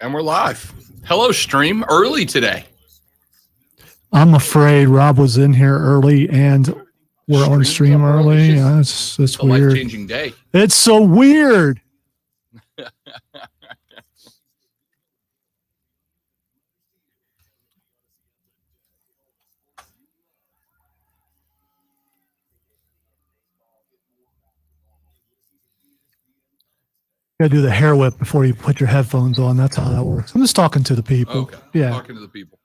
And we're live. Hello, stream. Early today. I'm afraid Rob was in here early and we're on stream early. Yeah, it's a weird. Life-changing day. It's so weird. You gotta do the hair whip before you put your headphones on. That's how that works. I'm just talking to the people. Okay. Yeah. Talking to the people.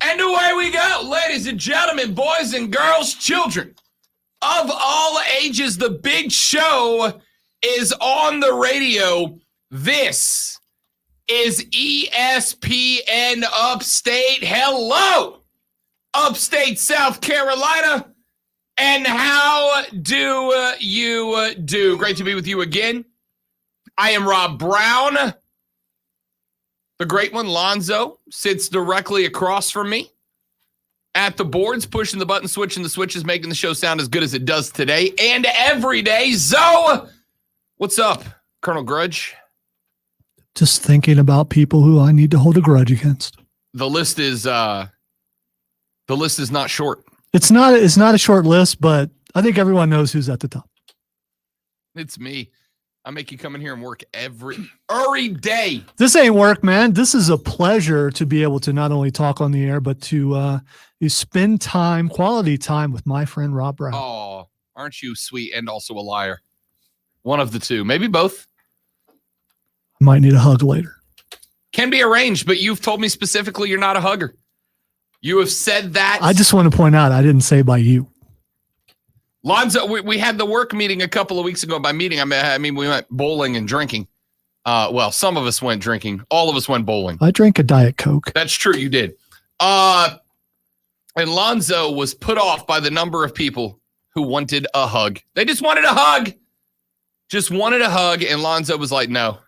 And away we go, ladies and gentlemen, boys and girls, children of all ages. The big show is on the radio. This is ESPN Upstate. Hello, Upstate South Carolina. And how do you do? Great to be with you again. I am Rob Brown. The great one, Lonzo, sits directly across from me at the boards, pushing the button, switching the switches, making the show sound as good as it does today and every day. Zoe, what's up, Colonel Grudge? Just thinking about people who I need to hold a grudge against. The list is not short. It's not a short list, but I think everyone knows who's at the top. It's me. I make you come in here and work every day. This ain't work, man. This is a pleasure to be able to not only talk on the air, but to you spend time, quality time with my friend Rob Brown. Oh, aren't you sweet and also a liar? One of the two, maybe both. I might need a hug later. Can be arranged, but you've told me specifically you're not a hugger. You have said that. I just want to point out I didn't say by you. Lonzo, we had the work meeting a couple of weeks ago. By meeting, I mean we went bowling and drinking. Well, some of us went drinking. All of us went bowling. I drank a Diet Coke. That's true, you did. And Lonzo was put off by the number of people who wanted a hug. They just wanted a hug. Just wanted a hug. And Lonzo was like, no,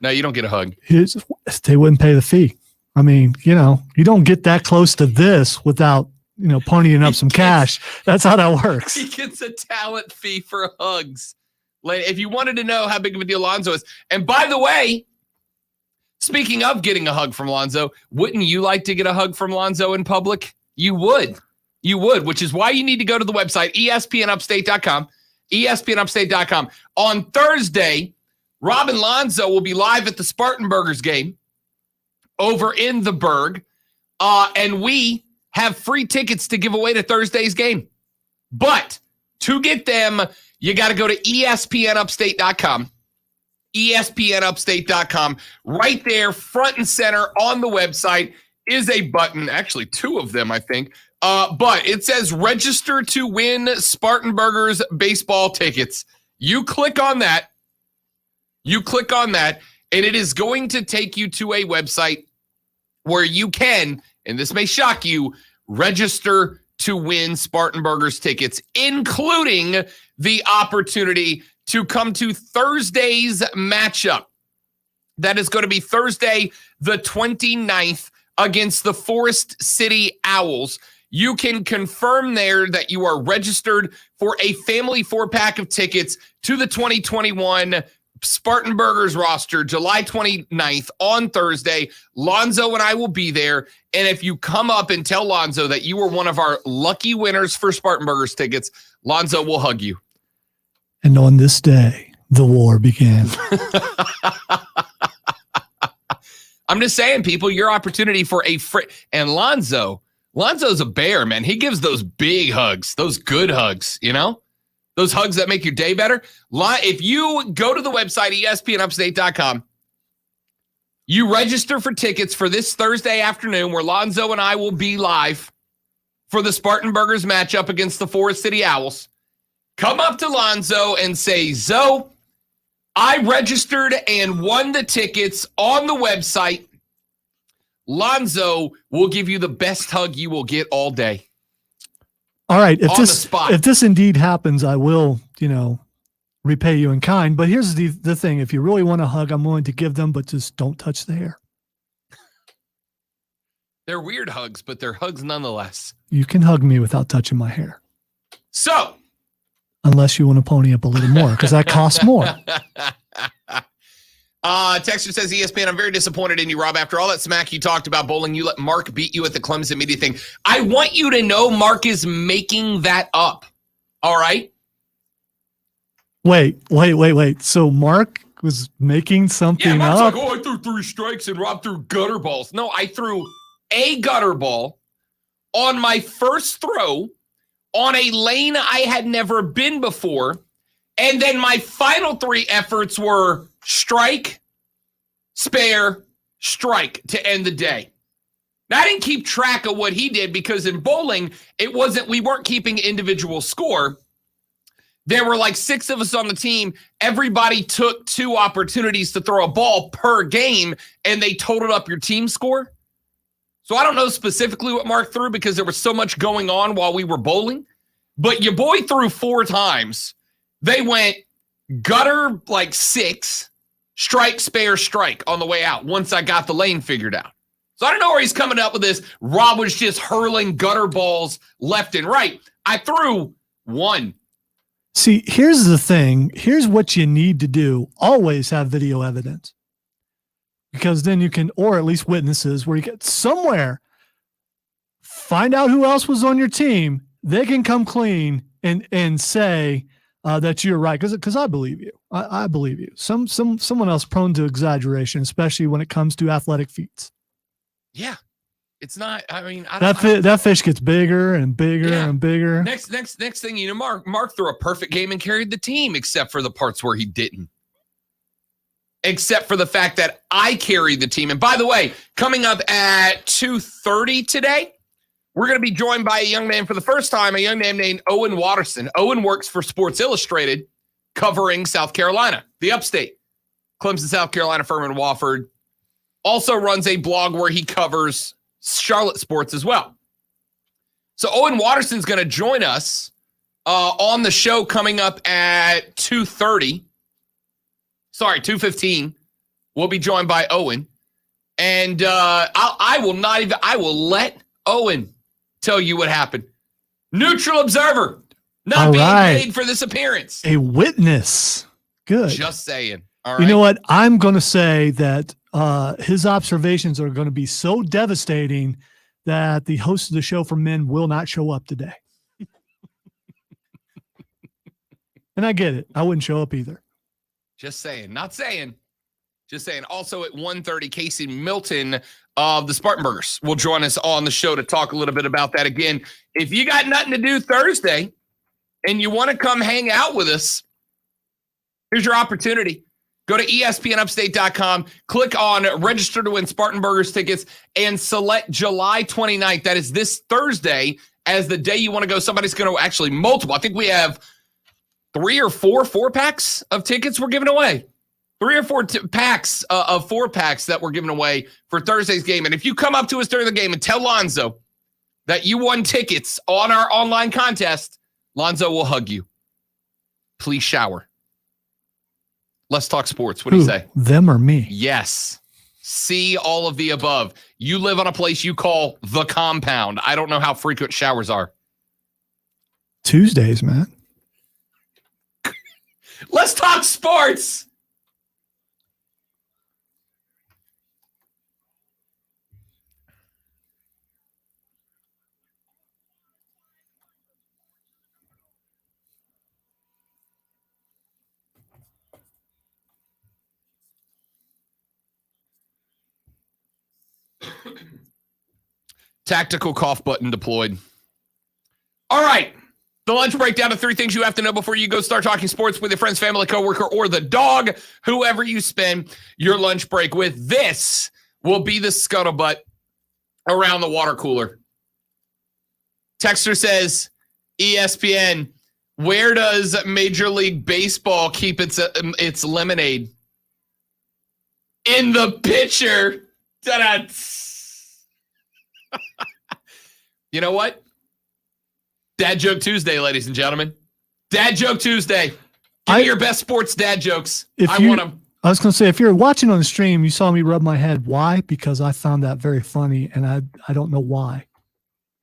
you don't get a hug. They wouldn't pay the fee. I mean, you don't get that close to this without ponying up some cash. That's how that works. He gets a talent fee for hugs. If you wanted to know how big of a deal Lonzo is. And by the way, speaking of getting a hug from Lonzo, wouldn't you like to get a hug from Lonzo in public? You would. You would, which is why you need to go to the website, espnupstate.com, espnupstate.com. On Thursday, Rob and Lonzo will be live at the Spartanburgers game over in the Berg. And we have free tickets to give away to Thursday's game. But to get them, you got to go to espnupstate.com. espnupstate.com. Right there, front and center on the website is a button. Actually, two of them, I think. But it says register to win Spartanburgers baseball tickets. You click on that. And it is going to take you to a website where you can, and this may shock you, register to win Spartanburgers tickets, including the opportunity to come to Thursday's matchup. That is going to be Thursday, the 29th, against the Forest City Owls. You can confirm there that you are registered for a family 4-pack of tickets to the 2021 Spartanburgers roster, July 29th on Thursday. Lonzo and I will be there. And if you come up and tell Lonzo that you were one of our lucky winners for Spartanburgers tickets, Lonzo will hug you. And on this day, the war began. I'm just saying, people, your opportunity for and Lonzo's a bear, man. He gives those big hugs, those good hugs, those hugs that make your day better. If you go to the website, espnupstate.com, you register for tickets for this Thursday afternoon where Lonzo and I will be live for the Spartanburgers matchup against the Forest City Owls. Come up to Lonzo and say, Zoe, I registered and won the tickets on the website. Lonzo will give you the best hug you will get all day. All right. On the spot. If this indeed happens, I will, repay you in kind. But here's the thing. If you really want a hug, I'm willing to give them, but just don't touch the hair. They're weird hugs, but they're hugs nonetheless. You can hug me without touching my hair. So, unless you want to pony up a little more, because that costs more. Texter says, ESPN, I'm very disappointed in you, Rob. After all that smack you talked about bowling, you let Mark beat you at the Clemson media thing. I want you to know Mark is making that up. All right? Wait. So Mark was making something Mark's up? like, I threw 3 strikes and Rob threw gutter balls. No, I threw a gutter ball on my first throw on a lane I had never been before. And then my final 3 efforts were strike, spare, strike to end the day. Now, I didn't keep track of what he did because in bowling, we weren't keeping individual score. There were like 6 of us on the team. Everybody took 2 opportunities to throw a ball per game, and they totaled up your team score. So I don't know specifically what Mark threw because there was so much going on while we were bowling. But your boy threw 4 times. They went gutter like 6, strike, spare, strike on the way out once I got the lane figured out. So I don't know where he's coming up with this. Rob was just hurling gutter balls left and right. I threw 1. See, here's the thing. Here's what you need to do. Always have video evidence. Because then you can, or at least witnesses, where you get somewhere, find out who else was on your team. They can come clean and say that you're right. Because I believe you. I believe you. Someone else prone to exaggeration, especially when it comes to athletic feats. Yeah. It's not, I mean, that fish gets bigger and bigger and bigger. Next thing you know, Mark threw a perfect game and carried the team, except for the parts where he didn't. Except for the fact that I carried the team. And by the way, coming up at 2:30 today, we're going to be joined by a young man for the first time, a young man named Owen Watterson. Owen works for Sports Illustrated, covering South Carolina, the upstate. Clemson, South Carolina, Furman, Wofford. Also runs a blog where he covers Charlotte sports as well. So Owen Watterson's going to join us on the show coming up at 2:30. Sorry, 2:15. We'll be joined by Owen. And I will let Owen tell you what happened. Neutral observer, not being paid for this appearance. A witness. Good. Just saying. All right. You know what? I'm going to say that his observations are going to be so devastating that the host of the show for men will not show up today. And I get it. I wouldn't show up either. Just saying. Not saying. Just saying. Also at 1:30, Casey Milton of the Spartanburgers will join us on the show to talk a little bit about that. Again, if you got nothing to do Thursday and you want to come hang out with us, here's your opportunity. Go to ESPNUpstate.com, click on register to win Spartanburgers tickets, and select July 29th. That is this Thursday as the day you want to go. Somebody's going to actually multiple. I think we have 3 or 4 4-packs of tickets we're giving away. 3 or 4 packs of 4-packs that we're giving away for Thursday's game. And if you come up to us during the game and tell Lonzo that you won tickets on our online contest, Lonzo will hug you. Please shower. Let's talk sports. What do you say? Them or me? Yes. See all of the above. You live on a place you call the compound. I don't know how frequent showers are. Tuesdays, man. Let's talk sports. Tactical cough button deployed. All right. The lunch breakdown of 3 things you have to know before you go start talking sports with your friends, family, coworker, or the dog, whoever you spend your lunch break with. This will be the scuttlebutt around the water cooler. Texter says, ESPN, where does Major League Baseball keep its lemonade? In the pitcher. Ta-da. You know what? Dad Joke Tuesday, ladies and gentlemen. Dad Joke Tuesday. Give me your best sports dad jokes. I want them. I was going to say, if you're watching on the stream, you saw me rub my head. Why? Because I found that very funny, and I don't know why.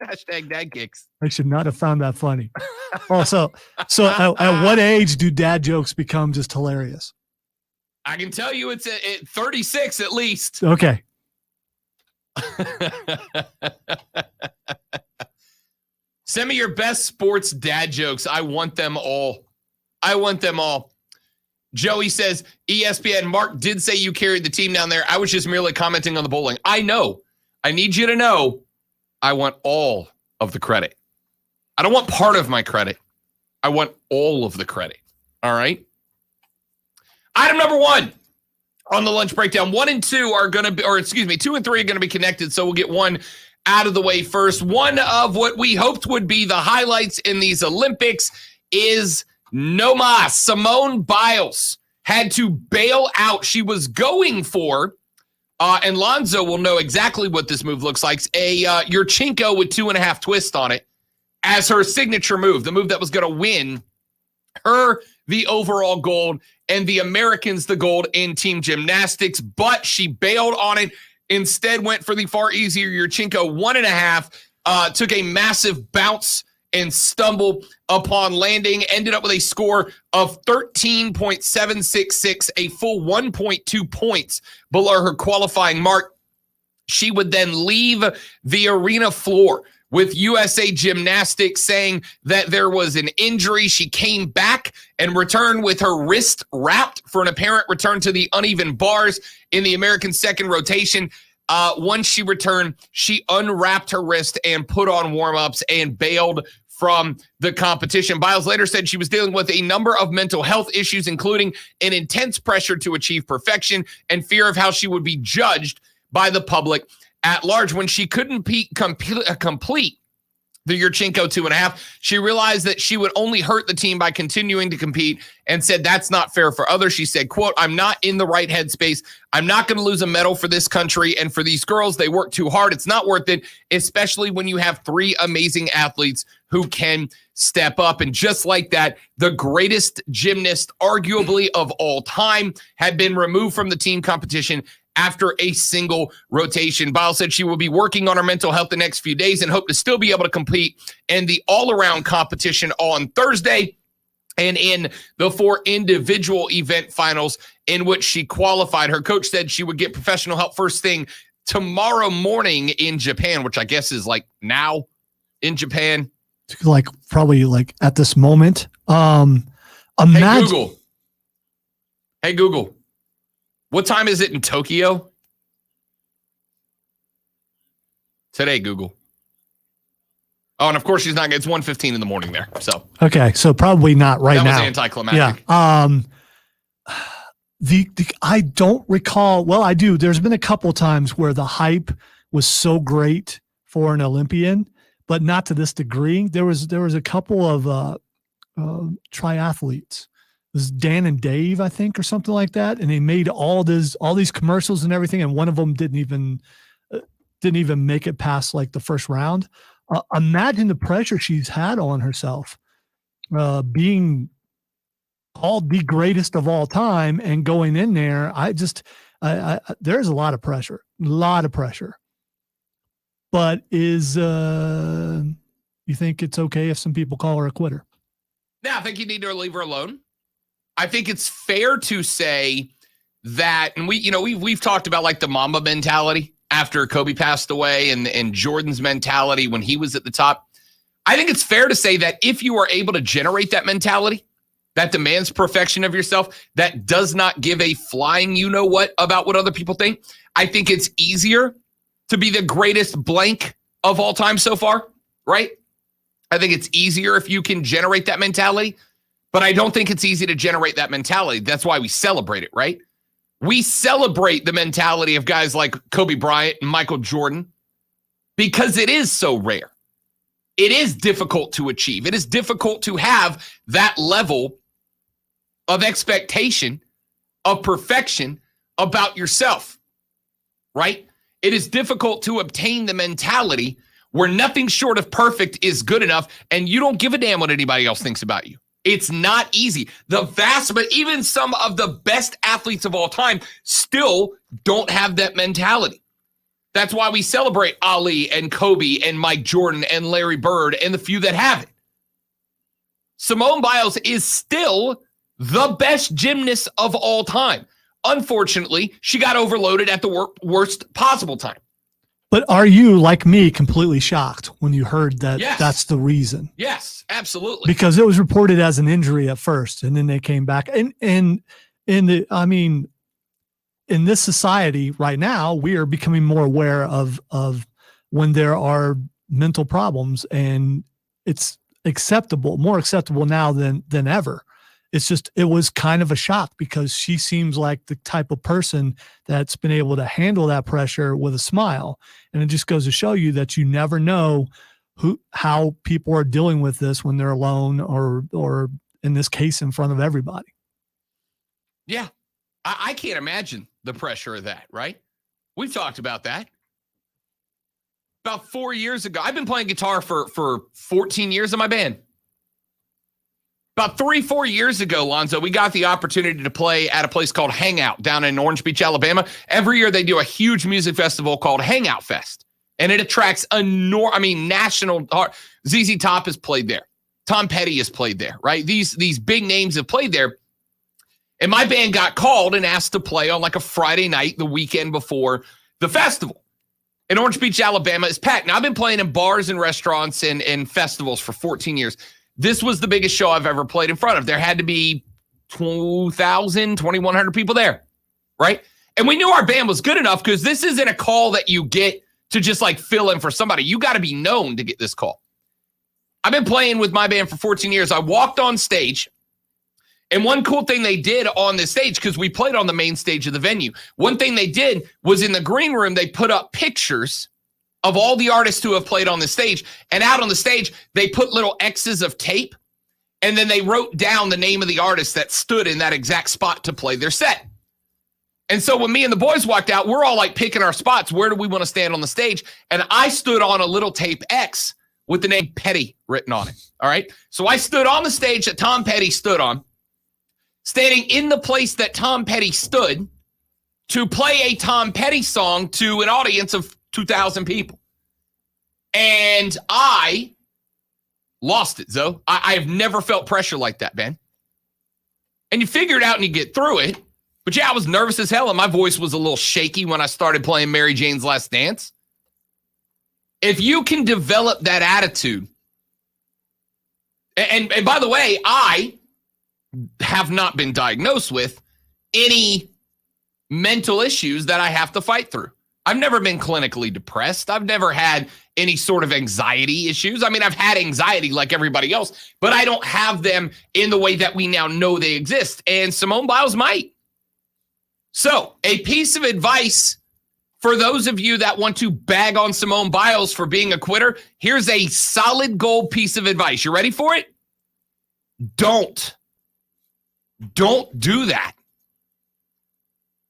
Hashtag dad kicks. I should not have found that funny. Also, so at what age do dad jokes become just hilarious? I can tell you it's at 36 at least. Okay. Send me your best sports dad jokes. I want them all. Joey says, ESPN, Mark did say you carried the team down there. I was just merely commenting on the bowling. I know. I need you to know I want all of the credit. I don't want part of my credit. I want all of the credit. All right? Item number 1 on the lunch breakdown. 1 and 2 are going to be, 2 and 3 are going to be connected. So we'll get one out of the way first. One of what we hoped would be the highlights in these Olympics is no mas. Simone Biles had to bail out. She was going for, and Lonzo will know exactly what this move looks like, a Yurchenko with 2.5 twist on it as her signature move, the move that was going to win her the overall gold and the Americans the gold in team gymnastics, but she bailed on it. Instead went for the far easier Yurchenko 1.5, took a massive bounce and stumble upon landing, ended up with a score of 13.766, a full 1.2 points below her qualifying mark. She would then leave the arena floor with USA Gymnastics saying that there was an injury. She came back and returned with her wrist wrapped for an apparent return to the uneven bars in the American second rotation. Once she returned, she unwrapped her wrist and put on warm-ups and bailed from the competition. Biles later said she was dealing with a number of mental health issues, including an intense pressure to achieve perfection and fear of how she would be judged by the public at large. When she couldn't complete the Yurchenko 2.5, she realized that she would only hurt the team by continuing to compete and said that's not fair for others. She said, quote, "I'm not in the right headspace. I'm not going to lose a medal for this country and for these girls. They work too hard. It's not worth it, especially when you have 3 amazing athletes who can step up." And just like that, the greatest gymnast arguably of all time had been removed from the team competition after a single rotation. Biles said she will be working on her mental health the next few days and hope to still be able to compete in the all-around competition on Thursday and in the 4 individual event finals in which she qualified. Her coach said she would get professional help first thing tomorrow morning in Japan, which I guess is like now in Japan. Like probably like at this moment. Hey, Google. What time is it in Tokyo? Today, Google. Oh, and of course she's not. It's 1:15 in the morning there. So okay, so probably not right now. That was anticlimactic. Yeah. I don't recall. Well, I do. There's been a couple times where the hype was so great for an Olympian, but not to this degree. There was a couple of triathletes. It was Dan and Dave, I think, or something like that, and they made all these commercials and everything, and one of them didn't even make it past like the first round. Imagine the pressure she's had on herself, being called the greatest of all time and going in there. There's a lot of pressure. But you think it's okay if some people call her a quitter? Yeah, I think you need to leave her alone. I think it's fair to say that, and we've talked about like the Mamba mentality after Kobe passed away and Jordan's mentality when he was at the top. I think it's fair to say that if you are able to generate that mentality that demands perfection of yourself, that does not give a flying you-know-what about what other people think, I think it's easier to be the greatest blank of all time so far, right? I think it's easier if you can generate that mentality, but I don't think it's easy to generate that mentality. That's why we celebrate it, right? We celebrate the mentality of guys like Kobe Bryant and Michael Jordan because it is so rare. It is difficult to achieve. It is difficult to have that level of expectation, of perfection about yourself, right? It is difficult to obtain the mentality where nothing short of perfect is good enough, and you don't give a damn what anybody else thinks about you. It's not easy. But even some of the best athletes of all time still don't have that mentality. That's why we celebrate Ali and Kobe and Mike Jordan and Larry Bird and the few that have it. Simone Biles is still the best gymnast of all time. Unfortunately, she got overloaded at the worst possible time. But are you, like me, completely shocked when you heard that that's the reason? Yes, absolutely. Because it was reported as an injury at first, and then they came back. And in this society right now, we are becoming more aware of when there are mental problems, and it's more acceptable now than ever. It's just, it was kind of a shock because she seems like the type of person that's been able to handle that pressure with a smile. And it just goes to show you that you never know how people are dealing with this when they're alone or in this case, in front of everybody. Yeah. I can't imagine the pressure of that, right? We've talked about that. About 4 years ago, I've been playing guitar for 14 years in my band. About 3-4 years ago, Lonzo, we got the opportunity to play at a place called Hangout down in Orange Beach, Alabama. Every year they do a huge music festival called Hangout Fest, and it attracts national. ZZ Top has played there. Tom Petty has played there, right? These big names have played there. And my band got called and asked to play on like a Friday night, the weekend before the festival. And Orange Beach, Alabama is packed. Now, I've been playing in bars and restaurants and festivals for 14 years. This was the biggest show I've ever played in front of. There had to be 2,000, 2,100 people there, right? And we knew our band was good enough because this isn't a call that you get to just like fill in for somebody. You got to be known to get this call. I've been playing with my band for 14 years. I walked on stage, and one cool thing they did on the stage, because we played on the main stage of the venue, one thing they did was in the green room, they put up pictures of all the artists who have played on the stage. And out on the stage, they put little X's of tape, and then they wrote down the name of the artist that stood in that exact spot to play their set. And so when me and the boys walked out, we're all like picking our spots. Where do we want to stand on the stage? And I stood on a little tape X with the name Petty written on it. All right. So I stood on the stage that Tom Petty stood on, standing in the place that Tom Petty stood to play a Tom Petty song to an audience of 2,000 people. And I lost it, Zoe. I have never felt pressure like that, man. And you figure it out and you get through it. But yeah, I was nervous as hell, and my voice was a little shaky when I started playing Mary Jane's Last Dance. If you can develop that attitude, and by the way, I have not been diagnosed with any mental issues that I have to fight through. I've never been clinically depressed. I've never had any sort of anxiety issues. I mean, I've had anxiety like everybody else, but I don't have them in the way that we now know they exist. And Simone Biles might. So, a piece of advice for those of you that want to bag on Simone Biles for being a quitter, here's a solid gold piece of advice. You ready for it? Don't do that.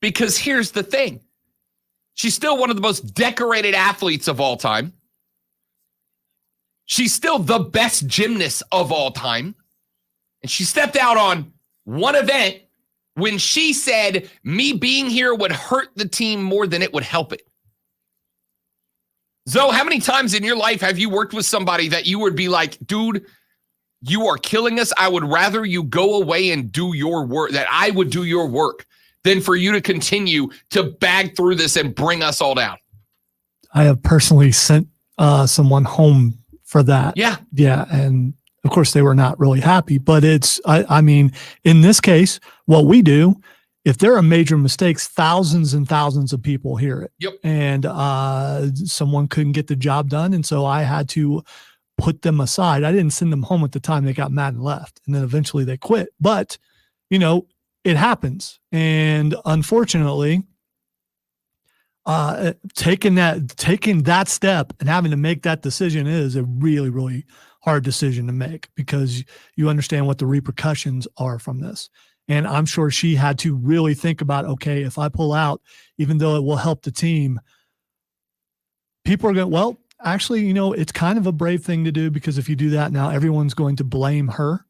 Because here's the thing. She's still one of the most decorated athletes of all time. She's still the best gymnast of all time. And she stepped out on one event when she said, me being here would hurt the team more than it would help it. Zoe, how many times in your life have you worked with somebody that you would be like, dude, you are killing us. I would rather you go away and do your work, that I would do your work, than for you to continue to bag through this and bring us all down. I have personally sent someone home for that. Yeah. Yeah. And of course they were not really happy, but I mean, in this case, what we do, if there are major mistakes, thousands and thousands of people hear it. Yep. And someone couldn't get the job done. And so I had to put them aside. I didn't send them home at the time. They got mad and left. And then eventually they quit. But, you know, it happens. And unfortunately, taking that step and having to make that decision is a really, really hard decision to make, because you understand what the repercussions are from this. And I'm sure she had to really think about, okay, if I pull out, even though it will help the team, people are going, well, Actually, it's kind of a brave thing to do, because if you do that now, everyone's going to blame her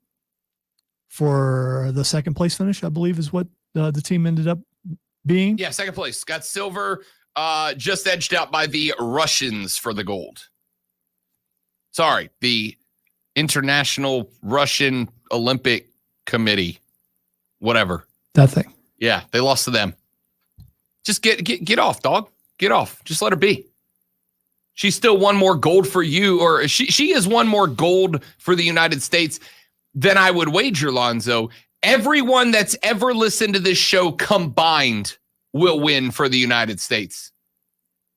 for the second place finish, I believe is what the team ended up being. Yeah, second place. Got silver, just edged out by the Russians for the gold. Sorry, the International Russian Olympic Committee, whatever. That thing. Yeah, they lost to them. Just get off, dog. Get off. Just let her be. She's still won more gold for you, or she has won more gold for the United States than I would wager, Lonzo. Everyone that's ever listened to this show combined will win for the United States.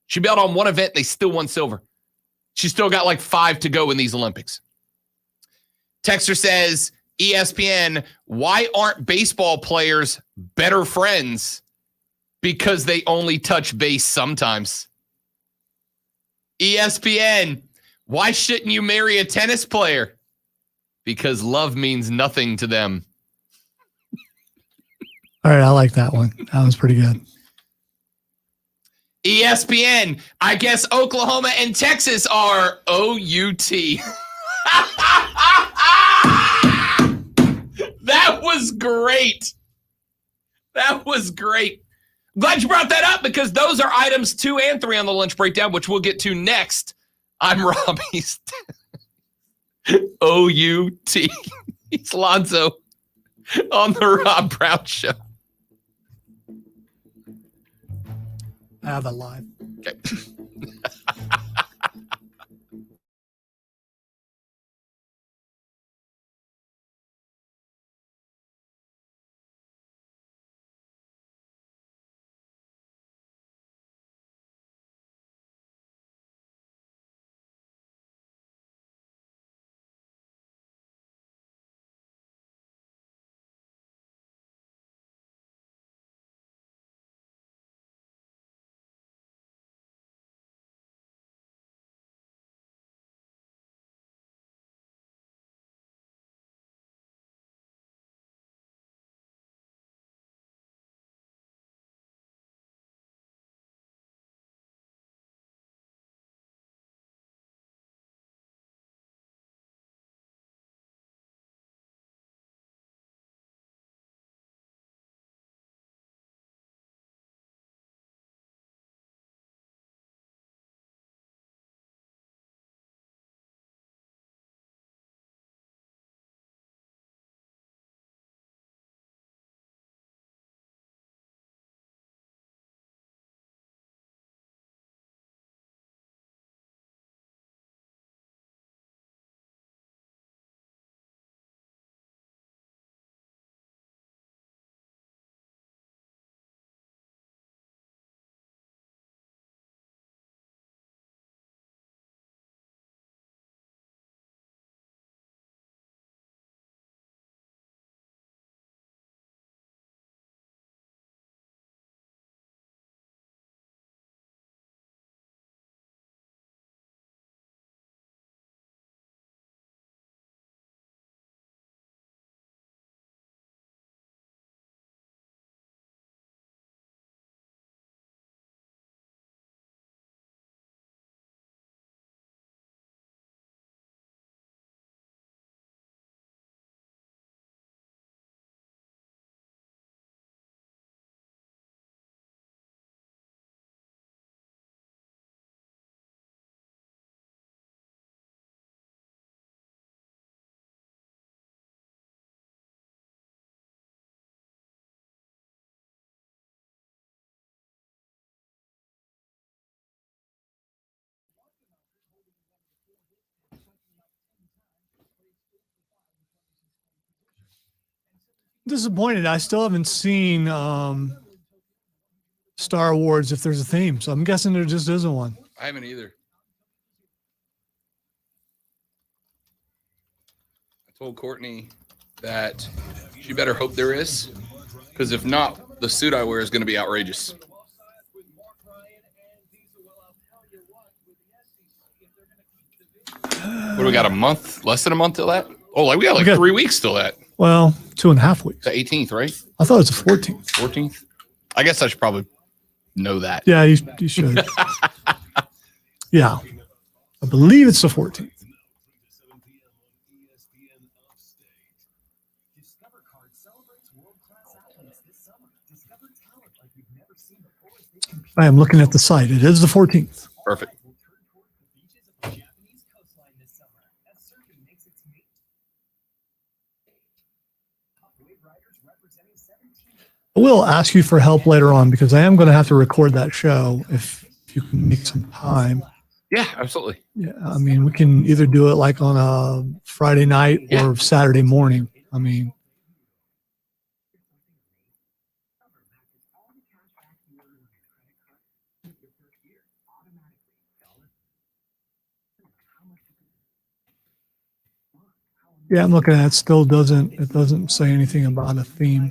She bailed on one event, they still won silver. She's still got like 5 to go in these Olympics. Texter says, ESPN, why aren't baseball players better friends? Because they only touch base sometimes. ESPN, why shouldn't you marry a tennis player? Because love means nothing to them. All right, I like that one. That was pretty good. ESPN, I guess Oklahoma and Texas are OUT. That was great. That was great. Glad you brought that up, because those are items 2 and 3 on the lunch breakdown, which we'll get to next. I'm Robbie's OUT. He's Lonzo on the Rob Brown Show. I have that live. Okay. Disappointed. I still haven't seen Star Wars if there's a theme, so I'm guessing there just isn't one. I haven't either. I told Courtney that she better hope there is, because if not, the suit I wear is going to be outrageous. What do we got, a month? Less than a month till that? Oh, like we got 3 weeks till that. Well, 2.5 weeks. The 18th, right? I thought it was the 14th. 14th? I guess I should probably know that. Yeah, you should. Yeah. I believe it's the 14th. I am looking at the site. It is the 14th. Perfect. I will ask you for help later on because I am going to have to record that show if you can make some time. Yeah, absolutely. Yeah, I mean, we can either do it like on a Friday night or Saturday morning. I mean, yeah, I'm looking at it. Still doesn't say anything about a theme.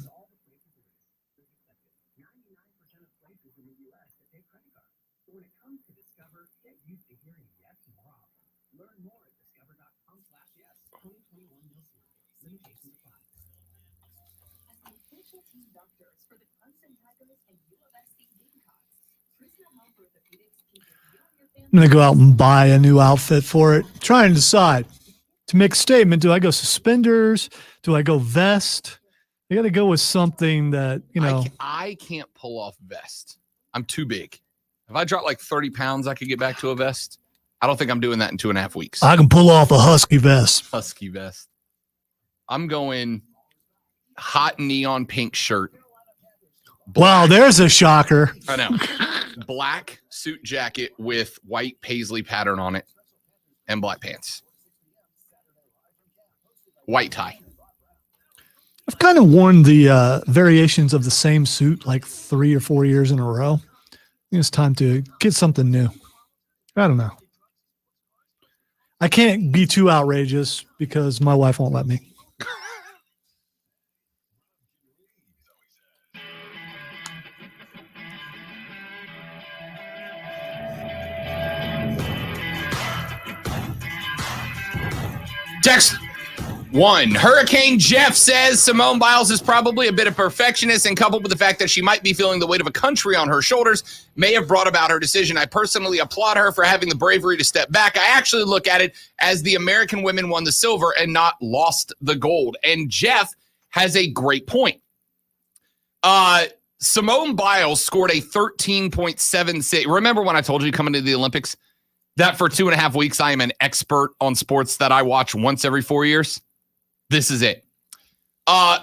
I'm going to go out and buy a new outfit for it. Try and decide to make a statement. Do I go suspenders? Do I go vest? I got to go with something that, you know. I can't pull off vest. I'm too big. If I drop like 30 pounds, I could get back to a vest. I don't think I'm doing that in 2.5 weeks. I can pull off a husky vest. Husky vest. I'm going hot neon pink shirt. Wow, there's a shocker. I know. Black suit jacket with white paisley pattern on it and black pants. White tie. I've kind of worn the variations of the same suit like 3 or 4 years in a row. I think it's time to get something new. I don't know. I can't be too outrageous because my wife won't let me. Text 1. Hurricane Jeff says Simone Biles is probably a bit of perfectionist, and coupled with the fact that she might be feeling the weight of a country on her shoulders may have brought about her decision. I personally applaud her for having the bravery to step back. I actually look at it as the American women won the silver and not lost the gold. And Jeff has a great point. Simone Biles scored a 13.76. Remember when I told you coming to the Olympics that for 2.5 weeks, I am an expert on sports that I watch once every 4 years? This is it.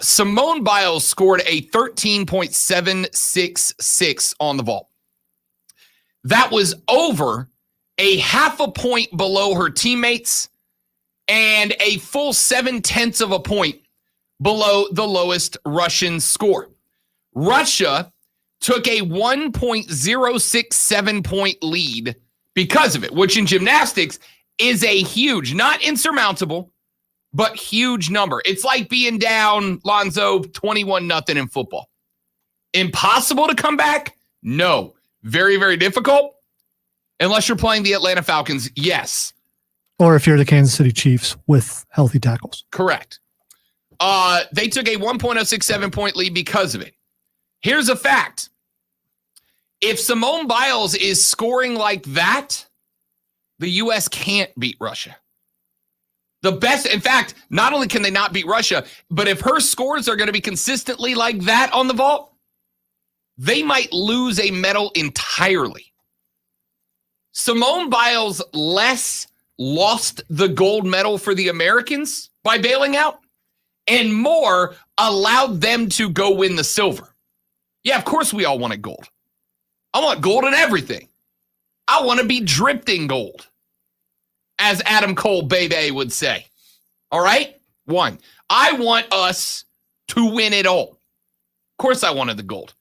Simone Biles scored a 13.766 on the vault. That was over a 0.5 point below her teammates and a full 0.7 of a point below the lowest Russian score. Russia took a 1.067 point lead because of it, which in gymnastics is a huge, not insurmountable, but huge number. It's like being down, Lonzo, 21-0 in football. Impossible to come back? No. Very, very difficult. Unless you're playing the Atlanta Falcons, yes. Or if you're the Kansas City Chiefs with healthy tackles. Correct. They took a 1.067 point lead because of it. Here's a fact. If Simone Biles is scoring like that, the U.S. can't beat Russia. The best, in fact, not only can they not beat Russia, but if her scores are going to be consistently like that on the vault, they might lose a medal entirely. Simone Biles less lost the gold medal for the Americans by bailing out and more allowed them to go win the silver. Yeah, of course we all wanted gold. I want gold in everything. I want to be dripped in gold, as Adam Cole Bebe would say. All right? 1. I want us to win it all. Of course I wanted the gold.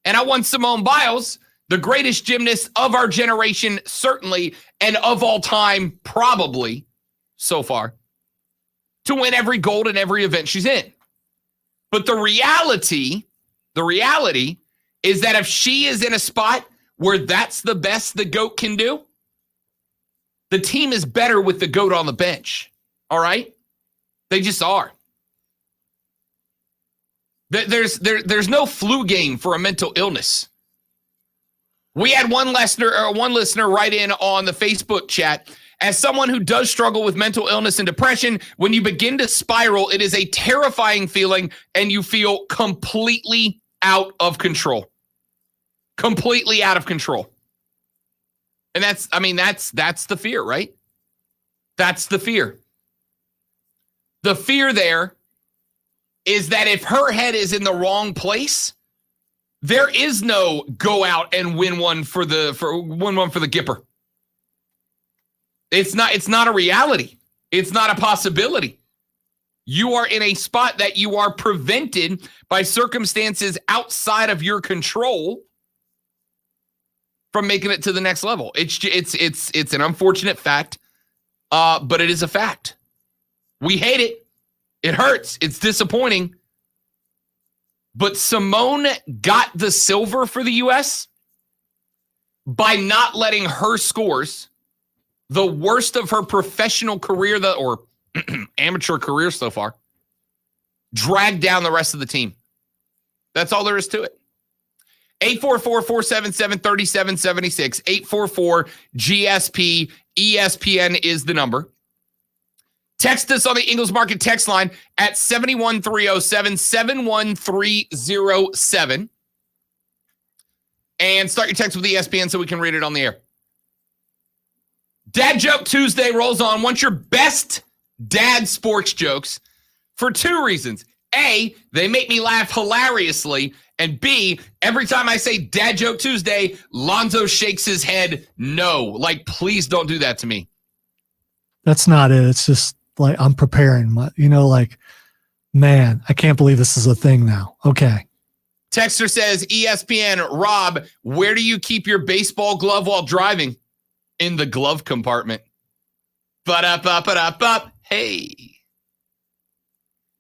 And I want Simone Biles, the greatest gymnast of our generation, certainly, and of all time, probably, so far, to win every gold in every event she's in. But the reality is that if she is in a spot where that's the best the GOAT can do, the team is better with the GOAT on the bench. All right? They just are. There's no flu game for a mental illness. We had one listener write in on the Facebook chat As someone who does struggle with mental illness and depression, when you begin to spiral, it is a terrifying feeling and you feel completely out of control. Completely out of control. And that's the fear, right? That's the fear. The fear there is that if her head is in the wrong place, there is no go out and win one for the Gipper. It's not a reality. It's not a possibility. You are in a spot that you are prevented by circumstances outside of your control from making it to the next level. It's an unfortunate fact, but it is a fact. We hate it. It hurts. It's disappointing. But Simone got the silver for the U.S. by not letting her scores, the worst of her professional career or amateur career so far, drag down the rest of the team. That's all there is to it. 844-477-3776. 844-GSP. ESPN is the number. Text us on the Ingles Market text line at 71307, 71307. And start your text with ESPN so we can read it on the air. Dad Joke Tuesday rolls on. Want your best dad sports jokes for two reasons. A, they make me laugh hilariously. And B, every time I say Dad Joke Tuesday, Lonzo shakes his head no. Like, please don't do that to me. That's not it. It's just like I'm preparing man, I can't believe this is a thing now. Okay. Texter says, ESPN, Rob, where do you keep your baseball glove while driving? In the glove compartment. But hey.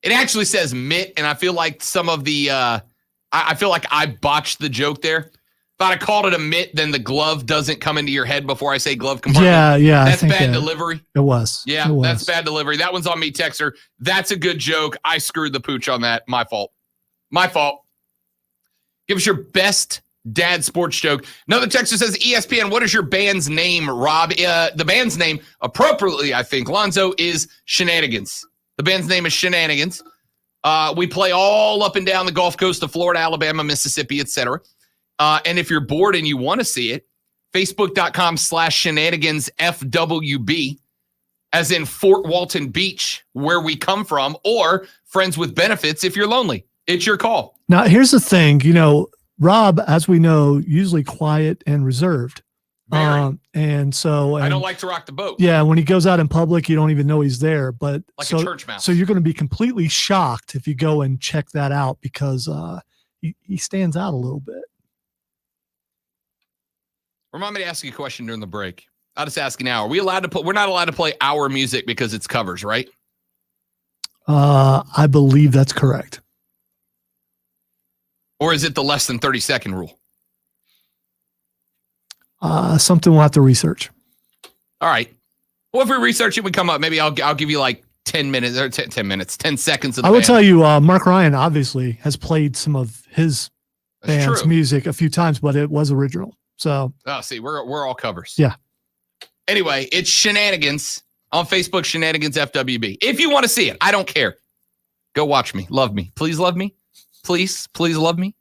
It actually says mitt, and I feel like some of the I feel like I botched the joke there. If I called it a mitt, then the glove doesn't come into your head before I say glove compartment. Yeah. That's bad delivery. It was. Yeah, that's bad delivery. That one's on me, Texter. That's a good joke. I screwed the pooch on that. My fault. Give us your best dad sports joke. Another texter says, ESPN, what is your band's name, Rob? The band's name, appropriately, I think, Lonzo, is Shenanigans. The band's name is Shenanigans. We play all up and down the Gulf Coast of Florida, Alabama, Mississippi, etc. And if you're bored and you want to see it, Facebook.com/shenanigansfwb, as in Fort Walton Beach, where we come from, or Friends with Benefits if you're lonely. It's your call. Now, here's the thing. Rob, as we know, usually quiet and reserved. And so I don't like to rock the boat. Yeah, when he goes out in public, you don't even know he's there. But like a church mouse. So you're going to be completely shocked if you go and check that out because he stands out a little bit. Remind me to ask you a question during the break. I'll just ask you now. Are we allowed to put? We're not allowed to play our music because it's covers, right? I believe that's correct. Or is it the less than 30-second rule? Something we'll have to research. All right. Well, if we research it, we come up. Maybe I'll give you like 10 minutes or 10 minutes, 10 seconds of the I will band. tell you, Mark Ryan obviously has played some of his band's music a few times, but it was original. So, see, we're all covers. Yeah. Anyway, it's Shenanigans on Facebook, Shenanigans FWB. If you want to see it, I don't care. Go watch me. Love me. Please love me. Please love me.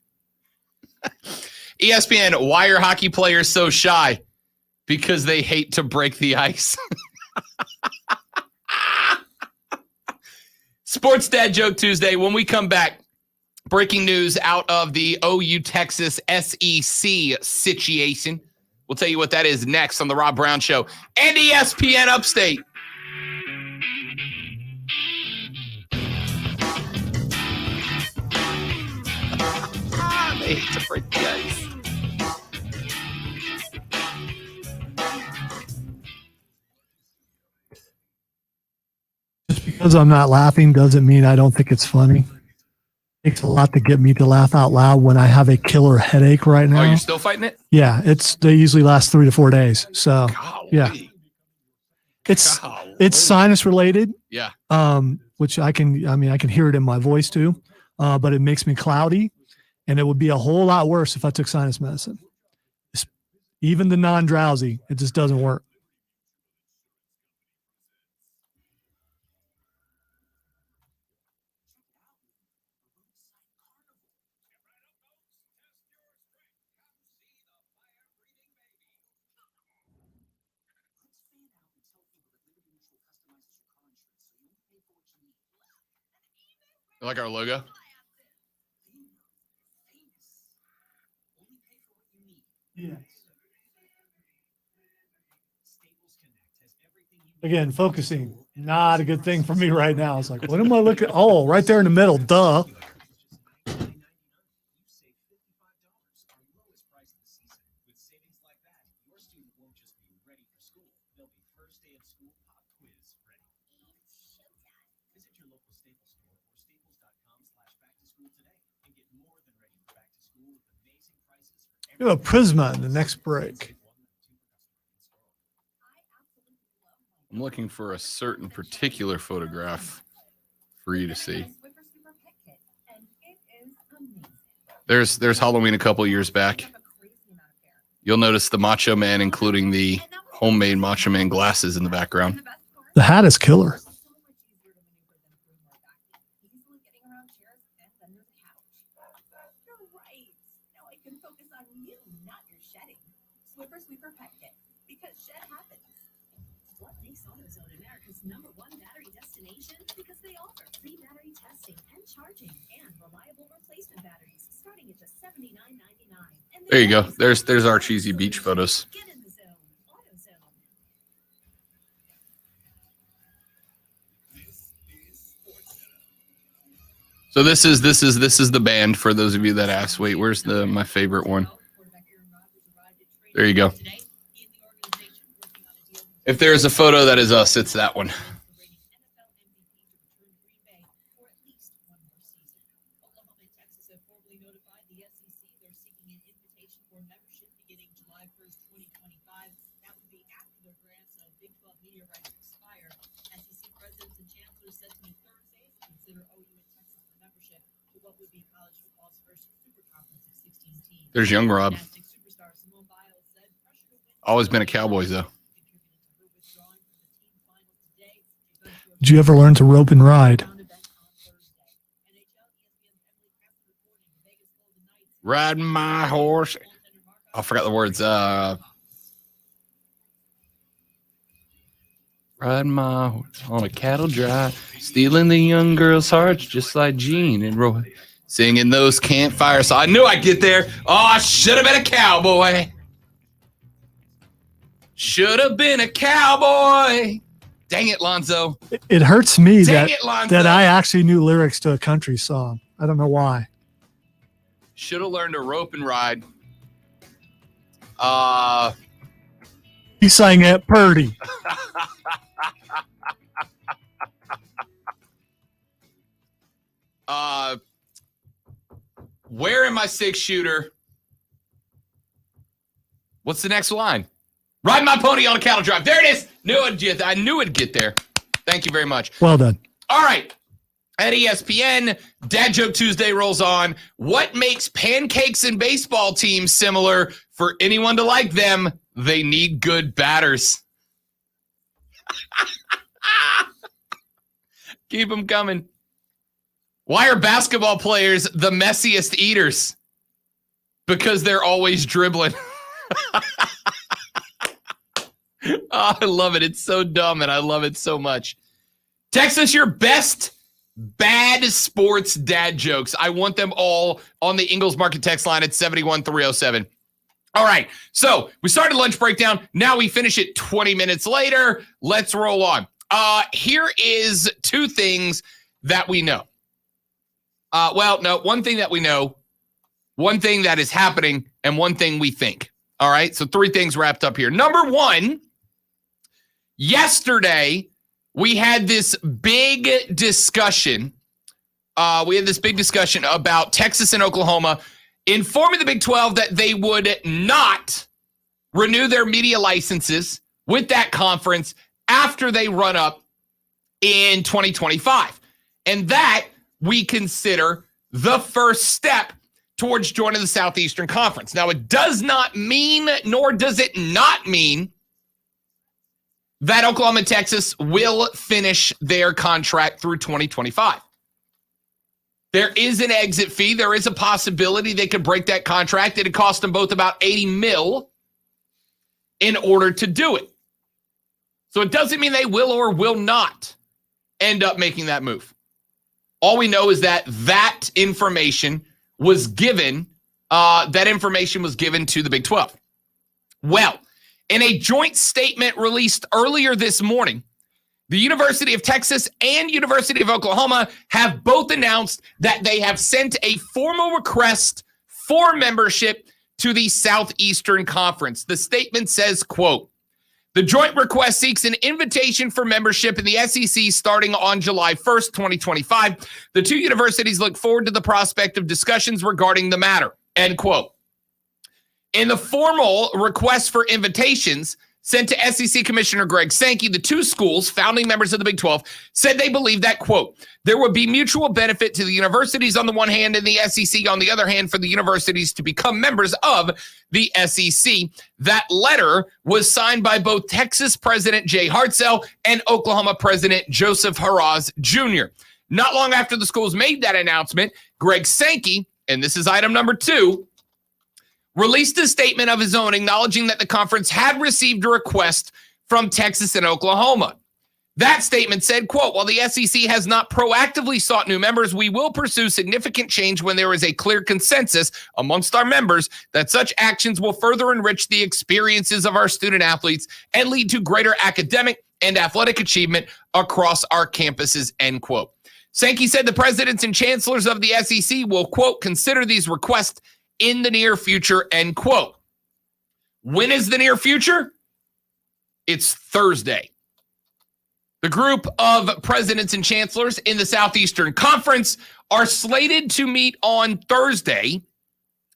ESPN, why are hockey players so shy? Because they hate to break the ice. Sports Dad Joke Tuesday. When we come back, breaking news out of the OU Texas SEC situation. We'll tell you what that is next on the Rob Brown Show and ESPN Upstate. They hate to break the ice. Just because I'm not laughing doesn't mean I don't think it's funny. It takes a lot to get me to laugh out loud when I have a killer headache right now. Oh, you're still fighting it? Yeah, they usually last 3 to 4 days. So, Golly. Yeah. It's sinus related. Yeah. Which I can hear it in my voice too. But it makes me cloudy, and it would be a whole lot worse if I took sinus medicine. Even the non-drowsy, it just doesn't work. Like our logo? Yes. Again, focusing, not a good thing for me right now. It's like, what am I looking? Oh, right there in the middle. Duh. We have a Prisma in the next break. I'm looking for a certain particular photograph for you to see. There's Halloween a couple years back. You'll notice the Macho Man, including the homemade Macho Man glasses in the background. The hat is killer. Sweeper Pet Kit, because shed happens. What makes AutoZone America's #1 battery destination? Because they offer free battery testing and charging and reliable replacement batteries starting at just $79.99. There you go. There's our cheesy beach photos. Get in the zone. AutoZone. So this is the band for those of you that asked. Wait, where's my favorite one? There you go. If there's a photo that is us, it's that one. There's young Rob. Always been a Cowboys, though. Did you ever learn to rope and ride? Riding my horse. I forgot the words. Riding my horse on a cattle drive, stealing the young girls' hearts just like Gene and Roy. Singing those campfires. So I knew I'd get there. Oh, I should have been a cowboy. Should have been a cowboy. Dang it, Lonzo. It hurts me that Lonzo. I actually knew lyrics to a country song. I don't know why. Should have learned to rope and ride. He sang at Purdy. Where am I 6-shooter? What's the next line? Ride my pony on a cattle drive. There it is. I knew it'd get there. Thank you very much. Well done. All right. At ESPN, Dad Joke Tuesday rolls on. What makes pancakes and baseball teams similar? For anyone to like them, they need good batters. Keep them coming. Why are basketball players the messiest eaters? Because they're always dribbling. Oh, I love it. It's so dumb, and I love it so much. Text us your best bad sports dad jokes. I want them all on the Ingles Market text line at 71307. All right, so we started lunch breakdown. Now we finish it 20 minutes later. Let's roll on. Here is two things that we know. One thing that we know, one thing that is happening, and one thing we think. All right, so three things wrapped up here. Number one, yesterday we had this big discussion. About Texas and Oklahoma informing the Big 12 that they would not renew their media licenses with that conference after they run up in 2025. And that we consider the first step towards joining the Southeastern Conference. Now, it does not mean, nor does it not mean, that Oklahoma and Texas will finish their contract through 2025. There is an exit fee. There is a possibility they could break that contract. It'd cost them both about $80 million in order to do it. So it doesn't mean they will or will not end up making that move. All we know is that information was given. That information was given to the Big 12. Well, in a joint statement released earlier this morning, the University of Texas and University of Oklahoma have both announced that they have sent a formal request for membership to the Southeastern Conference. The statement says, quote, "The joint request seeks an invitation for membership in the SEC starting on July 1st, 2025. The two universities look forward to the prospect of discussions regarding the matter," end quote. In the formal request for invitations sent to SEC Commissioner Greg Sankey, the two schools, founding members of the Big 12, said they believe that, quote, "there would be mutual benefit to the universities on the one hand and the SEC on the other hand for the universities to become members of the SEC." That letter was signed by both Texas President Jay Hartzell and Oklahoma President Joseph Haraz Jr. Not long after the schools made that announcement, Greg Sankey, and this is item number 2, released a statement of his own acknowledging that the conference had received a request from Texas and Oklahoma. That statement said, quote, "While the SEC has not proactively sought new members, we will pursue significant change when there is a clear consensus amongst our members that such actions will further enrich the experiences of our student athletes and lead to greater academic and athletic achievement across our campuses," end quote. Sankey said the presidents and chancellors of the SEC will, quote, "consider these requests in the near future," end quote. When is the near future? It's Thursday. The group of presidents and chancellors in the Southeastern Conference are slated to meet on Thursday.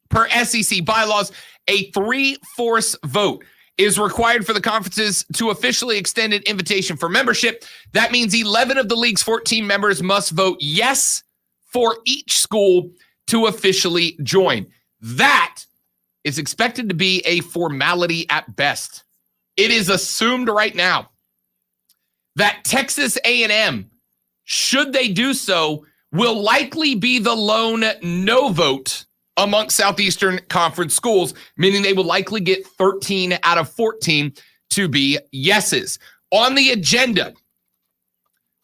Per SEC bylaws, a 3/4 vote is required for the conferences to officially extend an invitation for membership. That means 11 of the league's 14 members must vote yes for each school to officially join. That is expected to be a formality at best. It is assumed right now that Texas A&M, should they do so, will likely be the lone no vote amongst Southeastern Conference schools, meaning they will likely get 13 out of 14 to be yeses. On the agenda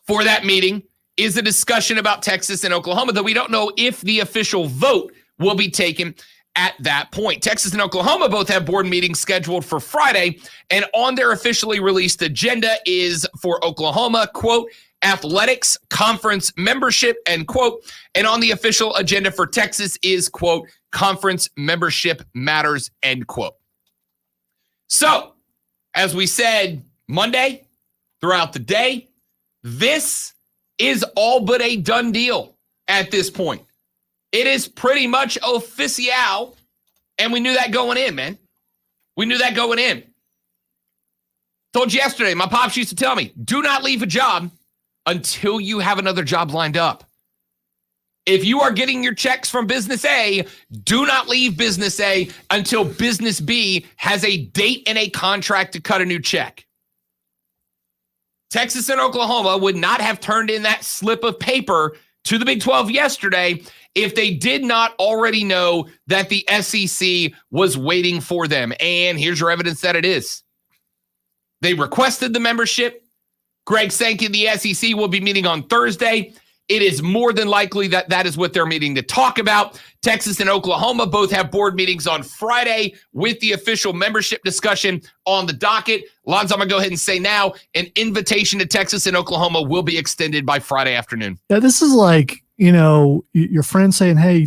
for that meeting is a discussion about Texas and Oklahoma, though we don't know if the official vote will be taken at that point. Texas and Oklahoma both have board meetings scheduled for Friday, and on their officially released agenda is for Oklahoma, quote, "athletics conference membership," end quote. And on the official agenda for Texas is, quote, "conference membership matters," end quote. So, as we said Monday, throughout the day, this is all but a done deal at this point. It is pretty much official, and we knew that going in, man. We knew that going in. Told you yesterday, my pops used to tell me, do not leave a job until you have another job lined up. If you are getting your checks from business A, do not leave business A until business B has a date and a contract to cut a new check. Texas and Oklahoma would not have turned in that slip of paper to the Big 12 yesterday if they did not already know that the SEC was waiting for them. And here's your evidence that it is. They requested the membership. Greg Sankey and the SEC will be meeting on Thursday. It is more than likely that that is what they're meeting to talk about. Texas and Oklahoma both have board meetings on Friday with the official membership discussion on the docket. Lonzo, I'm going to go ahead and say now, an invitation to Texas and Oklahoma will be extended by Friday afternoon. Yeah, this is like, you know, your friend saying, hey,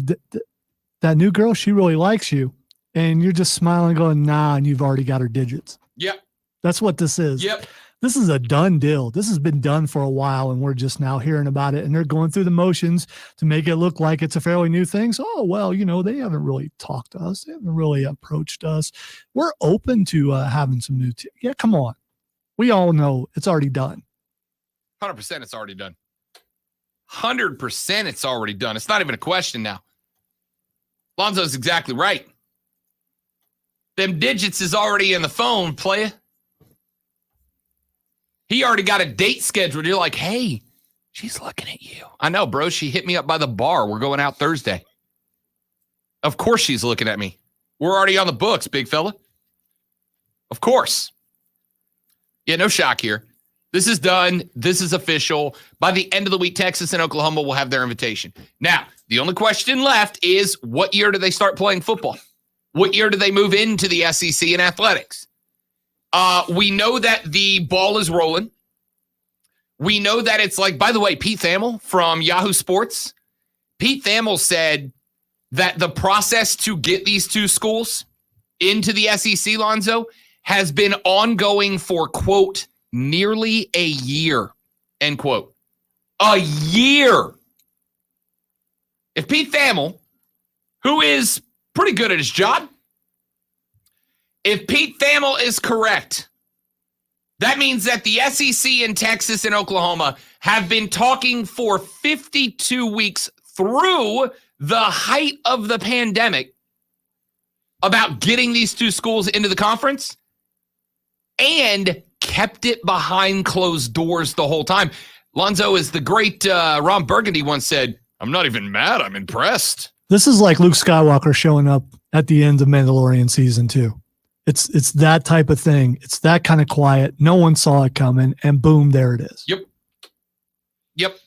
that new girl, she really likes you. And you're just smiling going, nah, and you've already got her digits. Yep. That's what this is. Yep. This is a done deal. This has been done for a while, and we're just now hearing about it. And they're going through the motions to make it look like it's a fairly new thing. So, oh, well, you know, they haven't really talked to us. They haven't really approached us. We're open to having some new. Yeah, come on. We all know it's already done. 100% it's already done. 100% it's already done. It's not even a question now. Lonzo's exactly right. Them digits is already in the phone, playa. He already got a date scheduled. You're like, hey, she's looking at you. I know, bro. She hit me up by the bar. We're going out Thursday. Of course she's looking at me. We're already on the books, big fella. Of course. Yeah, no shock here. This is done. This is official. By the end of the week, Texas and Oklahoma will have their invitation. Now, the only question left is what year do they start playing football? What year do they move into the SEC in athletics? We know that the ball is rolling. We know that it's like, by the way, Pete Thamel from Yahoo Sports, Pete Thamel said that the process to get these two schools into the SEC, Lonzo, has been ongoing for, quote, nearly a year, end quote. A year. If Pete Thamel, who is pretty good at his job, if Pete Thamel is correct, that means that the SEC in Texas and Oklahoma have been talking for 52 weeks through the height of the pandemic about getting these two schools into the conference and kept it behind closed doors the whole time. Lonzo, is the great Ron Burgundy once said, I'm not even mad, I'm impressed. This is like Luke Skywalker showing up at the end of Mandalorian season 2. It's that type of thing. It's that kind of quiet. No one saw it coming, and boom, there it is. Yep.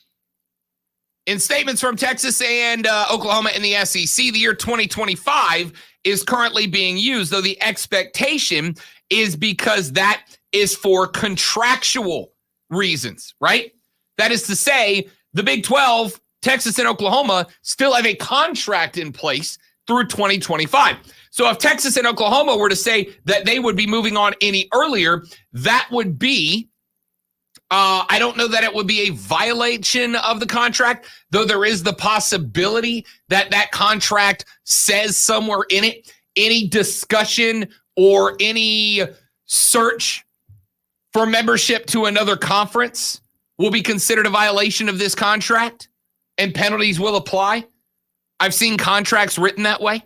In statements from Texas and Oklahoma in the SEC, the year 2025 is currently being used, though the expectation is because that is for contractual reasons, right? That is to say, the Big 12, Texas and Oklahoma still have a contract in place through 2025. So if Texas and Oklahoma were to say that they would be moving on any earlier, that would be, I don't know that it would be a violation of the contract, though there is the possibility that that contract says somewhere in it, any discussion or any search for membership to another conference will be considered a violation of this contract and penalties will apply. I've seen contracts written that way.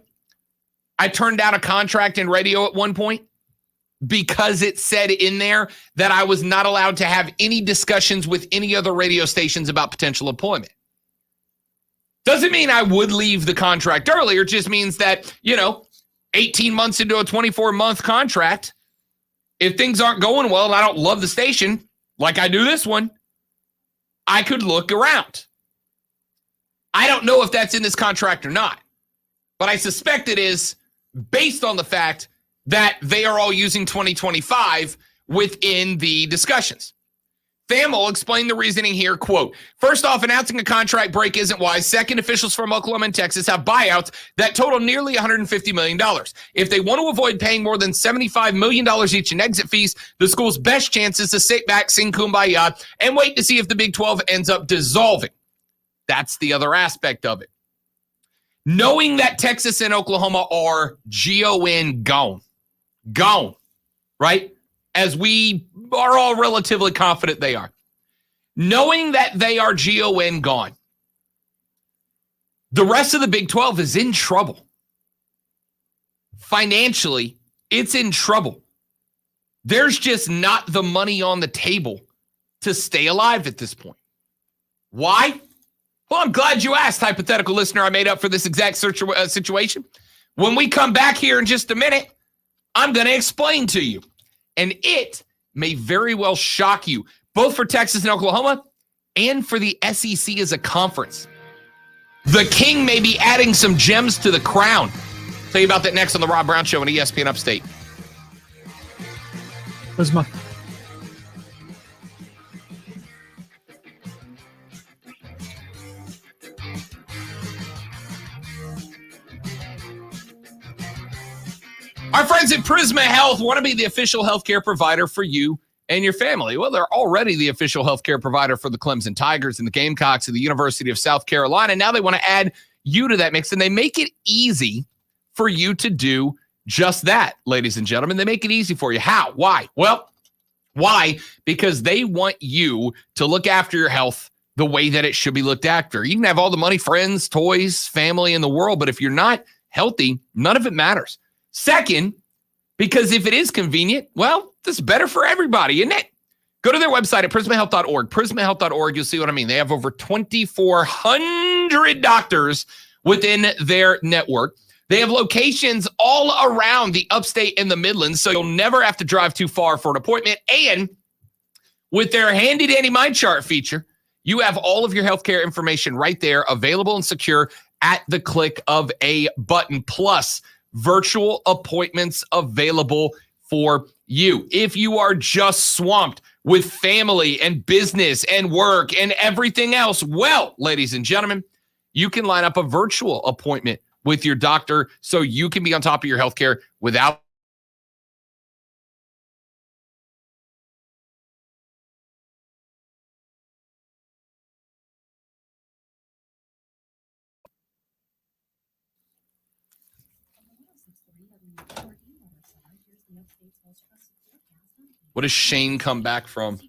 I turned down a contract in radio at one point because it said in there that I was not allowed to have any discussions with any other radio stations about potential employment. Doesn't mean I would leave the contract earlier. It just means that, 18 months into a 24-month contract, if things aren't going well and I don't love the station like I do this one, I could look around. I don't know if that's in this contract or not, but I suspect it is based on the fact that they are all using 2025 within the discussions. Thamel explained the reasoning here, quote, first off, announcing a contract break isn't wise. Second, officials from Oklahoma and Texas have buyouts that total nearly $150 million. If they want to avoid paying more than $75 million each in exit fees, the school's best chance is to sit back, sing Kumbaya, and wait to see if the Big 12 ends up dissolving. That's the other aspect of it. Knowing that Texas and Oklahoma are gone, right? As we are all relatively confident they are. Knowing that they are gone, the rest of the Big 12 is in trouble. Financially, it's in trouble. There's just not the money on the table to stay alive at this point. Why? Well, I'm glad you asked, hypothetical listener I made up for this exact situation. When we come back here in just a minute, I'm going to explain to you. And it may very well shock you, both for Texas and Oklahoma and for the SEC as a conference. The king may be adding some gems to the crown. Tell you about that next on The Rob Brown Show on ESPN Upstate. Where's my... Our friends at Prisma Health want to be the official healthcare provider for you and your family. Well, they're already the official healthcare provider for the Clemson Tigers and the Gamecocks of the University of South Carolina. Now they want to add you to that mix, and they make it easy for you to do just that, ladies and gentlemen. They make it easy for you. How? Why? Well, why? Because they want you to look after your health the way that it should be looked after. You can have all the money, friends, toys, family in the world, but if you're not healthy, none of it matters. Second, because if it is convenient, well, that's better for everybody, isn't it? Go to their website at prismahealth.org. Prismahealth.org, you'll see what I mean. They have over 2,400 doctors within their network. They have locations all around the upstate and the Midlands, so you'll never have to drive too far for an appointment. And With their handy dandy mind chart feature, you have all of your healthcare information right there, available and secure at the click of a button. Plus, virtual appointments available for you. If you are just swamped with family and business and work and everything else, well, ladies and gentlemen, you can line up a virtual appointment with your doctor so you can be on top of your healthcare without What does Shane come back from?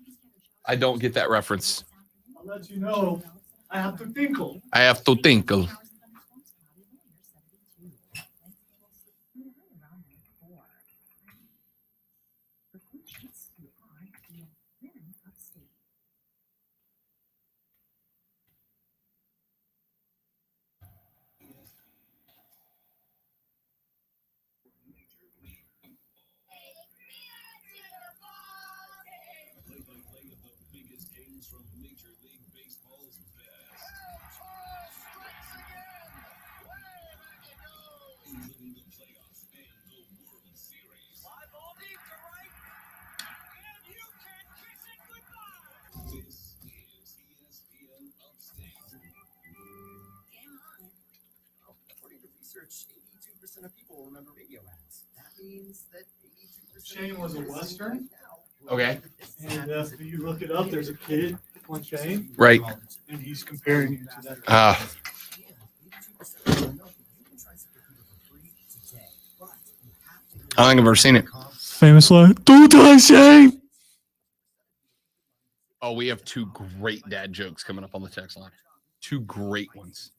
I don't get that reference. I'll let you know. I have to tinkle. I have to tinkle. According to research, 82% of people remember radio ads. That means that 82% Shane was a Western. Okay. And if you look it up, there's a kid on Shane, Right. and he's comparing you to that. Ah. I don't think I've ever seen it. Famous line, "Don't die, Shane." Oh, we have two great dad jokes coming up on the text line. Two great ones.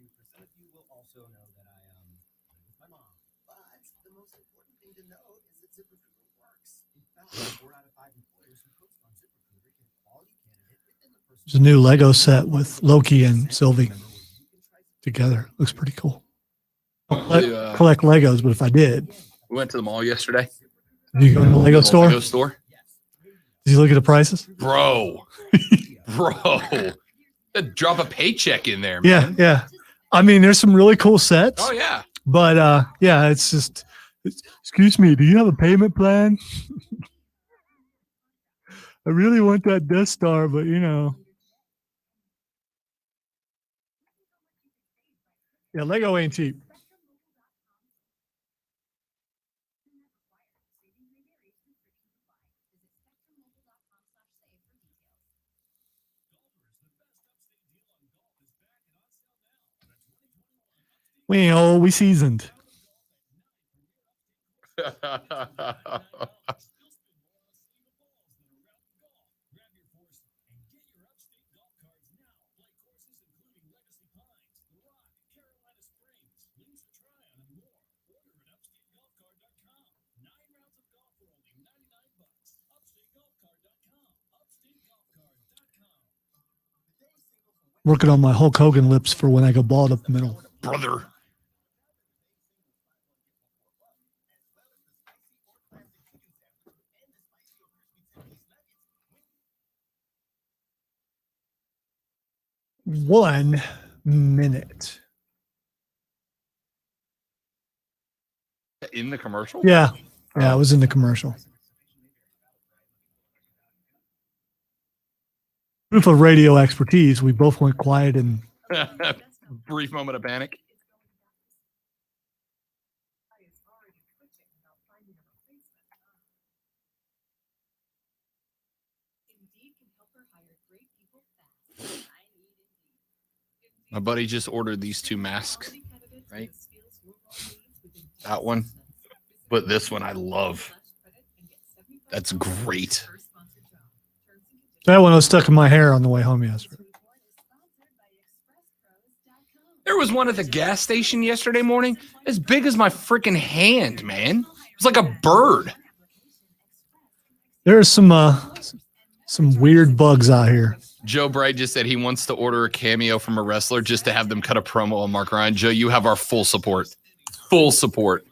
82% of you will also know that I live with my mom. But the most important thing to know is that ZipRecruiter works. In fact, 4 out of 5 employers who post on ZipRecruiter get a quality candidate within the person. There's a new Lego set with Loki and Sylvie together. Looks pretty cool. I don't collect Legos, but if I did, We went to the mall yesterday. did you go to the Lego store? Lego store. Did you look at the prices? Bro. Drop a paycheck in there, man. Yeah, yeah. I mean, there's some really cool sets, Oh, yeah. but yeah, it's just. Excuse me, do you have a payment plan? I really want that Death Star, but you know. Yeah, Lego ain't cheap. We ain't old, we seasoned. Working on my Hulk Hogan lips for when I go bald up the middle. Brother. One minute. In the commercial? Yeah. Yeah, I was in the commercial. Proof of radio expertise. We both went quiet and Brief moment of panic. My buddy just ordered these two masks, right? That one. But this one I love. That's great. that one was stuck in my hair on the way home yesterday. There was one at the gas station yesterday morning as big as my freaking hand, man. It was like a bird. There's some weird bugs out here. Joe Bright just said he wants to order a cameo from a wrestler just to have them cut a promo on Mark Ryan. Joe, you have our full support. Full support.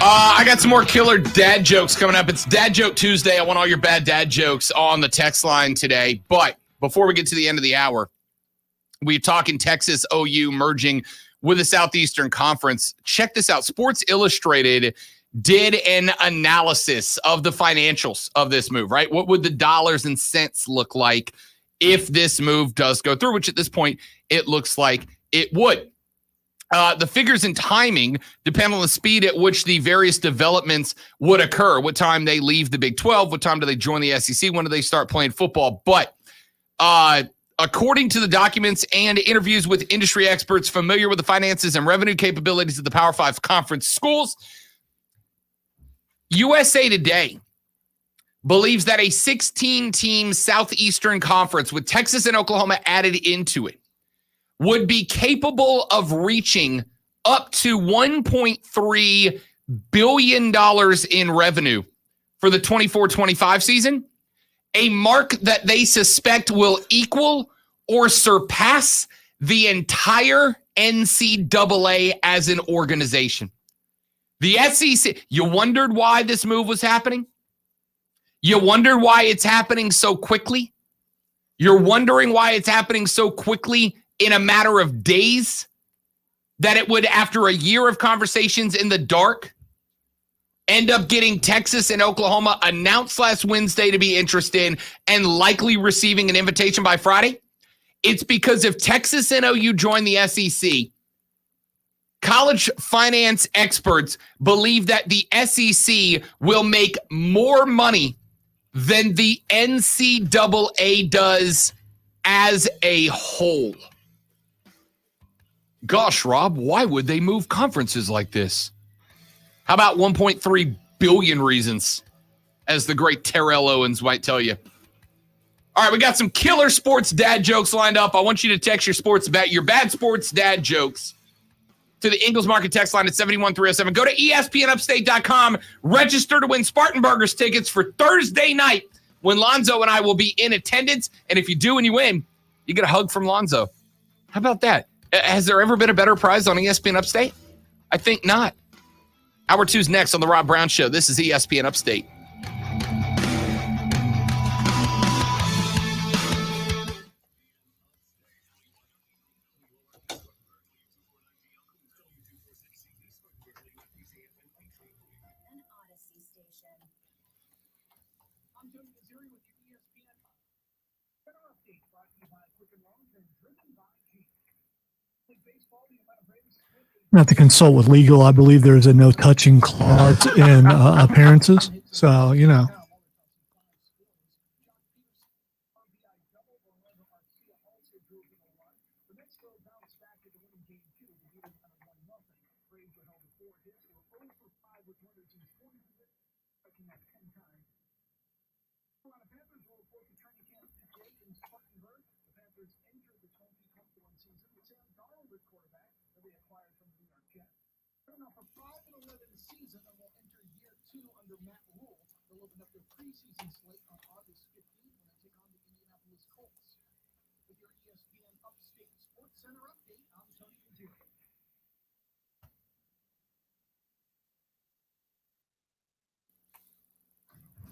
I got some more killer dad jokes coming up. It's Dad Joke Tuesday. I want all your bad dad jokes on the text line today. But before we get to the end of the hour, we're talking Texas OU merging with the Southeastern Conference. Check this out. Sports Illustrated did an analysis of the financials of this move, right? What would the dollars and cents look like if this move does go through, which at this point, it looks like it would. The figures and timing depend on the speed at which the various developments would occur. What time they leave the Big 12, what time do they join the SEC, when do they start playing football? But according to the documents and interviews with industry experts familiar with the finances and revenue capabilities of the Power 5 conference schools, USA Today believes that a 16-team Southeastern Conference with Texas and Oklahoma added into it would be capable of reaching up to $1.3 billion in revenue for the 24-25 season, a mark that they suspect will equal or surpass the entire NCAA as an organization. The SEC, you wondered why this move was happening? You wondered why it's happening so quickly? You're wondering why it's happening so quickly in a matter of days, that it would, after a year of conversations in the dark, end up getting Texas and Oklahoma announced last Wednesday to be interested and likely receiving an invitation by Friday? It's because if Texas and OU join the SEC, college finance experts believe that the SEC will make more money than the NCAA does as a whole. Gosh, Rob, why would they move conferences like this? How about 1.3 billion reasons, as the great Terrell Owens might tell you? All right, we got some killer sports dad jokes lined up. I want you to text your bad sports dad jokes to the Ingles Market text line at 71307. Go to ESPNUpstate.com. Register to win Spartanburgers tickets for Thursday night when Lonzo and I will be in attendance. And if you do and you win, you get a hug from Lonzo. How about that? Has there ever been a better prize on ESPN Upstate? I think not. Hour 2's next on The Rob Brown Show. This is ESPN Upstate. An Odyssey station. I'm Tony Missouri with your ESPN Weather Update, brought to you by Quicken Loans and driven by Jeep. With baseball, the Atlanta Braves I have to consult with legal. I believe there is a no touching clause in appearances. So, you know. For 5-11 season and will enter year 2 under Matt Rule. They'll open up their preseason slate on August 15th when they take on the Indianapolis Colts. With your ESPN Upstate Sports Center update, I'm Tony Missouri.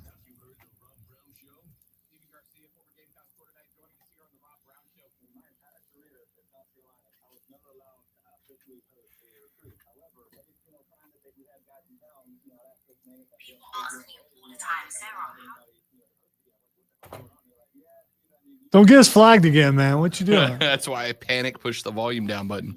Have you heard the Rob Brown Show? Stevie Garcia, former Gamecock quarterback, joining us here on the Rob Brown Show. In my entire career at South Carolina, I was never allowed to officially recruit. However, every single time that we had guys in town, that was me. You lost it 4 times, Sarah. Don't get us flagged again, man. What you doing? That's why I panic push the volume down button.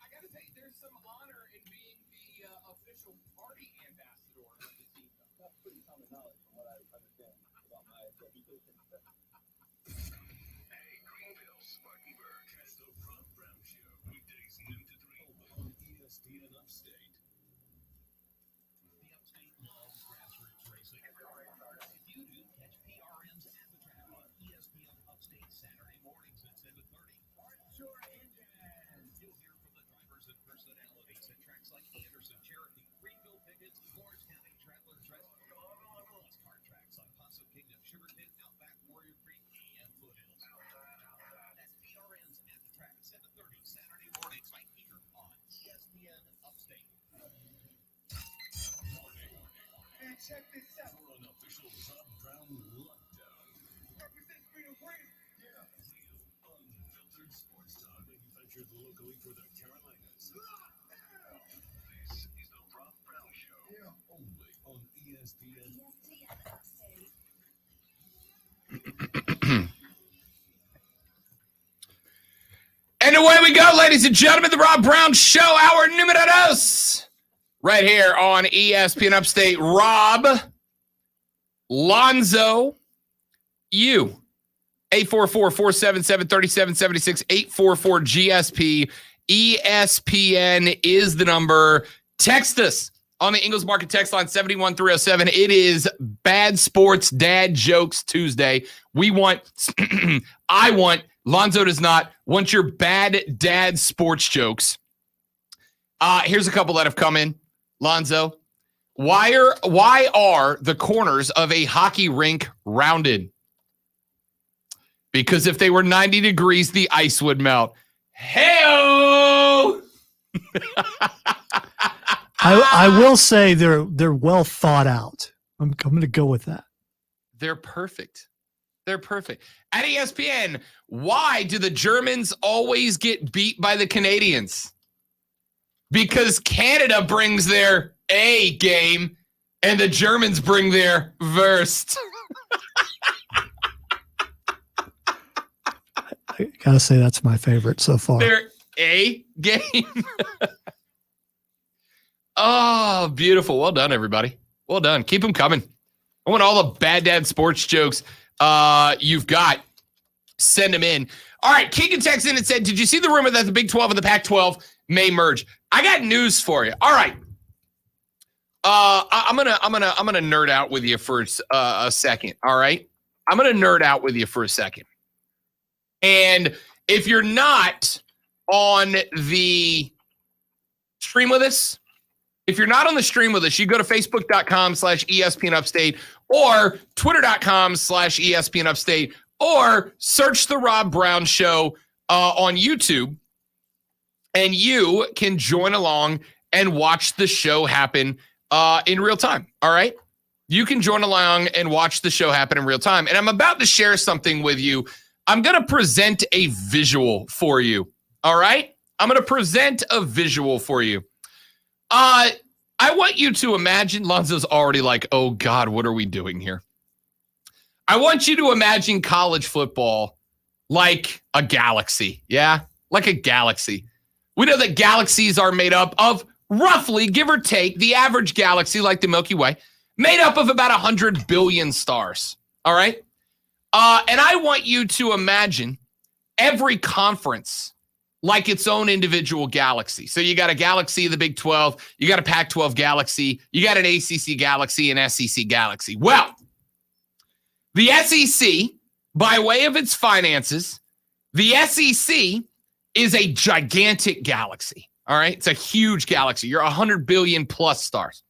I gotta say, there's some honor in being the official party ambassador of the team. That's pretty common knowledge from what I understand about my reputation. Hey, Greenville, Spartanburg has the Rob Brown Show, weekdays noon to 3 on ESPN Upstate. The Upstate loves grassroots racing. If you do, catch PRM's At the Track on ESPN Upstate Saturday mornings at 7:30. Your engine. You'll hear from the drivers and personalities at tracks like Anderson, Cherokee, Greenville, Pickett, Check this out. For an official Rob Brown lockdown. Represent Freedom Brand. Yeah. Real, unfiltered sports talk manufactured locally for the Carolinas. This is the Rob Brown Show. Yeah. Only on ESPN. ESPN Upstate. And away we go, ladies and gentlemen, the Rob Brown Show, our numero dos, right here on ESPN Upstate. Rob, Lonzo, you, 844-477-3776, 844-GSP. ESPN is the number. Text us on the Ingles Market text line 71307. It is Bad Sports Dad Jokes Tuesday. Lonzo does not want your bad dad sports jokes. Here's a couple that have come in. Lonzo, why are the corners of a hockey rink rounded? Because if they were 90 degrees, the ice would melt. Hey-o! I will say they're well thought out. I'm going to go with that. They're perfect. They're perfect. At ESPN, why do the Germans always get beat by the Canadians? Because Canada brings their A game and the Germans bring their Wurst. I gotta say that's my favorite so far. Their A game. Oh, beautiful. Well done, everybody. Well done. Keep them coming. I want all the bad dad sports jokes you've got. Send them in. All right, Keegan texted in and said, did you see the rumor that the Big 12 and the Pac-12 may merge? I got news for you. All right. I'm gonna nerd out with you for a second. All right. I'm gonna nerd out with you for a second. And if you're not on the stream with us, you go to facebook.com/ESPN Upstate or twitter.com/ESPN Upstate or search the Rob Brown Show on YouTube, and you can join along and watch the show happen in real time. All right. You can join along and watch the show happen in real time. And I'm about to share something with you. I'm going to present a visual for you. All right. I'm going to present a visual for you. I want you to imagine, Lonzo's already like, oh God, what are we doing here? I want you to imagine college football like a galaxy. Yeah. Like a galaxy. We know that galaxies are made up of roughly, give or take, the average galaxy, like the Milky Way, made up of about 100 billion stars. All right. And I want you to imagine every conference like its own individual galaxy. So you got a galaxy of the Big 12, you got a Pac-12 galaxy, you got an ACC galaxy, an SEC galaxy. Well, the SEC, by way of its finances, the SEC is a gigantic galaxy. All right. It's a huge galaxy. You're 100 billion plus stars.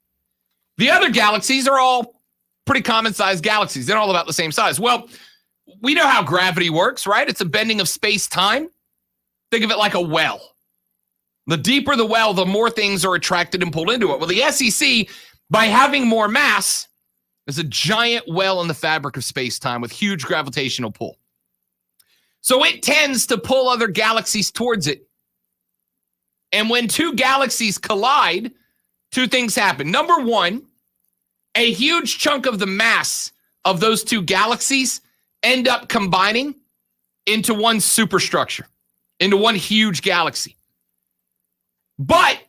The other galaxies are all pretty common sized galaxies. They're all about the same size. Well, we know how gravity works, right? It's a bending of space time. Think of it like a well. The deeper the well, the more things are attracted and pulled into it. Well, the SEC, by having more mass, is a giant well in the fabric of space time with huge gravitational pull. So it tends to pull other galaxies towards it. And when two galaxies collide, two things happen. Number one, a huge chunk of the mass of those two galaxies end up combining into one superstructure, into one huge galaxy. But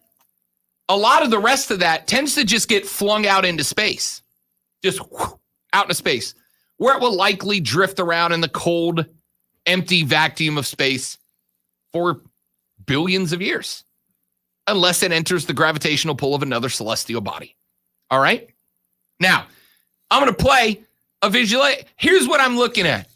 a lot of the rest of that tends to just get flung out into space, just out into space, where it will likely drift around in the cold, empty vacuum of space for billions of years, unless it enters the gravitational pull of another celestial body. All right? Now, I'm going to play a visual. Here's what I'm looking at.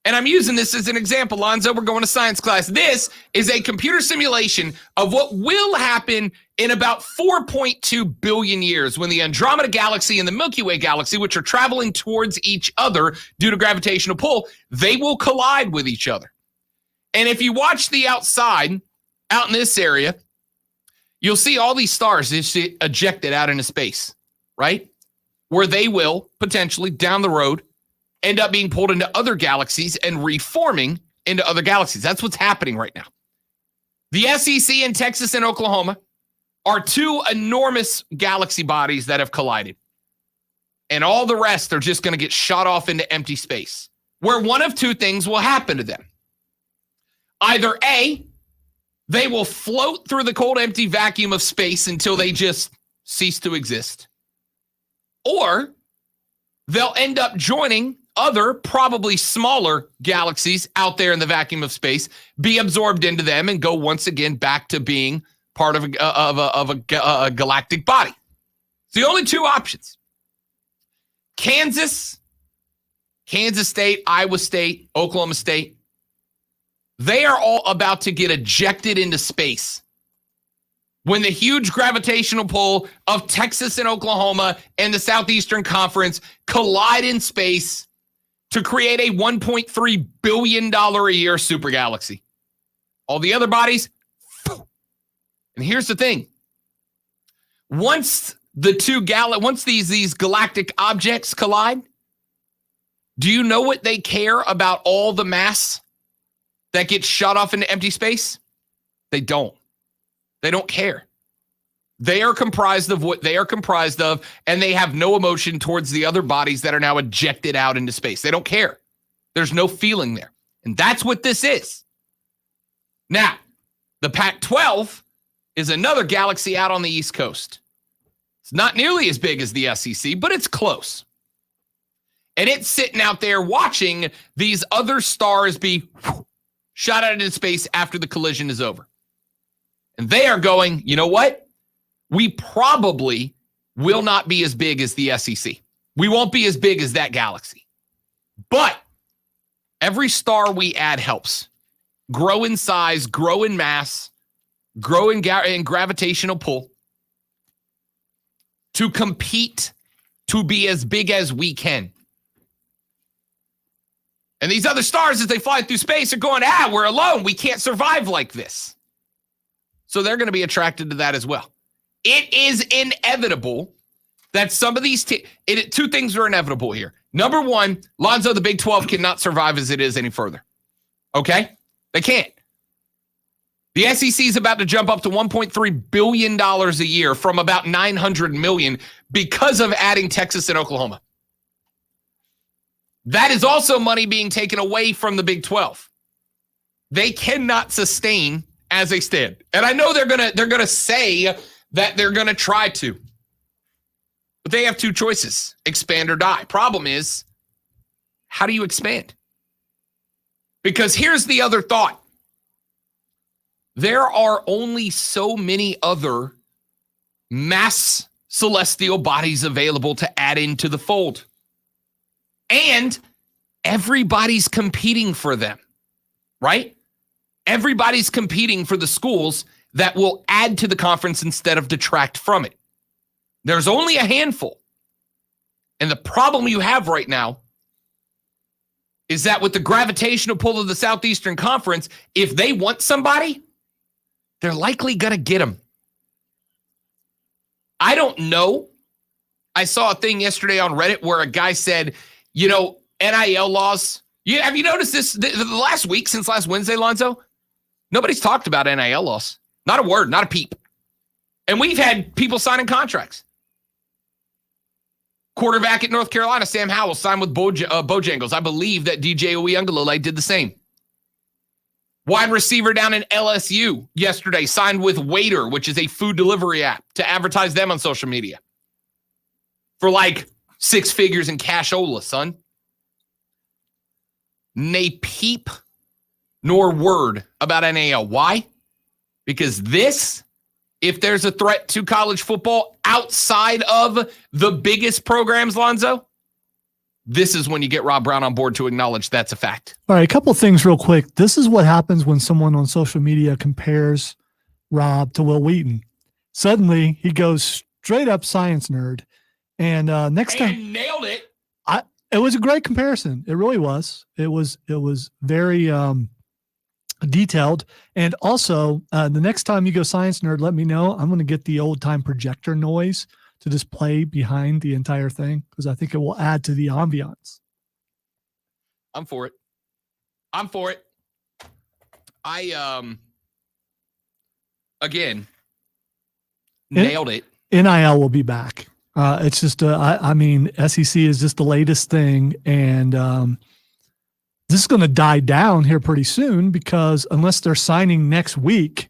And I'm using this as an example, Lonzo. We're going to science class. This is a computer simulation of what will happen in about 4.2 billion years when the Andromeda Galaxy and the Milky Way Galaxy, which are traveling towards each other due to gravitational pull, they will collide with each other. And if you watch the outside, out in this area, you'll see all these stars just ejected out into space, right? where they will potentially down the road end up being pulled into other galaxies and reforming into other galaxies. That's what's happening right now. The SEC in Texas and Oklahoma are two enormous galaxy bodies that have collided. And all the rest are just going to get shot off into empty space, where one of two things will happen to them. Either A, they will float through the cold, empty vacuum of space until they just cease to exist. Or they'll end up joining other, probably smaller galaxies out there in the vacuum of space, be absorbed into them, and go once again back to being part of a galactic body. It's the only two options. Kansas State, Iowa State, Oklahoma State, they are all about to get ejected into space when the huge gravitational pull of Texas and Oklahoma and the Southeastern Conference collide in space to create a $1.3 billion a year super galaxy. All the other bodies, and here's the thing. Once these galactic objects collide, do you know what they care about all the mass that gets shot off into empty space? They don't. They don't care. They are comprised of what they are comprised of, and they have no emotion towards the other bodies that are now ejected out into space. They don't care. There's no feeling there. And that's what this is. Now, the Pac-12 is another galaxy out on the East Coast. It's not nearly as big as the SEC, but it's close. And it's sitting out there watching these other stars be shot out into space after the collision is over. And they are going, you know what? We probably will not be as big as the SEC. We won't be as big as that galaxy. But every star we add helps. Grow in size, grow in mass, grow in gravitational pull to compete to be as big as we can. And these other stars, as they fly through space, are going, we're alone. We can't survive like this. So they're going to be attracted to that as well. It is inevitable that some of these two things are inevitable here. Number one, Lonzo, the Big 12 cannot survive as it is any further. Okay? They can't. The SEC is about to jump up to $1.3 billion a year from about $900 million because of adding Texas and Oklahoma. That is also money being taken away from the Big 12. They cannot sustain as they stand. And I know they're gonna say that they're gonna try to. But they have two choices: expand or die. Problem is, how do you expand? Because here's the other thought. There are only so many other mass celestial bodies available to add into the fold. And everybody's competing for them, right? Everybody's competing for the schools that will add to the conference instead of detract from it. There's only a handful. And the problem you have right now is that with the gravitational pull of the Southeastern Conference, if they want somebody, they're likely going to get them. I don't know. I saw a thing yesterday on Reddit where a guy said, NIL laws. Have you noticed this the last week since last Wednesday, Lonzo? Nobody's talked about NIL laws. Not a word, not a peep. And we've had people signing contracts. Quarterback at North Carolina, Sam Howell, signed with Bojangles. I believe that DJ Uyunglele did the same. Wide receiver down in LSU yesterday signed with Waiter, which is a food delivery app, to advertise them on social media. For like 6 figures in cashola, son. Nay peep nor word about NIL. Why? Because this, if there's a threat to college football outside of the biggest programs, Lonzo, this is when you get Rob Brown on board to acknowledge that's a fact. All right, a couple of things real quick. This is what happens when someone on social media compares Rob to Will Wheaton. Suddenly, he goes straight up science nerd. And next time, nailed it. It was a great comparison. It really was. It was very detailed. And also, the next time you go science nerd, let me know. I'm going to get the old time projector noise to just play behind the entire thing because I think it will add to the ambiance. I'm for it. Again, nailed it. NIL will be back. It's just, I mean, SEC is just the latest thing. And this is going to die down here pretty soon because unless they're signing next week,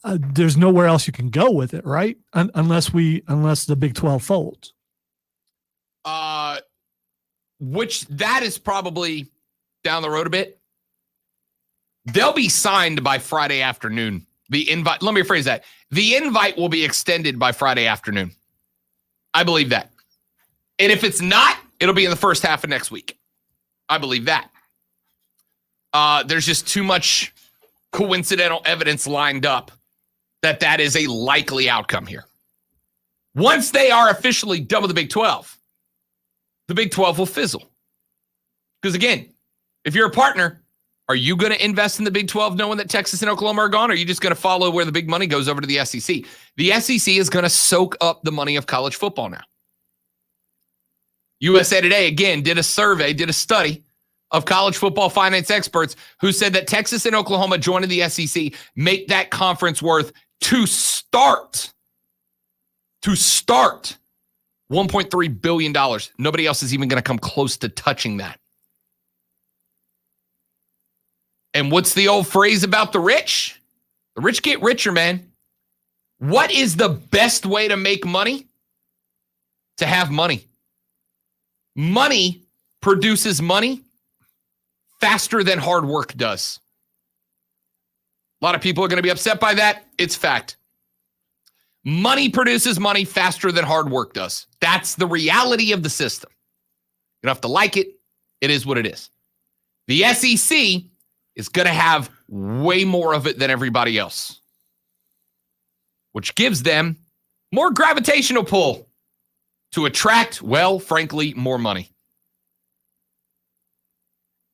there's nowhere else you can go with it, right? Unless the Big 12 folds. Which that is probably down the road a bit. They'll be signed by Friday afternoon. The invite, let me rephrase that. The invite will be extended by Friday afternoon. I believe that. And if it's not, it'll be in the first half of next week. I believe that. There's just too much coincidental evidence lined up that is a likely outcome here. Once they are officially done with the Big 12, the Big 12 will fizzle. Because again, if you're a partner, are you going to invest in the Big 12 knowing that Texas and Oklahoma are gone? Or are you just going to follow where the big money goes over to the SEC? The SEC is going to soak up the money of college football now. USA Today, again, did a study of college football finance experts who said that Texas and Oklahoma joining the SEC make that conference worth to start $1.3 billion. Nobody else is even going to come close to touching that. And what's the old phrase about the rich? The rich get richer, man. What is the best way to make money? To have money. Money produces money faster than hard work does. A lot of people are going to be upset by that. It's fact. Money produces money faster than hard work does. That's the reality of the system. You don't have to like it. It is what it is. The SEC is going to have way more of it than everybody else, which gives them more gravitational pull to attract, well, frankly, more money.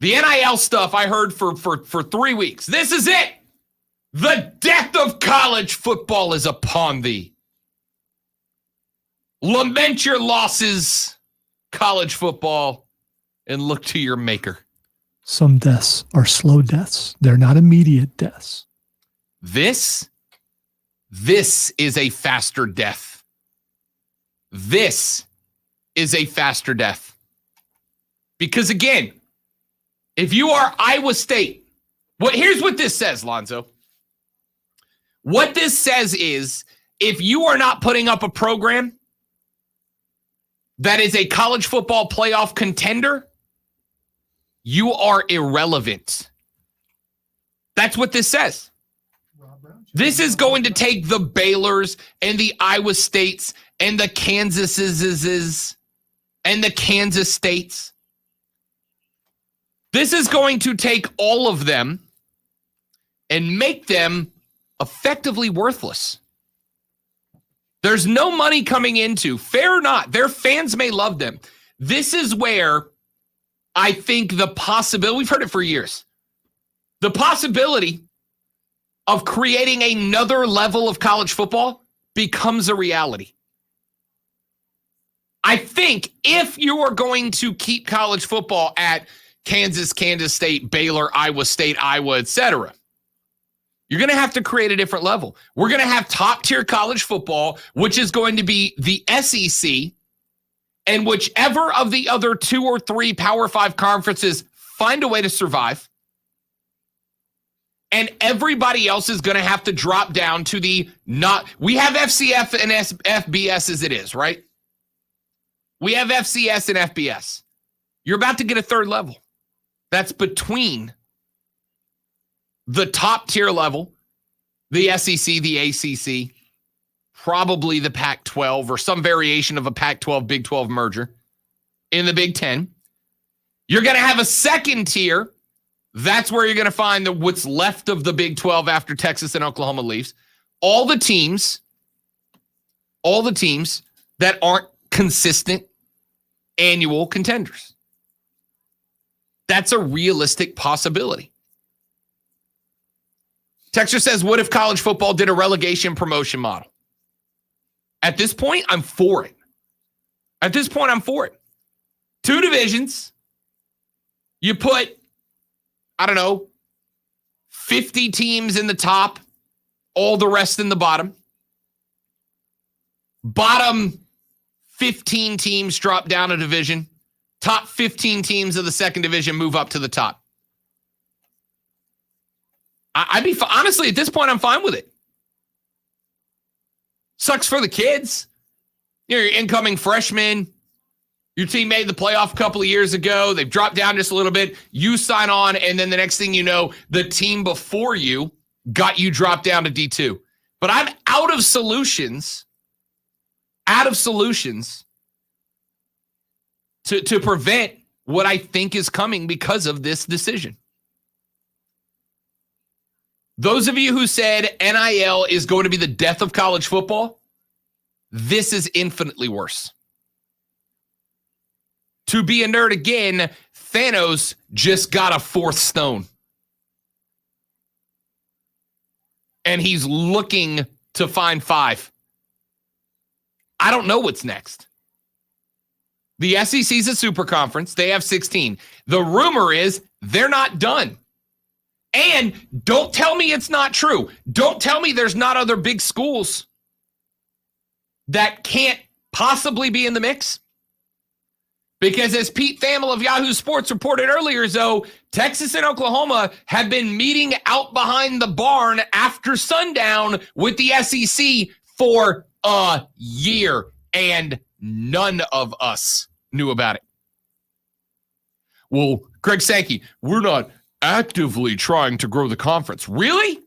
The NIL stuff I heard for 3 weeks. This is it. The death of college football is upon thee. Lament your losses, college football, and look to your maker. Some deaths are slow deaths. They're not immediate deaths. This is a faster death. This is a faster death. Because again, if you are Iowa State, here's what this says, Lonzo. What this says is if you are not putting up a program that is a college football playoff contender, you are irrelevant. That's what this says. This is going to take the Baylors and the Iowa States and the Kansases and the Kansas States. This is going to take all of them and make them effectively worthless. There's no money coming into, fair or not, their fans may love them. This is where I think the possibility, we've heard it for years, the possibility of creating another level of college football becomes a reality. I think if you are going to keep college football at Kansas, Kansas State, Baylor, Iowa State, Iowa, etc., you're going to have to create a different level. We're going to have top-tier college football, which is going to be the SEC, and whichever of the other 2 or 3 Power 5 conferences find a way to survive. And everybody else is going to have to drop down to we have FCF and FBS as it is, right? We have FCS and FBS. You're about to get a third level. That's between the top tier level, the SEC, the ACC, probably the Pac-12 or some variation of a Pac-12, Big 12 merger in the Big 10. You're going to have a second tier. That's where you're going to find what's left of the Big 12 after Texas and Oklahoma leaves. All the teams that aren't consistent annual contenders. That's a realistic possibility. Texture says, what if college football did a relegation promotion model? At this point, I'm for it. At this point, I'm for it. 2 divisions. You put, I don't know, 50 teams in the top, all the rest in the bottom. Bottom 15 teams drop down a division. Top 15 teams of the second division move up to the top. Honestly, at this point, I'm fine with it. Sucks for the kids. You're incoming freshmen. Your team made the playoff a couple of years ago. They've dropped down just a little bit. You sign on, and then the next thing you know, the team before you got you dropped down to D2. But I'm out of solutions to prevent what I think is coming because of this decision. Those of you who said NIL is going to be the death of college football, this is infinitely worse. To be a nerd again, Thanos just got a 4th stone. And he's looking to find 5. I don't know what's next. The SEC's a super conference. They have 16. The rumor is they're not done. And don't tell me it's not true. Don't tell me there's not other big schools that can't possibly be in the mix. Because as Pete Thamel of Yahoo Sports reported earlier, Zoe, Texas and Oklahoma have been meeting out behind the barn after sundown with the SEC for a year, and none of us knew about it. Well, Greg Sankey, we're not actively trying to grow the conference. Really?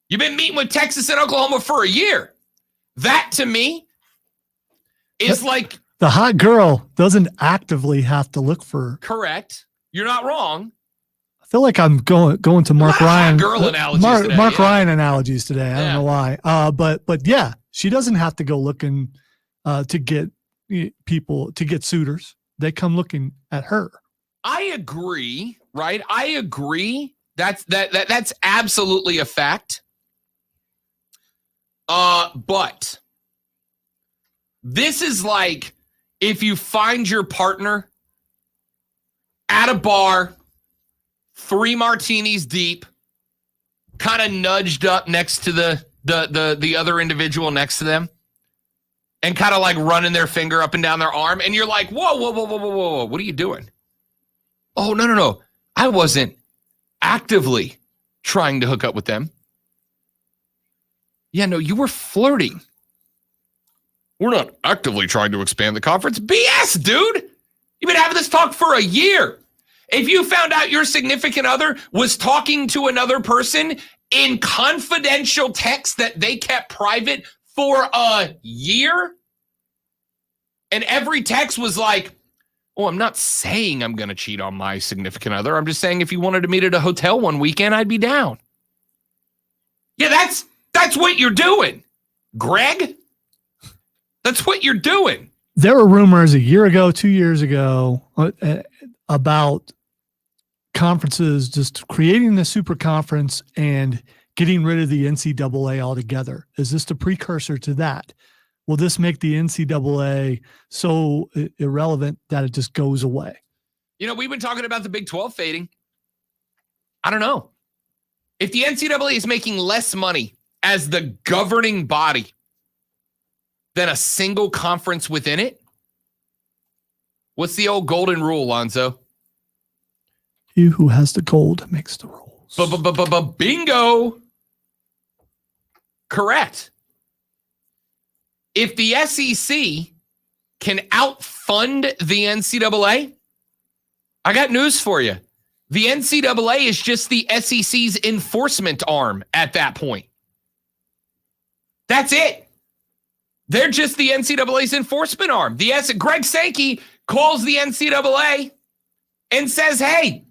You've been meeting with Texas and Oklahoma for a year. That, to me, is like... The hot girl doesn't actively have to look for. Correct. You're not wrong. I feel like I'm going to Mark Ryan. Girl analogies today, Mark yeah. Ryan analogies today. I don't know why. But yeah, she doesn't have to go looking to get people, to get suitors. They come looking at her. I agree, right? I agree. That's absolutely a fact. But this is like if you find your partner at a bar, 3 martinis deep, kind of nudged up next to the other individual next to them, and kind of like running their finger up and down their arm, and you're like, whoa, what are you doing? Oh, no. I wasn't actively trying to hook up with them. Yeah, no, you were flirting. We're not actively trying to expand the conference. BS, dude. You've been having this talk for a year. If you found out your significant other was talking to another person in confidential text that they kept private for a year, and every text was like, oh, I'm not saying I'm going to cheat on my significant other. I'm just saying if you wanted to meet at a hotel one weekend, I'd be down. Yeah, that's what you're doing, Greg. That's what you're doing. There were rumors a year ago, 2 years ago, about conferences just creating the super conference and getting rid of the NCAA altogether. Is this the precursor to that? Will this make the NCAA so irrelevant that it just goes away? You know, we've been talking about the Big 12 fading. I don't know. If the NCAA is making less money as the governing body than a single conference within it, what's the old golden rule, Lonzo? He who has the gold makes the rules. Bingo. Correct. If the SEC can outfund the NCAA, I got news for you. The NCAA is just the SEC's enforcement arm at that point. That's it. They're just the NCAA's enforcement arm. Greg Sankey calls the NCAA and says, hey,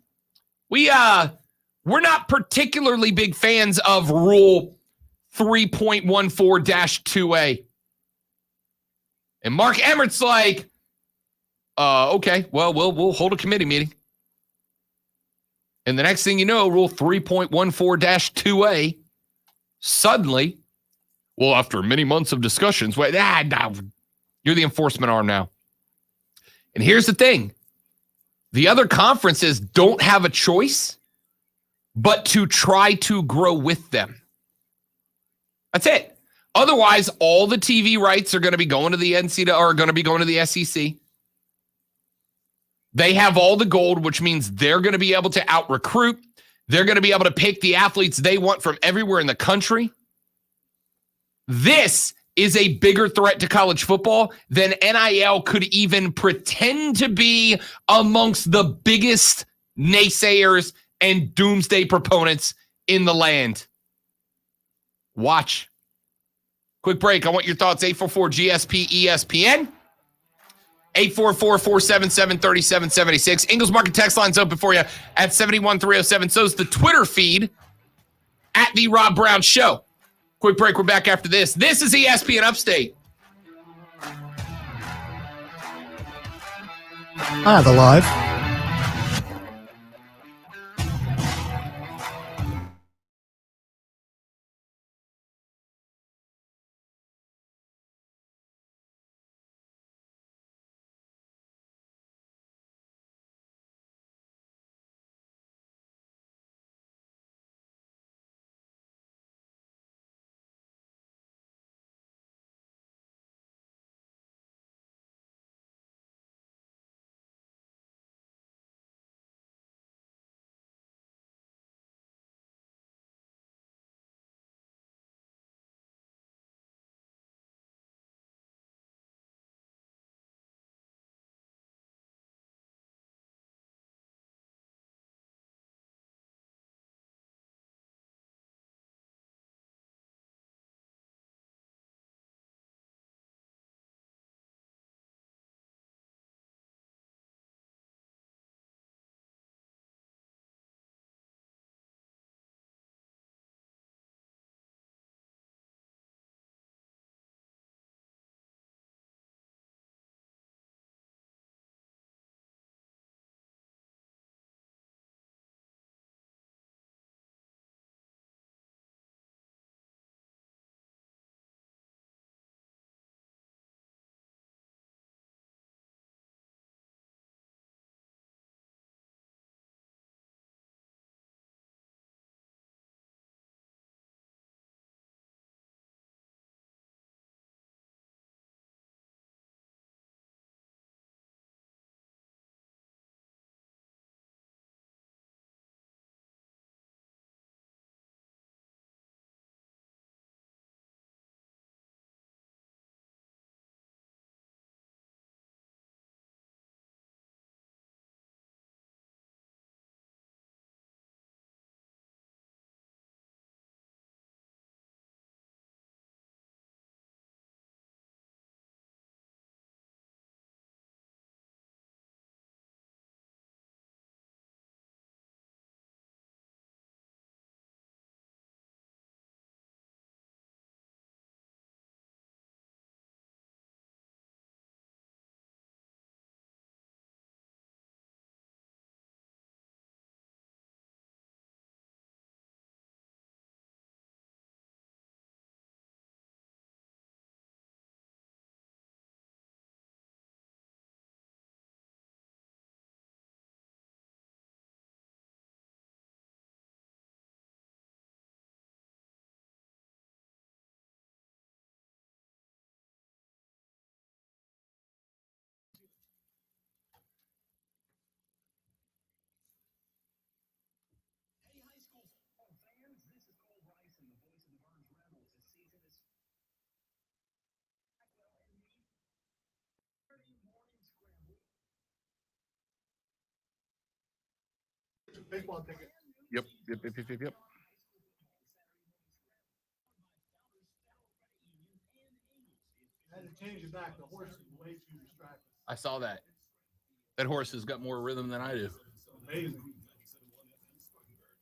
we're not particularly big fans of Rule 3.14-2A. And Mark Emmert's like, okay, well, we'll hold a committee meeting. And the next thing you know, Rule 3.14-2A suddenly Well, after many months of discussions, wait, no, you're the enforcement arm now. And here's the thing. The other conferences don't have a choice but to try to grow with them. That's it. Otherwise, all the TV rights are going to be going to the NCAA or are going to be going to the SEC. They have all the gold, which means they're going to be able to out-recruit. They're going to be able to pick the athletes they want from everywhere in the country. This is a bigger threat to college football than NIL could even pretend to be amongst the biggest naysayers and doomsday proponents in the land. Watch. Quick break. I want your thoughts. 844-GSP-ESPN. 844-477-3776. Ingles Market text line's open for you at 71307. So's the Twitter feed at The Rob Brown Show. Quick break. We're back after this. This is ESPN Upstate. The live. Yep. I saw that. That horse has got more rhythm than I do. Amazing.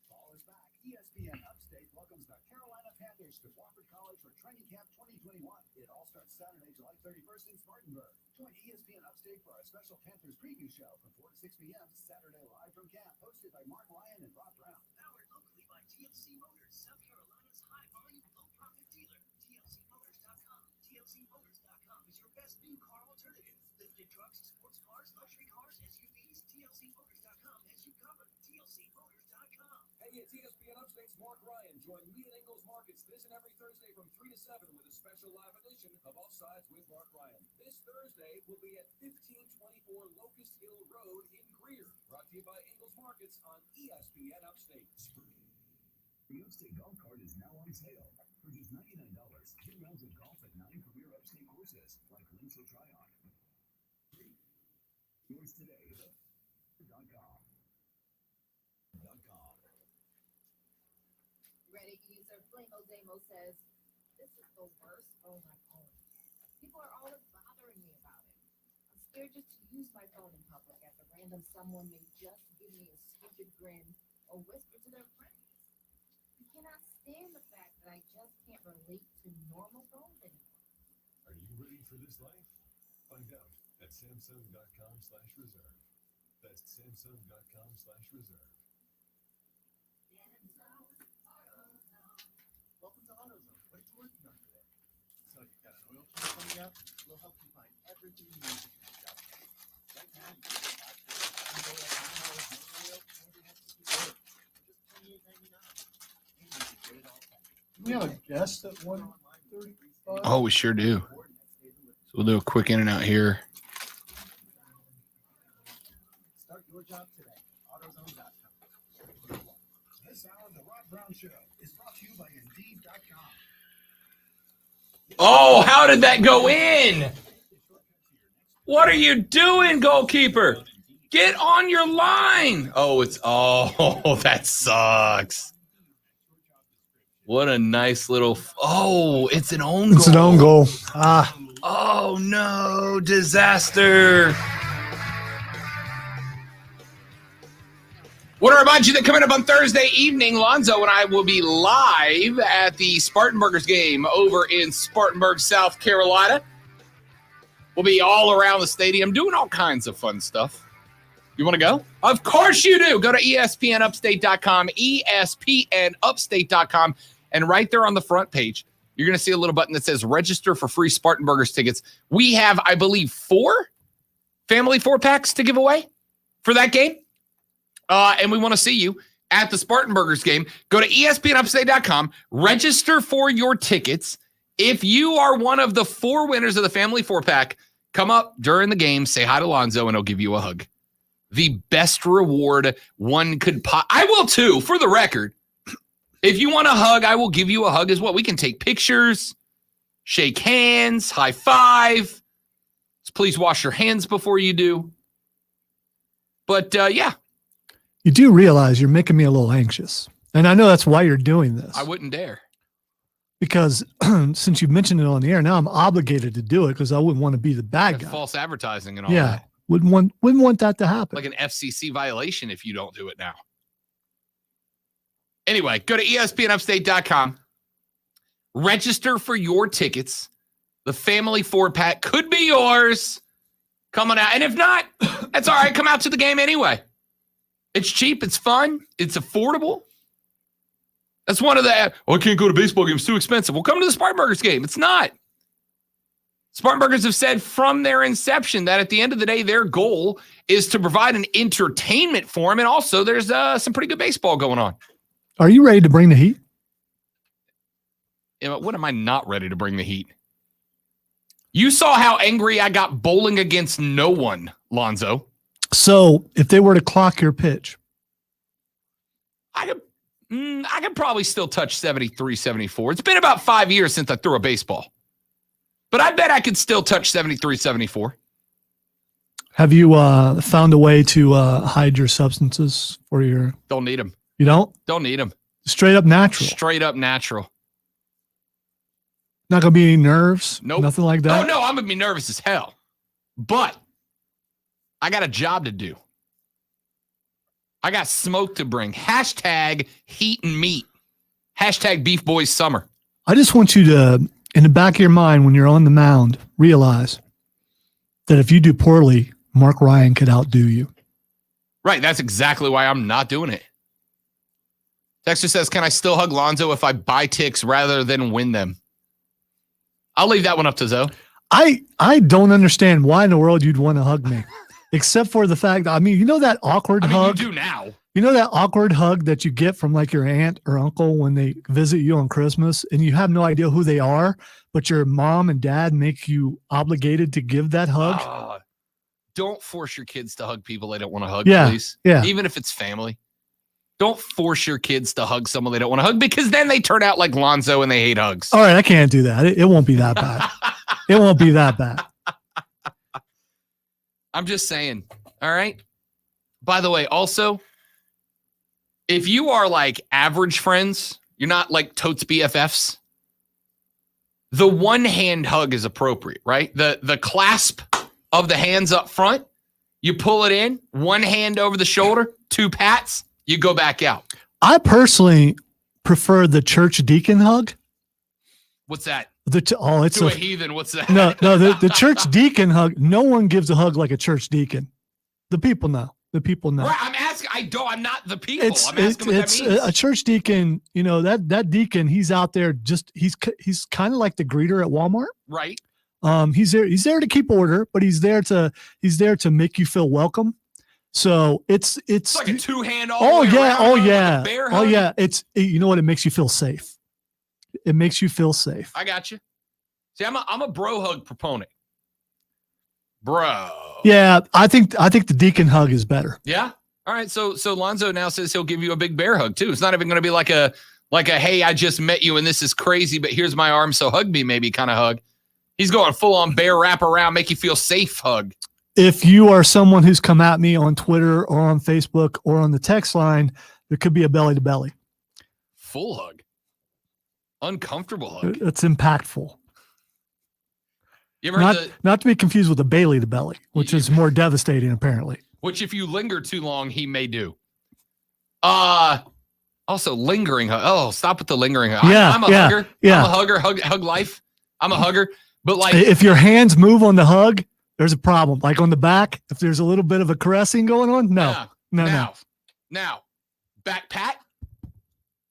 Fall is back. ESPN Upstate welcomes the Carolina Panthers to Wofford College for Training Camp 2021. It all starts Saturday, July 31st in Spartanburg. Join ESPN Upstate for our special Panthers preview show from 4 to 6 p.m. Saturday live from camp, hosted by Mark Ryan and Rob Brown. Powered locally by TLC Motors, South Carolina's high-volume, low-profit dealer. TLC TLCmotors.com. TLCmotors.com is your best new car alternative. Lifted trucks, sports cars, luxury cars, SUVs. TLCmotors.com has you covered. TLCmotors.com. Hey, it's ESPN Upstate's Mark Ryan. Join me at Ingles Markets this and every Thursday from 3 to 7 with a special live edition of Offsides with Mark Ryan. This Thursday will be at 1524 Locust Hill Road in Greer. Brought to you by Ingles Markets on ESPN Upstate. The Upstate Golf Cart is now on sale. For just $99, 2 rounds of golf at 9 premier Upstate courses like Links or Tryon. Yours today. .com. Reddit user Flamo Damo says, "This is the worst phone I've owned. People are always bothering me about it. I'm scared just to use my phone in public as a random someone may just give me a stupid grin or whisper to their friends. I cannot stand the fact that I just can't relate to normal phones anymore." Are you ready for this life? Find out at Samsung.com/reserve. That's Samsung.com/reserve. Welcome to AutoZone. What are you working on today? So you've got an oil change coming up? We'll help you find everything you need to your job. Right now, you can get $5 oil, and we have to keep it for just $28.99. And you can get it all back. We have a guest at 1:35. Oh, we sure do. So we'll do a quick in and out here. Start your job today. AutoZone.com. This hour of the Rob Brown Show is brought to you by Indeed.com. Oh, how did that go in? What are you doing, goalkeeper? Get on your line. Oh, that sucks. What a nice little. Oh, it's an own goal. It's an own goal. Ah, Oh, no. Disaster. Want to remind you that coming up on Thursday evening, Lonzo and I will be live at the Spartanburgers game over in Spartanburg, South Carolina. We'll be all around the stadium doing all kinds of fun stuff. You want to go? Of course you do. Go to ESPNUpstate.com, ESPNUpstate.com, and right there on the front page, you're going to see a little button that says register for free Spartanburgers tickets. We have, I believe, 4 family 4-packs to give away for that game. And we want to see you at the Spartanburgers game. Go to ESPNUpstate.com, register for your tickets. If you are one of the 4 winners of the family 4-pack, come up during the game, say hi to Lonzo, and he'll give you a hug. The best reward one could I will too, for the record. If you want a hug, I will give you a hug as well. We can take pictures, shake hands, high five. Please wash your hands before you do. But yeah. you do realize you're making me a little anxious. And I know that's why you're doing this. I wouldn't dare. Because since you mentioned it on the air, now I'm obligated to do it because I wouldn't want to be the bad guy. False advertising and all Yeah. that. Wouldn't want that to happen. Like an FCC violation if you don't do it now. Anyway, go to ESPNUpstate.com. Register for your tickets. The family 4-pack could be yours. Come on out. And if not, that's all right. Come out to the game anyway. It's cheap. It's fun. It's affordable. That's one of the, I can't go to baseball games. It's too expensive. Well, come to the Spartanburgers game. It's not. Spartanburgers have said from their inception that at the end of the day, their goal is to provide an entertainment for them. And also, there's some pretty good baseball going on. Are you ready to bring the heat? What am I not ready to bring the heat? You saw how angry I got bowling against no one, Lonzo. So if they were to clock your pitch, I could probably still touch 73, 74. It's been about 5 years since I threw a baseball. But I bet I could still touch 73, 74. have you found a way to hide your substances for your? Don't need them. You don't? Don't need them. Straight up natural. Straight up natural. Not gonna be any nerves. Nope. Nothing like that. Oh, no, I'm going to be nervous as hell. But I got a job to do. I got smoke to bring. Hashtag heat and meat. Hashtag beef boys summer. I just want you to, in the back of your mind, when you're on the mound, realize that if you do poorly, Mark Ryan could outdo you. Right. That's exactly why I'm not doing it. Texter says, can I still hug Lonzo if I buy ticks rather than win them? I'll leave that one up to Zoe. I don't understand why in the world you'd want to hug me, except for the fact, I mean, you know that awkward I mean, hug? you do now. You know that awkward hug that you get from like your aunt or uncle when they visit you on Christmas and you have no idea who they are, but your mom and dad make you obligated to give that hug? Don't force your kids to hug people they don't want to hug, Yeah, please. yeah. Even if it's family. Don't force your kids to hug someone they don't want to hug because then they turn out like Lonzo and they hate hugs. All right, I can't do that. It won't be that bad. It won't be that bad. I'm just saying. All right. By the way, also, if you are like average friends, you're not like totes BFFs, the one hand hug is appropriate, right? The clasp of the hands up front, you pull it in, one hand over the shoulder, two pats, you go back out. I personally prefer the church deacon hug. What's that? It's To a heathen, what's that? no, the church deacon hug. No one gives a hug like a church deacon. The people know. The people know. Right, I'm asking. I'm not the people. I'm asking what it's that means. a church deacon. You know that deacon. He's out there. He's kind of like the greeter at Walmart. Right. He's there to keep order, but he's there to make you feel welcome. So it's like a two-hand all oh the way yeah, around, oh like a yeah, bear oh hug. yeah. You know what? It makes you feel safe. It makes you feel safe. I got you. See, I'm a bro hug proponent. Bro. Yeah, I think the deacon hug is better. Yeah. All right. So Lonzo now says he'll give you a big bear hug too. It's not even going to be like a hey, I just met you and this is crazy, but here's my arm, so hug me maybe kind of hug. He's going full on bear wrap around, make you feel safe hug. If you are someone who's come at me on Twitter or on Facebook or on the text line, there could be a belly to belly. Full hug. Uncomfortable hug. It's impactful. You ever heard Not to be confused with a Bailey to belly, which is more devastating apparently. which if you linger too long, he may do. Also lingering hug. Oh, stop with the lingering hug. Yeah, I'm a yeah, hugger. yeah. I'm a hugger. Hug life. I'm a hugger. But like If your hands move on the hug, there's a problem. Like on the back, if there's a little bit of a caressing going on, no. Now, back pat.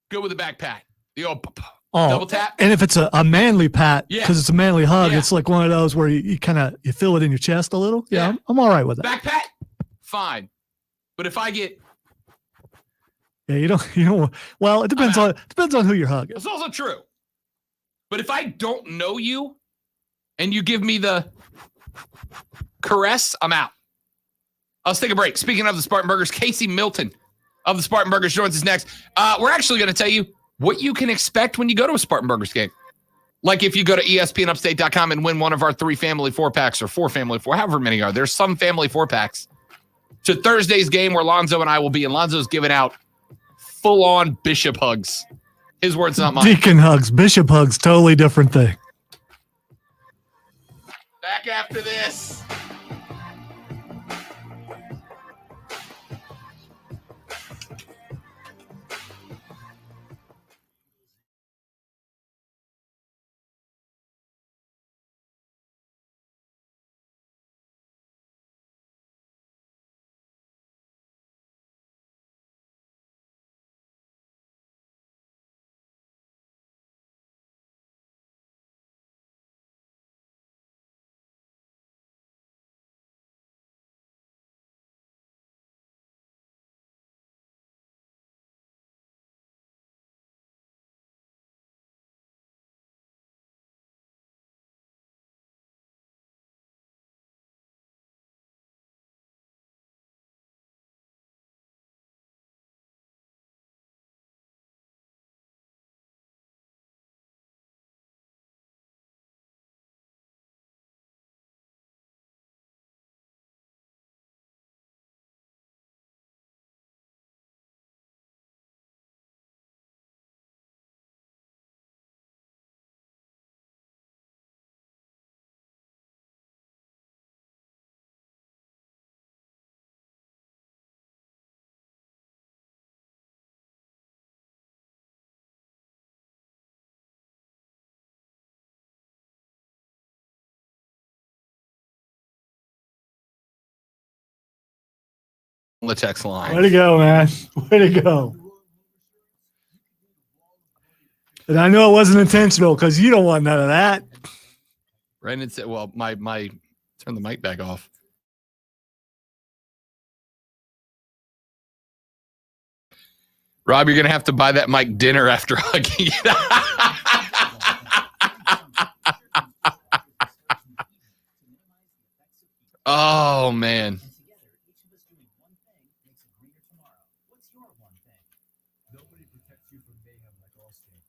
Good with the back pat. The old Oh, double tap. and if it's a manly pat, Yeah. because it's a manly hug, Yeah. it's like one of those where you kind of you feel it in your chest a little. Yeah, Yeah. I'm all right with that. Back pat, fine. But if I get, Yeah, you don't. Well, it depends out. on who you're hugging. it's also true. But if I don't know you and you give me the caress, I'm out. Let's take a break. Speaking of the Spartan Burgers, Casey Milton of the Spartan Burgers joins us next. We're actually going to tell you what you can expect when you go to a Spartan Burgers game. Like if you go to ESPNUpstate.com and win one of our 3 family 4-packs or 4 family 4, however many are. There's some family 4-packs to Thursday's game where Lonzo and I will be, and Lonzo's giving out full-on bishop hugs. His words, not mine. Deacon hugs, bishop hugs, totally different thing. Back after this. The text line. Way to go, man. Way to go. And I know it wasn't intentional because you don't want none of that. Brandon said, well, my turn the mic back off. Rob, you're going to have to buy that mic dinner after hugging it. Oh, man. And together, each of us doing one thing makes a greener tomorrow. What's your one thing? Nobody protects you from mayhem like Allstate.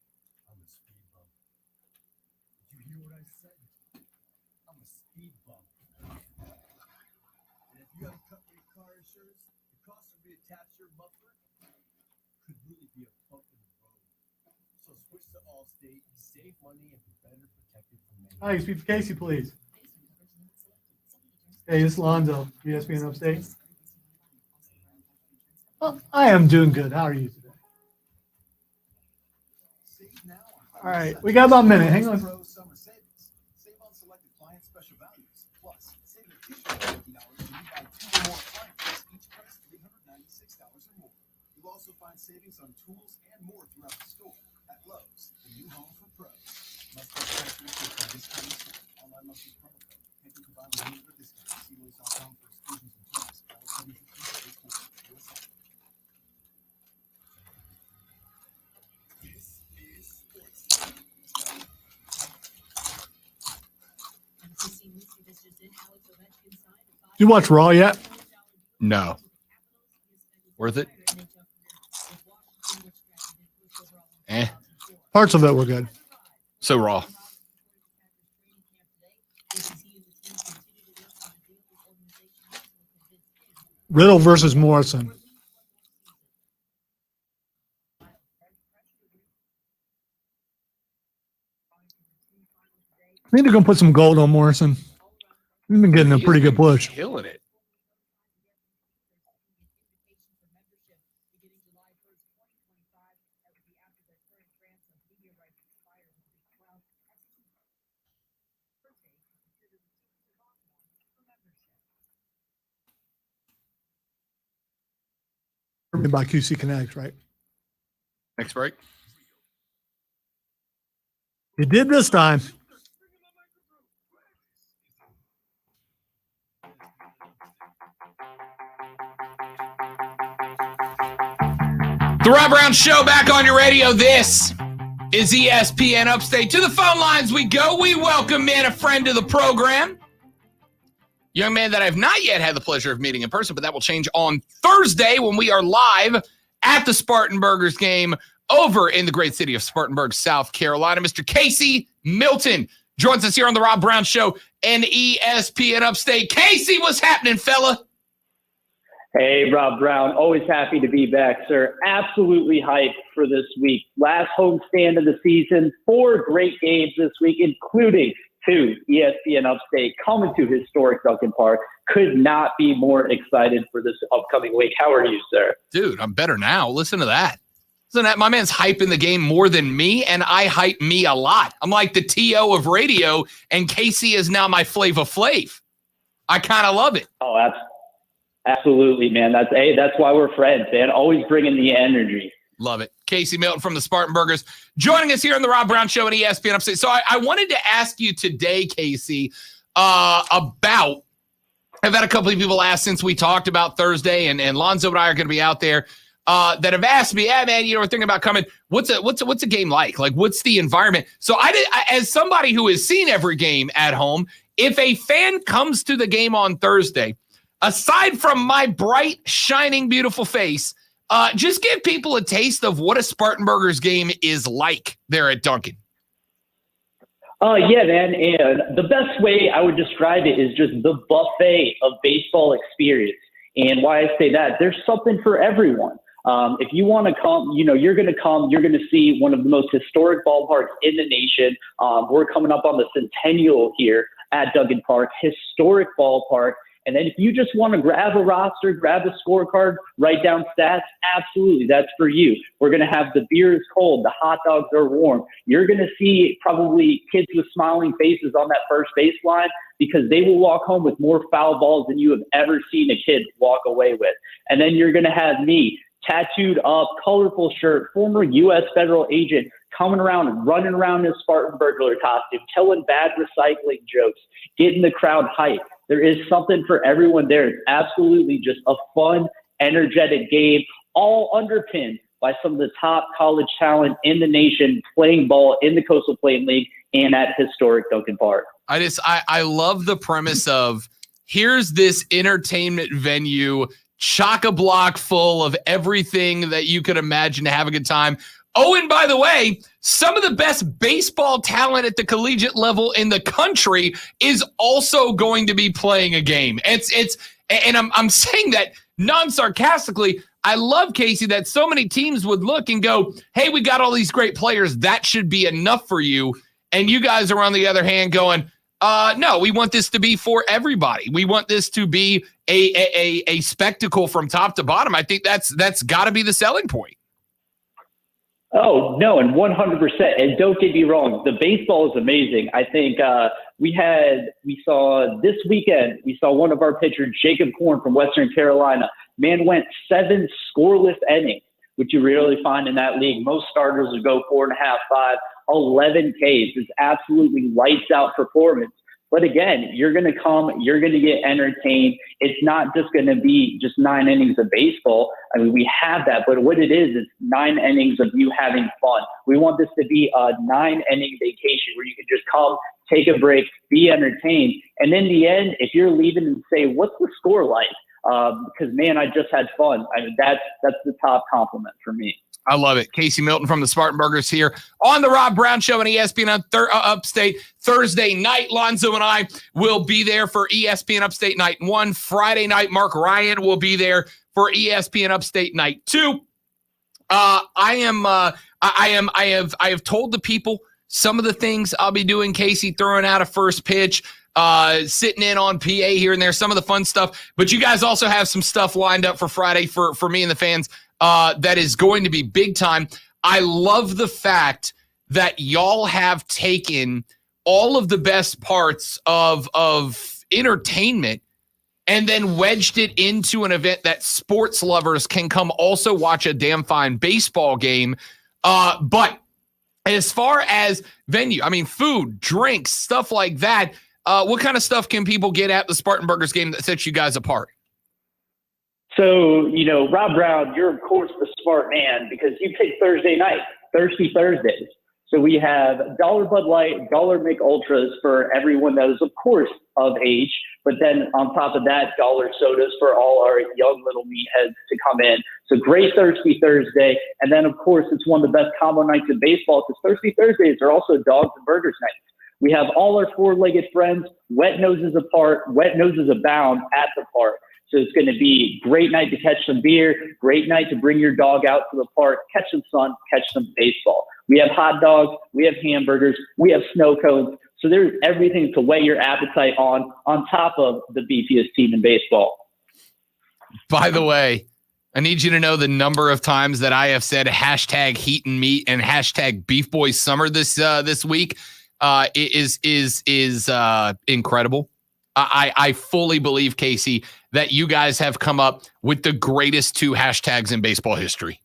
I'm a speed bump. Did you hear what I said? I'm a speed bump. And if you have company car insurance, the cost of reattach your muffler could really be a bump in the road. So switch to Allstate, save money, and be better protected from mayhem. Hi, speak to Casey, please. Hey, it's Lonzo, ESPN Upstate. Well, I am doing good. How are you today? Save now on All right, we got about a minute. Hang on. Pro Summer Savings. Save on selected client special values. Plus, save an additional $50 when you buy 2 or more appliances, each price $396 or more. You'll also find savings on tools and more throughout the store. At Lowe's, the new home for pros. Must be characteristics of discount store. Online must be promo code. Can't be combined with any other discount. See Lowe's.com for exclusions and terms. All 2015 USA. This is sports. You watch Raw yet? No. Worth it? Eh. Parts of it were good. So raw. Riddle versus Morrison. I think they're going to put some gold on Morrison. He's been getting a pretty good push. Killing it. By QC Connect, right? Next break. It did this time. The Rob Brown Show back on your radio. This is ESPN Upstate. To the phone lines we go. We welcome in a friend of the program. Young man that I've not yet had the pleasure of meeting in person, but that will change on Thursday when we are live at the Spartanburgers game over in the great city of Spartanburg, South Carolina. Mr. Casey Milton joins us here on the Rob Brown Show and ESPN Upstate. Casey, what's happening, fella? Hey, Rob Brown. Always happy to be back, sir. Absolutely hyped for this week. Last home stand of the season. 4 great games this week, including 2 ESPN Upstate coming to historic Duncan Park. Could not be more excited for this upcoming week. How are you, sir? Dude, I'm better now. Listen to that. Listen to that. My man's hyping the game more than me, and I hype me a lot. I'm like the T.O. of radio, and Casey is now my Flava Flav. I kind of love it. Oh, absolutely, man. That's why we're friends, man. Always bringing the energy. Love it. Casey Milton from the Spartanburgers joining us here on the Rob Brown Show and ESPN Upstate. So I wanted to ask you today, Casey, about – I've had a couple of people ask since we talked about Thursday, and Lonzo and I are going to be out there, that have asked me, yeah, man, we're thinking about coming. What's a game like? Like, what's the environment? So as somebody who has seen every game at home, if a fan comes to the game on Thursday, aside from my bright, shining, beautiful face, just give people a taste of what a Spartanburgers game is like there at Duncan. Yeah, man. And the best way I would describe it is just the buffet of baseball experience. And why I say that, there's something for everyone. If you want to come, you're going to come, you're going to see one of the most historic ballparks in the nation. We're coming up on the centennial here at Duncan Park, historic ballpark. And then if you just want to grab a roster, grab a scorecard, write down stats, absolutely, that's for you. We're going to have the beer is cold, the hot dogs are warm. You're going to see probably kids with smiling faces on that first baseline because they will walk home with more foul balls than you have ever seen a kid walk away with. And then you're going to have me, tattooed up, colorful shirt, former U.S. federal agent coming around and running around in a Spartan burglar costume, telling bad recycling jokes, getting the crowd hyped. There is something for everyone there. It's absolutely just a fun, energetic game, all underpinned by some of the top college talent in the nation playing ball in the Coastal Plain League and at historic Duncan Park. I love the premise of here's this entertainment venue, chock-a-block full of everything that you could imagine to have a good time. Oh, and by the way, some of the best baseball talent at the collegiate level in the country is also going to be playing a game. And I'm saying that non-sarcastically. I love, Casey, that so many teams would look and go, hey, we got all these great players. That should be enough for you. And you guys are, on the other hand, going, no, we want this to be for everybody. We want this to be a spectacle from top to bottom. I think that's got to be the selling point. Oh, no, and 100%. And don't get me wrong, the baseball is amazing. I think we saw this weekend, we saw one of our pitchers, Jacob Korn from Western Carolina. Man went 7 scoreless innings, which you rarely find in that league. Most starters would go 4.5, 5, 11 Ks. It's absolutely lights out performance. But again, you're going to come, you're going to get entertained. It's not just going to be just 9 innings of baseball. I mean, we have that, but what it is 9 innings of you having fun. We want this to be a 9-inning vacation where you can just come, take a break, be entertained. And in the end, if you're leaving and say, what's the score like? Because, man, I just had fun. I mean, that's the top compliment for me. I love it. Casey Milton from the Spartan Burgers here on the Rob Brown Show on ESPN Upstate Thursday night. Lonzo and I will be there for ESPN Upstate Night 1. Friday night, Mark Ryan will be there for ESPN Upstate Night 2. I have told the people some of the things I'll be doing. Casey throwing out a first pitch, sitting in on PA here and there, some of the fun stuff. But you guys also have some stuff lined up for Friday for me and the fans. That is going to be big time. I love the fact that y'all have taken all of the best parts of entertainment and then wedged it into an event that sports lovers can come also watch a damn fine baseball game. But as far as venue, I mean, food, drinks, stuff like that, what kind of stuff can people get at the Spartan Burgers game that sets you guys apart? So, Rob Brown, you're, of course, the smart man because you picked Thursday night, Thirsty Thursdays. So we have $1 Bud Light, $1 Mick Ultras for everyone that is, of course, of age. But then on top of that, $1 sodas for all our young little meatheads to come in. So great Thirsty Thursday. And then, of course, it's one of the best combo nights in baseball because Thirsty Thursdays are also Dogs and Burgers nights. We have all our four-legged friends, wet noses apart, wet noses abound at the park. So it's going to be a great night to catch some beer, great night to bring your dog out to the park, catch some sun, catch some baseball. We have hot dogs, we have hamburgers, we have snow cones. So there's everything to whet your appetite on top of the beefiest team in baseball. By the way, I need you to know the number of times that I have said hashtag heat and meat and hashtag beef boys summer this week is incredible. I fully believe, Casey, that you guys have come up with the greatest 2 hashtags in baseball history.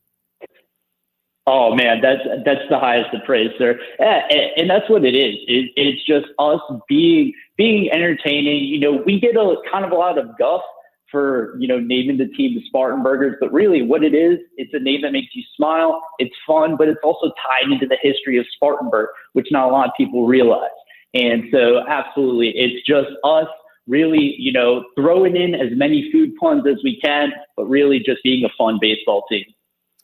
Oh man, that's the highest of praise, sir. And that's what it is. It's just us being entertaining. We get a lot of guff for naming the team the Spartan Burgers, but really what it is, it's a name that makes you smile. It's fun, but it's also tied into the history of Spartanburg, which not a lot of people realize. And so absolutely, it's just us really, throwing in as many food puns as we can, but really just being a fun baseball team.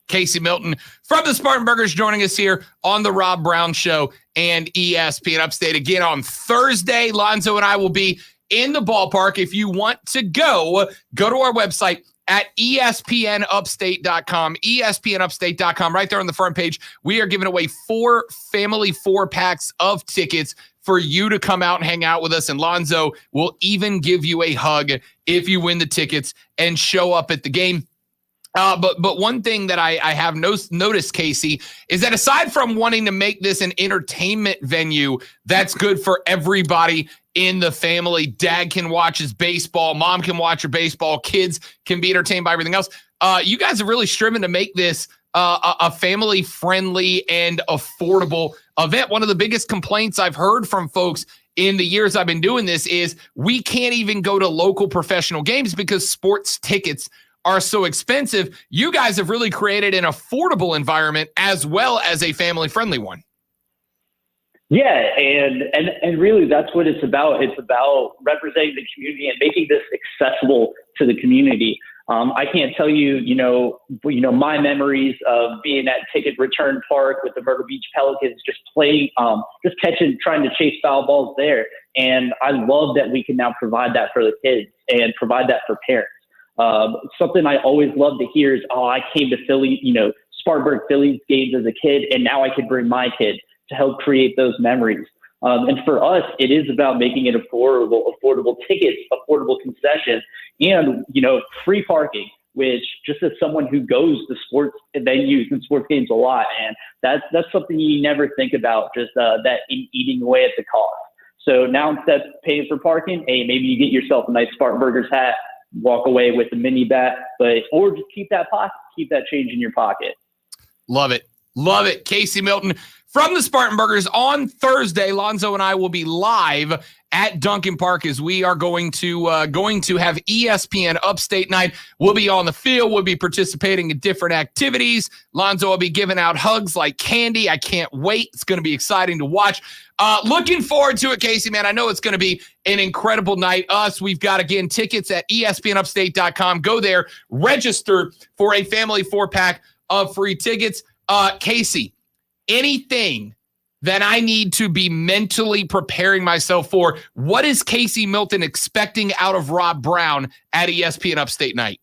Casey Milton from the Spartan Burgers joining us here on the Rob Brown Show and ESPN Upstate. Again, on Thursday, Lonzo and I will be in the ballpark. If you want to go to our website at espnupstate.com, espnupstate.com. Right there on the front page, we are giving away 4 family 4-packs of tickets for you to come out and hang out with us. And Lonzo will even give you a hug if you win the tickets and show up at the game. But one thing that I have noticed, Casey, is that aside from wanting to make this an entertainment venue that's good for everybody in the family, dad can watch his baseball, mom can watch her baseball, kids can be entertained by everything else. You guys have really striven to make this a family-friendly and affordable event. One of the biggest complaints I've heard from folks in the years I've been doing this is we can't even go to local professional games because sports tickets are so expensive. You guys have really created an affordable environment as well as a family-friendly one. Yeah, and really that's what it's about. It's about representing the community and making this accessible to the community. I can't tell you, my memories of being at Ticket Return Park with the Myrtle Beach Pelicans, just playing, just trying to chase foul balls there. And I love that we can now provide that for the kids and provide that for parents. Something I always love to hear is, I came to Philly, Spartanburg Phillies games as a kid, and now I could bring my kid to help create those memories. And for us, it is about making it affordable tickets, affordable concessions, and, free parking, which just as someone who goes to sports venues and sports games a lot, and that's something you never think about, just that eating away at the cost. So now instead of paying for parking, hey, maybe you get yourself a nice Spartanburgers hat, walk away with a mini bat, or just keep that change in your pocket. Love it. Love it. Casey Milton from the Spartanburgers. On Thursday, Lonzo and I will be live at Duncan Park as we are going to have ESPN Upstate Night. We'll be on the field. We'll be participating in different activities. Lonzo will be giving out hugs like candy. I can't wait. It's going to be exciting to watch. Looking forward to it, Casey, man. I know it's going to be an incredible night. We've got, again, tickets at ESPNUpstate.com. Go there, register for a family 4-pack of free tickets. Casey, anything that I need to be mentally preparing myself for? What is Casey Milton expecting out of Rob Brown at ESPN Upstate Night?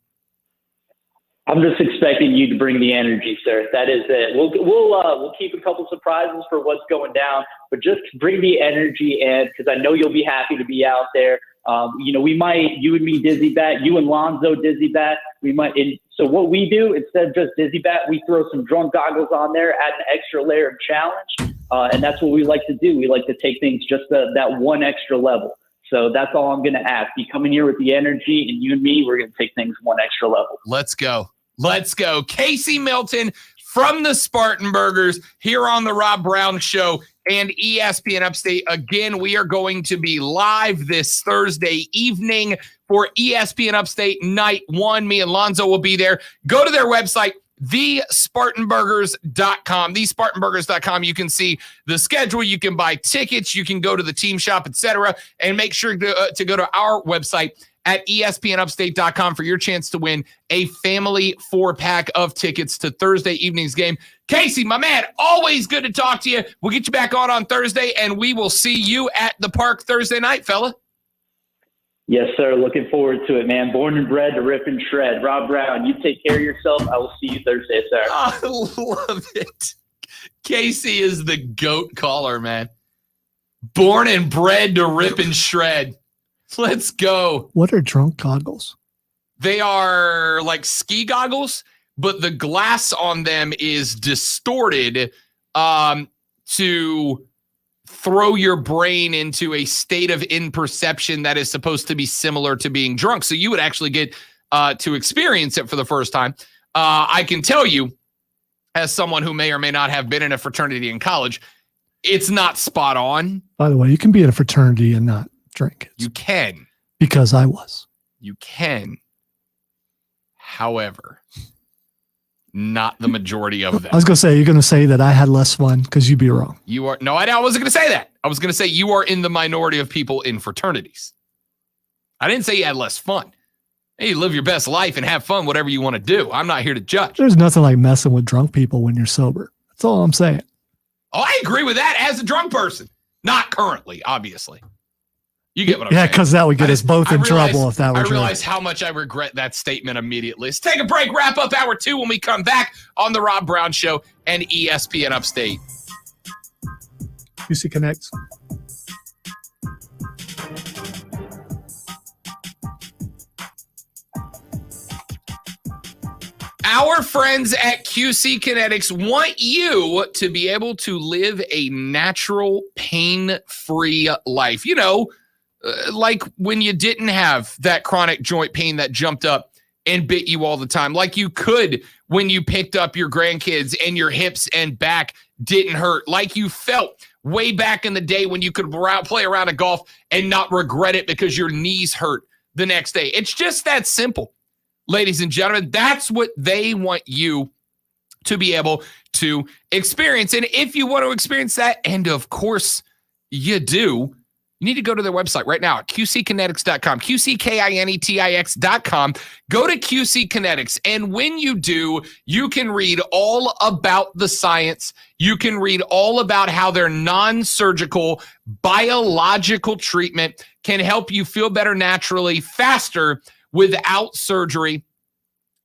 I'm just expecting you to bring the energy, sir. That is it. We'll keep a couple surprises for what's going down, but just bring the energy in, because I know you'll be happy to be out there. We might, you and me dizzy bat, you and Lonzo dizzy bat. So what we do, instead of just dizzy bat, we throw some drunk goggles on there, add an extra layer of challenge. And that's what we like to do. We like to take things just that one extra level. So that's all I'm going to ask. You come in here with the energy, and you and me, we're going to take things one extra level. Let's go. Let's go. Casey Milton from the Spartanburgers here on the Rob Brown Show and ESPN Upstate. Again, we are going to be live this Thursday evening for ESPN Upstate Night 1. Me and Lonzo will be there. Go to their website, thespartanburgers.com. Thespartanburgers.com. You can see the schedule. You can buy tickets. You can go to the team shop, etc. And make sure to go to our website at ESPNUpstate.com for your chance to win a family 4-pack of tickets to Thursday evening's game. Casey, my man, always good to talk to you. We'll get you back on Thursday, and we will see you at the park Thursday night, fella. Yes, sir. Looking forward to it, man. Born and bred to rip and shred. Rob Brown, you take care of yourself. I will see you Thursday, sir. I love it. Casey is the GOAT caller, man. Born and bred to rip and shred. Let's go. What are drunk goggles? They are like ski goggles, but the glass on them is distorted to throw your brain into a state of imperception that is supposed to be similar to being drunk. So you would actually get to experience it for the first time. I can tell you, as someone who may or may not have been in a fraternity in college, it's not spot on. By the way, you can be in a fraternity and not drink. You can. Because I was. You can. However, not the majority of them. I was going to say, you're going to say that I had less fun because you'd be wrong. You are. No, I wasn't going to say that. I was going to say you are in the minority of people in fraternities. I didn't say you had less fun. Hey, you live your best life and have fun, whatever you want to do. I'm not here to judge. There's nothing like messing with drunk people when you're sober. That's all I'm saying. Oh, I agree with that as a drunk person. Not currently, obviously. You get what I'm saying. Yeah, because that would get us both in trouble if that were true. I realize how much I regret that statement immediately. Let's take a break, wrap up hour 2 when we come back on the Rob Brown Show and ESPN Upstate. QC Connects. Our friends at QC Kinetics want you to be able to live a natural, pain-free life. You know, like when you didn't have that chronic joint pain that jumped up and bit you all the time, like you could when you picked up your grandkids and your hips and back didn't hurt, like you felt way back in the day when you could play around a golf and not regret it because your knees hurt the next day. It's just that simple, ladies and gentlemen. That's what they want you to be able to experience. And if you want to experience that, and of course you do, you need to go to their website right now at qckinetics.com, QCKINETIX.com. Go to QC Kinetics. And when you do, you can read all about the science. You can read all about how their non-surgical biological treatment can help you feel better naturally, faster, without surgery.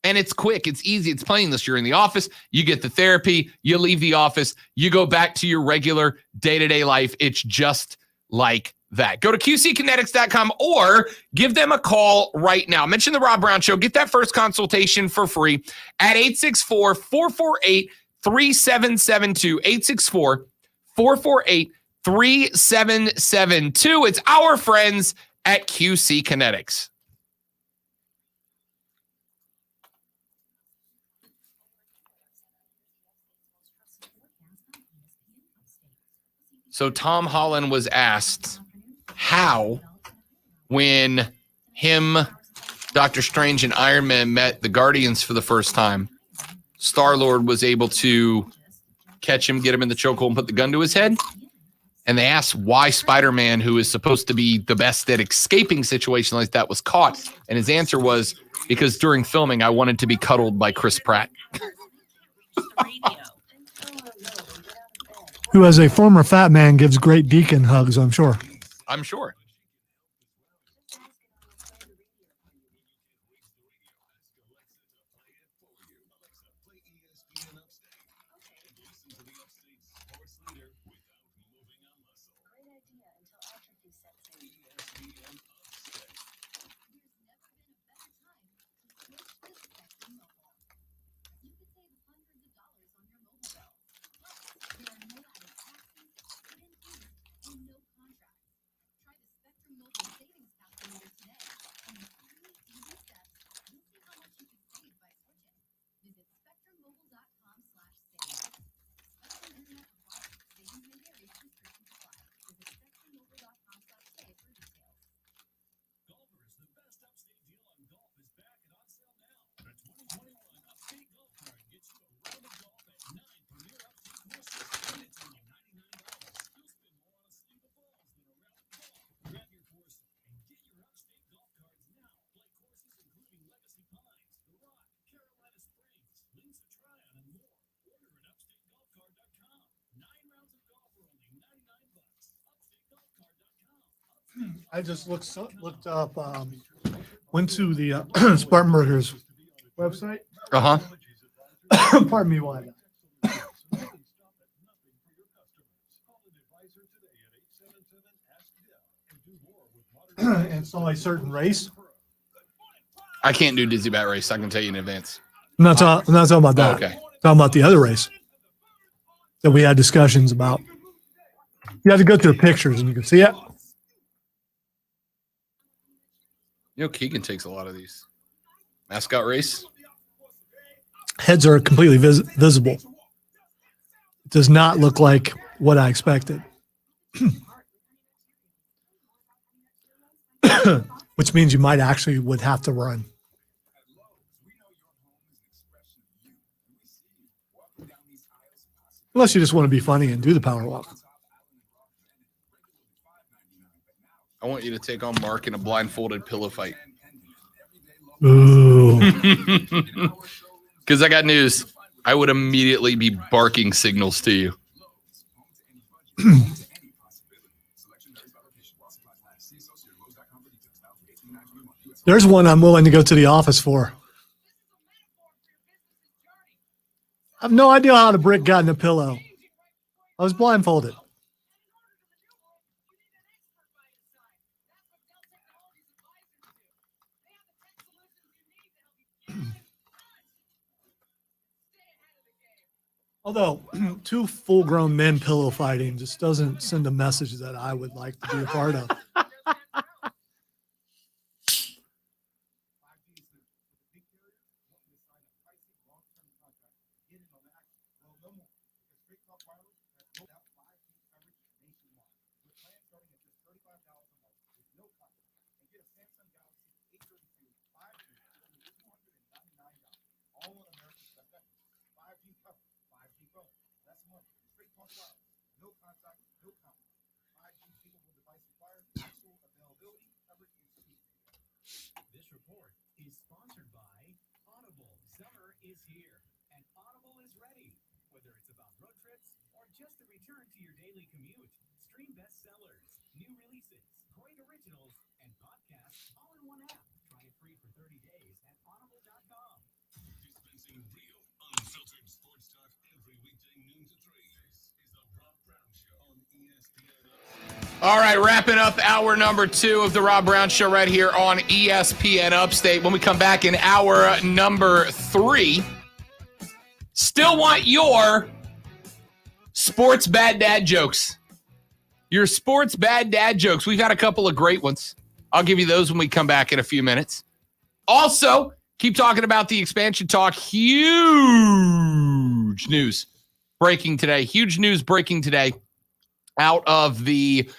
And it's quick. It's easy. It's painless. You're in the office. You get the therapy. You leave the office. You go back to your regular day-to-day life. It's just like that. Go to QCkinetics.com or give them a call right now. Mention the Rob Brown Show. Get that first consultation for free at 864-448-3772. 864-448-3772. It's our friends at QC Kinetics. So Tom Holland was asked how, when him, Doctor Strange, and Iron Man met the Guardians for the first time, Star-Lord was able to catch him, get him in the chokehold, and put the gun to his head. And they asked why Spider-Man, who is supposed to be the best at escaping situations like that, was caught. And his answer was, because during filming, I wanted to be cuddled by Chris Pratt. Who, as a former fat man, gives great deacon hugs, I'm sure. I'm sure. I just looked up, went to the Spartanburgers website. Uh-huh. Pardon me while and saw a certain race. I can't do Dizzy Bat Race. I can tell you in advance. I'm not talking about that. Okay. I'm talking about the other race that we had discussions about. You have to go through the pictures and you can see it. You know, Keegan takes a lot of these. Mascot race. Heads are completely visible. It does not look like what I expected. Which means you might actually would have to run. Unless you just want to be funny and do the power walk. I want you to take on Mark in a blindfolded pillow fight. Ooh. Because I got news. I would immediately be barking signals to you. There's one I'm willing to go to the office for. I have no idea how the brick got in the pillow. I was blindfolded. Although two full-grown men pillow fighting just doesn't send a message that I would like to be a part of. get in on the action. Well, no more, because Straight Talk Wireless has rolled out 5G coverage nationwide, with plans starting at just $35 a month with no contract. And get a Samsung Galaxy A32 5G for only $299, all on America's best network. 5G coverage, 5G phone, less money. Straight Talk Wireless, no contract, no compromise. 5G capable device required, actual availability, coverage is key. This report is sponsored by Audible. Summer is here, and Audible is ready. Whether it's about road trips or just a return to your daily commute, stream bestsellers, new releases, great originals, and podcasts all in one app. Try it free for 30 days at audible.com. Dispensing real, unfiltered sports talk every weekday noon to 3. This is the Rob Brown Show on ESPN. All right, wrapping up hour number 2 of the Rob Brown Show right here on ESPN Upstate. When we come back in hour number 3, still want your sports bad dad jokes. Your sports bad dad jokes. We've got a couple of great ones. I'll give you those when we come back in a few minutes. Also, keep talking about the expansion talk. Huge news breaking today. Huge news breaking today out of the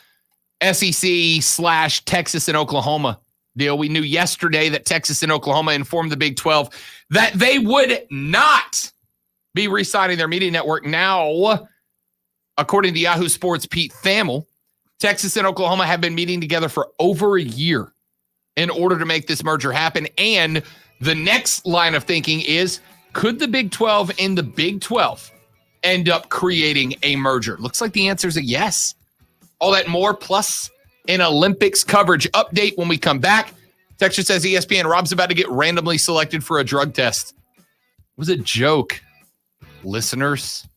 SEC/Texas and Oklahoma deal. We knew yesterday that Texas and Oklahoma informed the Big 12 that they would not be re-signing their media network. Now, according to Yahoo Sports' Pete Thamel, Texas and Oklahoma have been meeting together for over a year in order to make this merger happen. And the next line of thinking is, could the Big 12 and the Big 12 end up creating a merger? Looks like the answer is a yes. All that more, plus an Olympics coverage update when we come back. Texture says ESPN, Rob's about to get randomly selected for a drug test. It was a joke, listeners.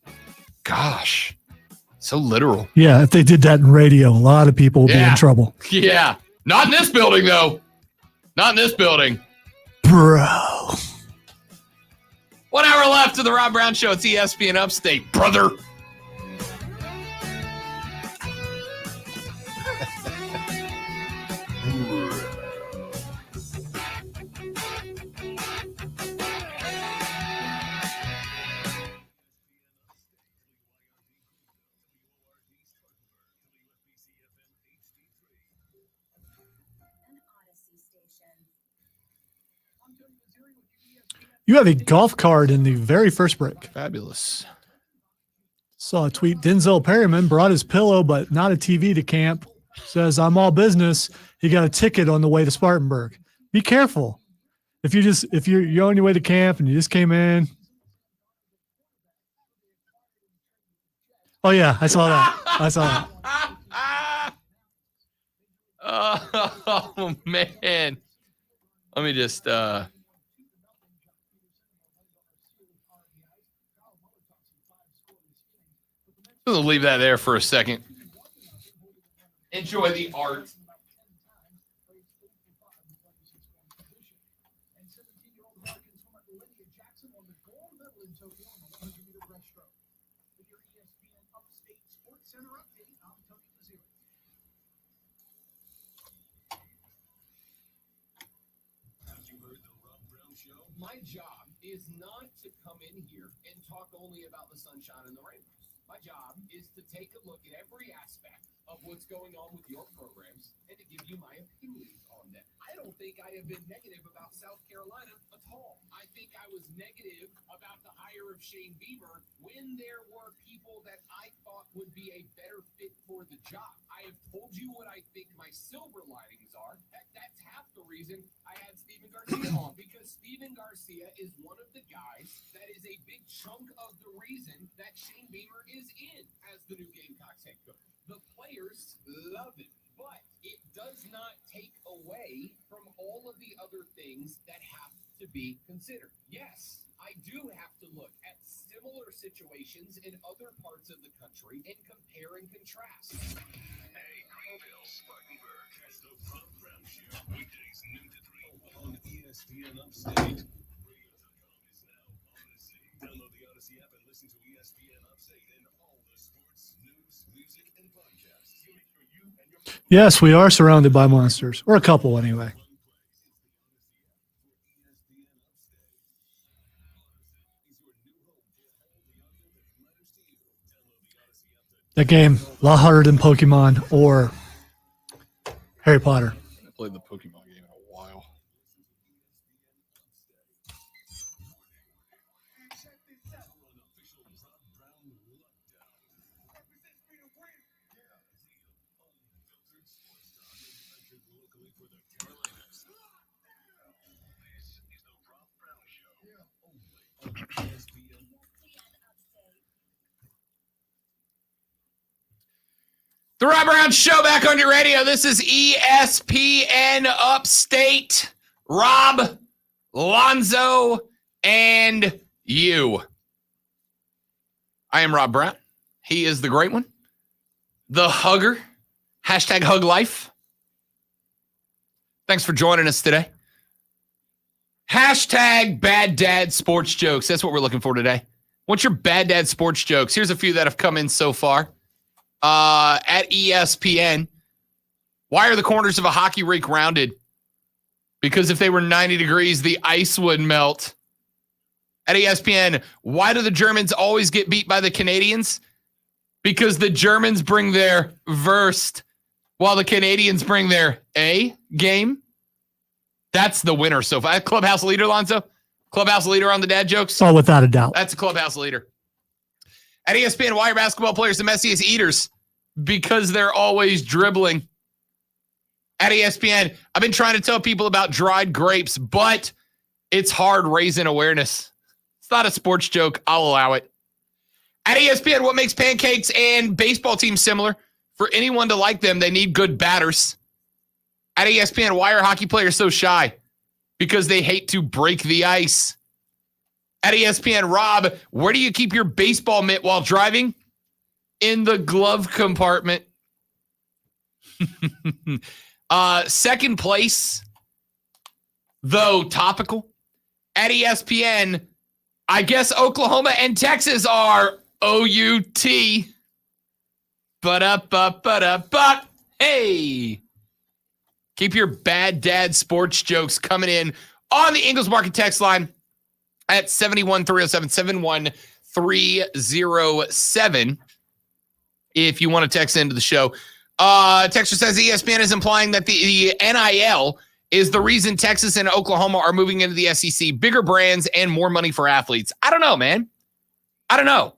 Gosh, so literal. Yeah, if they did that in radio, a lot of people would be in trouble. Yeah. Not in this building, though. Not in this building. Bro. 1 hour left of the Rob Brown Show. It's ESPN Upstate, brother. You have a golf cart in the very first break. Fabulous. Saw a tweet. Denzel Perryman brought his pillow, but not a TV to camp. Says, I'm all business. He got a ticket on the way to Spartanburg. Be careful. If you're on your way to camp and you just came in. Oh yeah, I saw that. Oh man. Let me just we'll leave that there for a second. Enjoy the art. My job is not to come in here and talk only about the sunshine and the rainbows. My job is to take a look at every aspect of what's going on with your programs and to give you my opinions on them. I don't think I have been negative about South Carolina at all. I think I was negative about the hire of Shane Beamer when there were people that I thought would be a better fit for the job. I have told you what I think my silver linings are. That's half the reason I had Steven Garcia on, because Steven Garcia is one of the guys that is a big chunk of the reason that Shane Beamer is in as the new Gamecocks head coach. The players love him, but it does not take away from all of the other things that have to be considered. Yes, I do have to look at similar situations in other parts of the country and compare and contrast. Hey, Greenville, Spartanburg, catch the Rob Brown Show weekdays noon to 3 on ESPN Upstate. Radio.com is now Odyssey. Download the Odyssey app and listen to ESPN Upstate and all the sports, news, music, and podcasts. Yes, we are surrounded by monsters, or a couple anyway. That game, a lot harder than Pokemon or Harry Potter. I played the Pokemon game in a while. The Rob Brown Show back on your radio. This is ESPN Upstate. Rob, Lonzo, and you. I am Rob Brown. He is the great one. The hugger. Hashtag hug life. Thanks for joining us today. Hashtag bad dad sports jokes. That's what we're looking for today. What's your bad dad sports jokes? Here's a few that have come in so far. At ESPN, why are the corners of a hockey rink rounded? Because if they were 90 degrees, the ice would melt. At ESPN, why do the Germans always get beat by the Canadians? Because the Germans bring their Wurst, while the Canadians bring their A game. That's the winner so far. Clubhouse leader, Lonzo? Clubhouse leader on the dad jokes? Oh, without a doubt. That's a clubhouse leader. At ESPN, why are basketball players the messiest eaters? Because they're always dribbling. At ESPN, I've been trying to tell people about dried grapes, but it's hard raising awareness. It's not a sports joke. I'll allow it. At ESPN, what makes pancakes and baseball teams similar? For anyone to like them, they need good batters. At ESPN, why are hockey players so shy? Because they hate to break the ice. At ESPN, Rob, where do you keep your baseball mitt while driving? In the glove compartment. Second place, though topical. At ESPN, I guess Oklahoma and Texas are OUT. But hey. Keep your bad dad sports jokes coming in on the Ingles Market text line at 71307, 71307. If you want to text into the show. Texter says ESPN is implying that the NIL is the reason Texas and Oklahoma are moving into the SEC. Bigger brands and more money for athletes. I don't know, man. I don't know.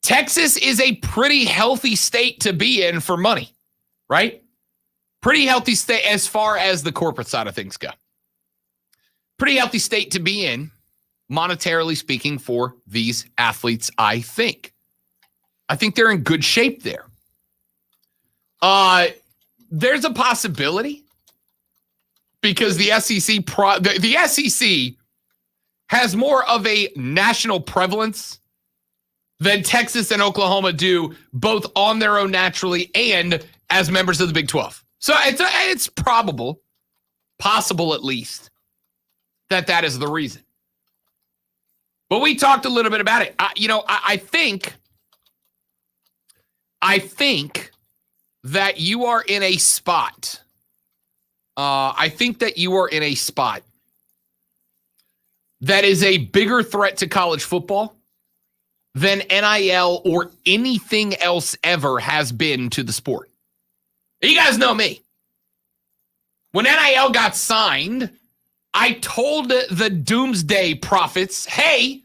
Texas is a pretty healthy state to be in for money, right? Pretty healthy state as far as the corporate side of things go. Pretty healthy state to be in, monetarily speaking, for these athletes, I think. I think they're in good shape there. There's a possibility because the SEC the SEC has more of a national prevalence than Texas and Oklahoma do, both on their own naturally and as members of the Big 12. So it's probable, possible at least, that is the reason. But we talked a little bit about it. I think that you are in a spot. I think that you are in a spot that is a bigger threat to college football than NIL or anything else ever has been to the sport. You guys know me. When NIL got signed, I told the doomsday prophets, hey,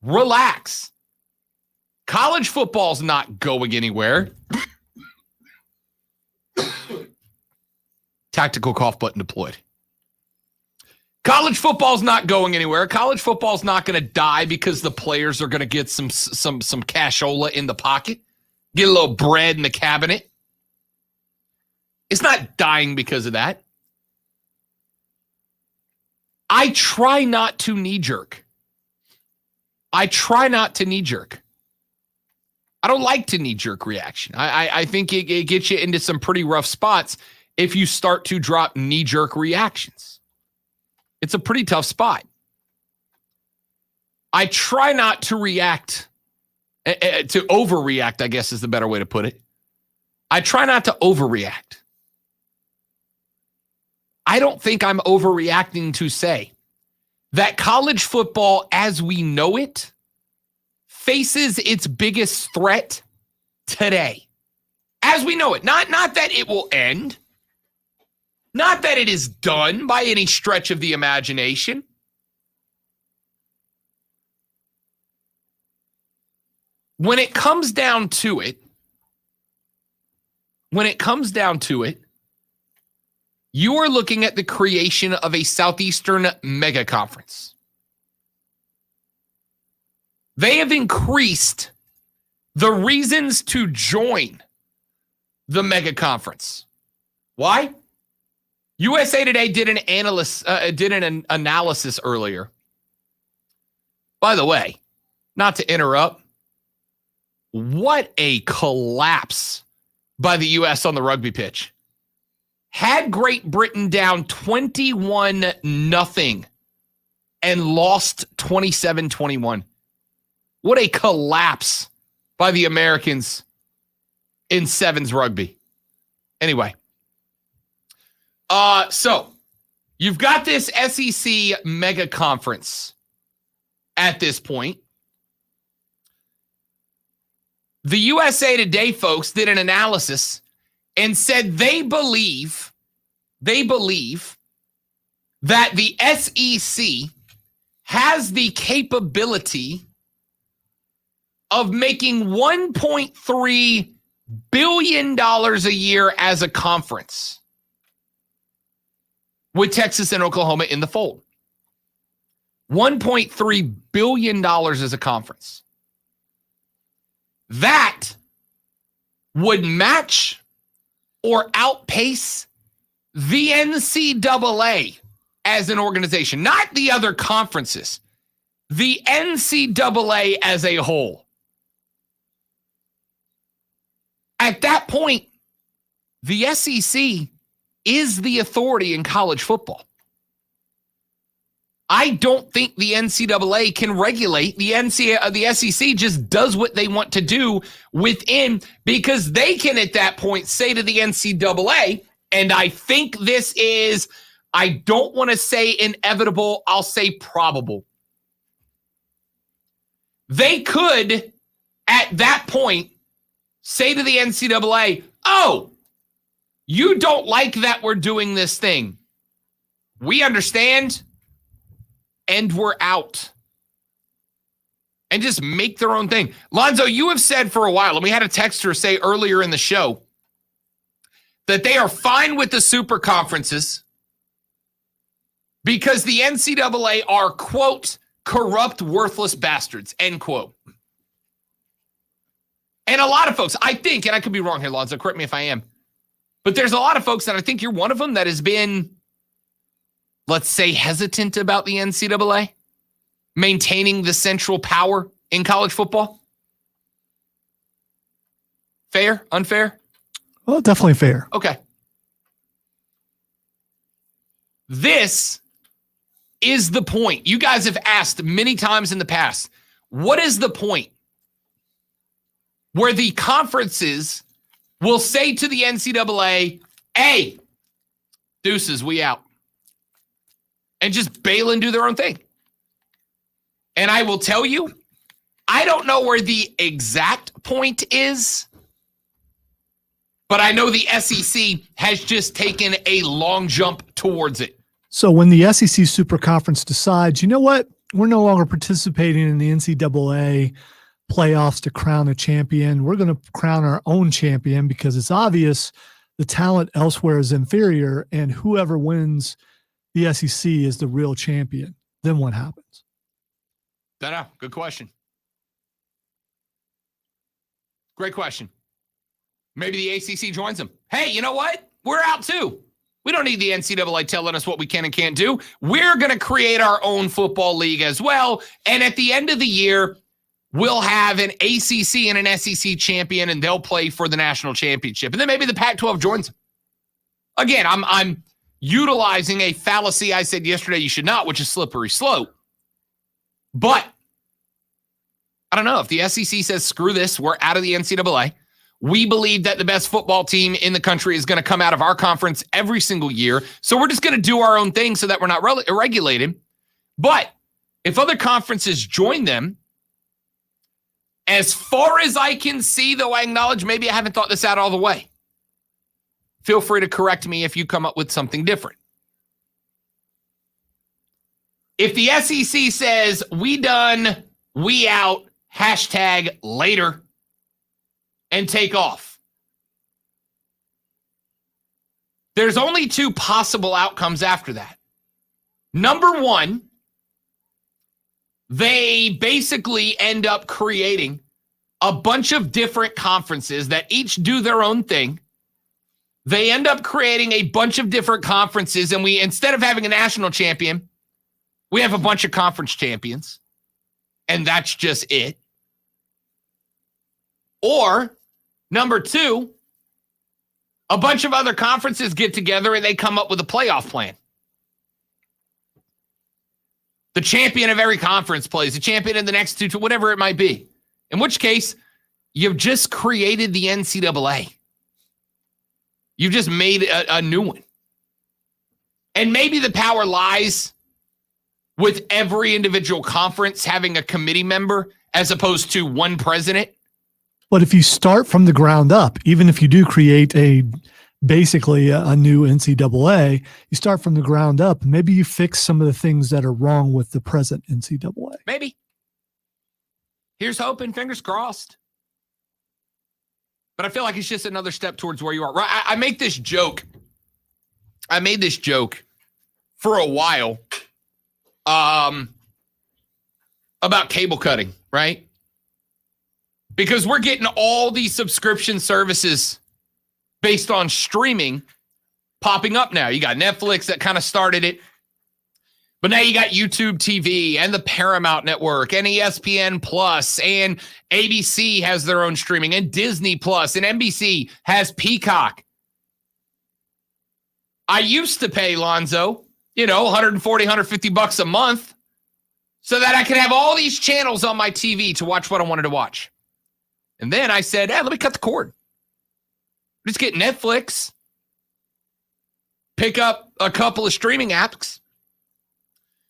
relax. College football's not going anywhere. Tactical cough button deployed. College football's not going anywhere. College football's not going to die because the players are going to get some cashola in the pocket, get a little bread in the cabinet. It's not dying because of that. I try not to knee-jerk. I don't like to knee-jerk reaction. I think it gets you into some pretty rough spots if you start to drop knee-jerk reactions. It's a pretty tough spot. I try not to react, to overreact, I guess is the better way to put it. I try not to overreact. I don't think I'm overreacting to say that college football as we know it faces its biggest threat today, as we know it. Not that it will end, not that it is done by any stretch of the imagination. When it comes down to it, you are looking at the creation of a Southeastern mega conference. They have increased the reasons to join the mega conference. Why? USA Today did an analysis earlier. By the way, not to interrupt, what a collapse by the U.S. on the rugby pitch. Had Great Britain down 21-0 and lost 27-21. What a collapse by the Americans in sevens rugby. Anyway, so you've got this SEC mega conference at this point. The USA Today folks did an analysis and said they believe that the SEC has the capability of making $1.3 billion a year as a conference with Texas and Oklahoma in the fold. $1.3 billion as a conference. That would match or outpace the NCAA as an organization, not the other conferences, the NCAA as a whole. At that point, the SEC is the authority in college football. I don't think the NCAA can regulate. The SEC just does what they want to do within, because they can at that point say to the NCAA, and I think this is, I don't want to say inevitable, I'll say probable. They could at that point say to the NCAA, oh, you don't like that we're doing this thing. We understand. And we're out. And just make their own thing. Lonzo, you have said for a while, and we had a texter say earlier in the show, that they are fine with the super conferences because the NCAA are, quote, corrupt, worthless bastards, end quote. And a lot of folks, I think, and I could be wrong here, Lonzo, correct me if I am, but there's a lot of folks, and I think you're one of them, that has been, let's say, hesitant about the NCAA maintaining the central power in college football. Fair? Unfair? Well, definitely fair. Okay. This is the point. You guys have asked many times in the past, what is the point where the conferences will say to the NCAA, hey, deuces, we out. And just bail and do their own thing. And I will tell you, I don't know where the exact point is, but I know the SEC has just taken a long jump towards it. So when the SEC Super Conference decides, you know what, we're no longer participating in the NCAA playoffs to crown a champion. We're going to crown our own champion because it's obvious the talent elsewhere is inferior, and whoever wins the SEC is the real champion. Then what happens? Don't know. Good question. Great question. Maybe the ACC joins them. Hey, you know what? We're out too. We don't need the NCAA telling us what we can and can't do. We're going to create our own football league as well. And at the end of the year, we'll have an ACC and an SEC champion, and they'll play for the national championship. And then maybe the Pac-12 joins them. Again, I'm utilizing a fallacy I said yesterday you should not, which is slippery slope. But I don't know. If the SEC says, screw this, we're out of the NCAA. We believe that the best football team in the country is going to come out of our conference every single year. So we're just going to do our own thing so that we're not regulated. But if other conferences join them, As far as I can see, though, I acknowledge maybe I haven't thought this out all the way. Feel free to correct me if you come up with something different. If the SEC says, we done, we out, hashtag later, and take off, there's only two possible outcomes after that. Number one, they basically end up creating a bunch of different conferences that each do their own thing. They end up creating a bunch of different conferences, and we, instead of having a national champion, we have a bunch of conference champions, and that's just it. Or, number two, a bunch of other conferences get together and they come up with a playoff plan. The champion of every conference plays, the champion in the next two, whatever it might be. In which case, you've just created the NCAA. You've just made a new one. And maybe the power lies with every individual conference having a committee member as opposed to one president. But if you start from the ground up, even if you do create basically a new NCAA, you start from the ground up, maybe you fix some of the things that are wrong with the present NCAA. Maybe. Here's hoping, fingers crossed. But I feel like it's just another step towards where you are. Right? I make this joke. I made this joke for a while about cable cutting, right? Because we're getting all these subscription services based on streaming popping up now. You got Netflix that kind of started it. But now you got YouTube TV and the Paramount Network and ESPN Plus, and ABC has their own streaming, and Disney Plus, and NBC has Peacock. I used to pay, Lonzo, $140, $150 a month so that I could have all these channels on my TV to watch what I wanted to watch. And then I said, let me cut the cord. Just get Netflix, pick up a couple of streaming apps.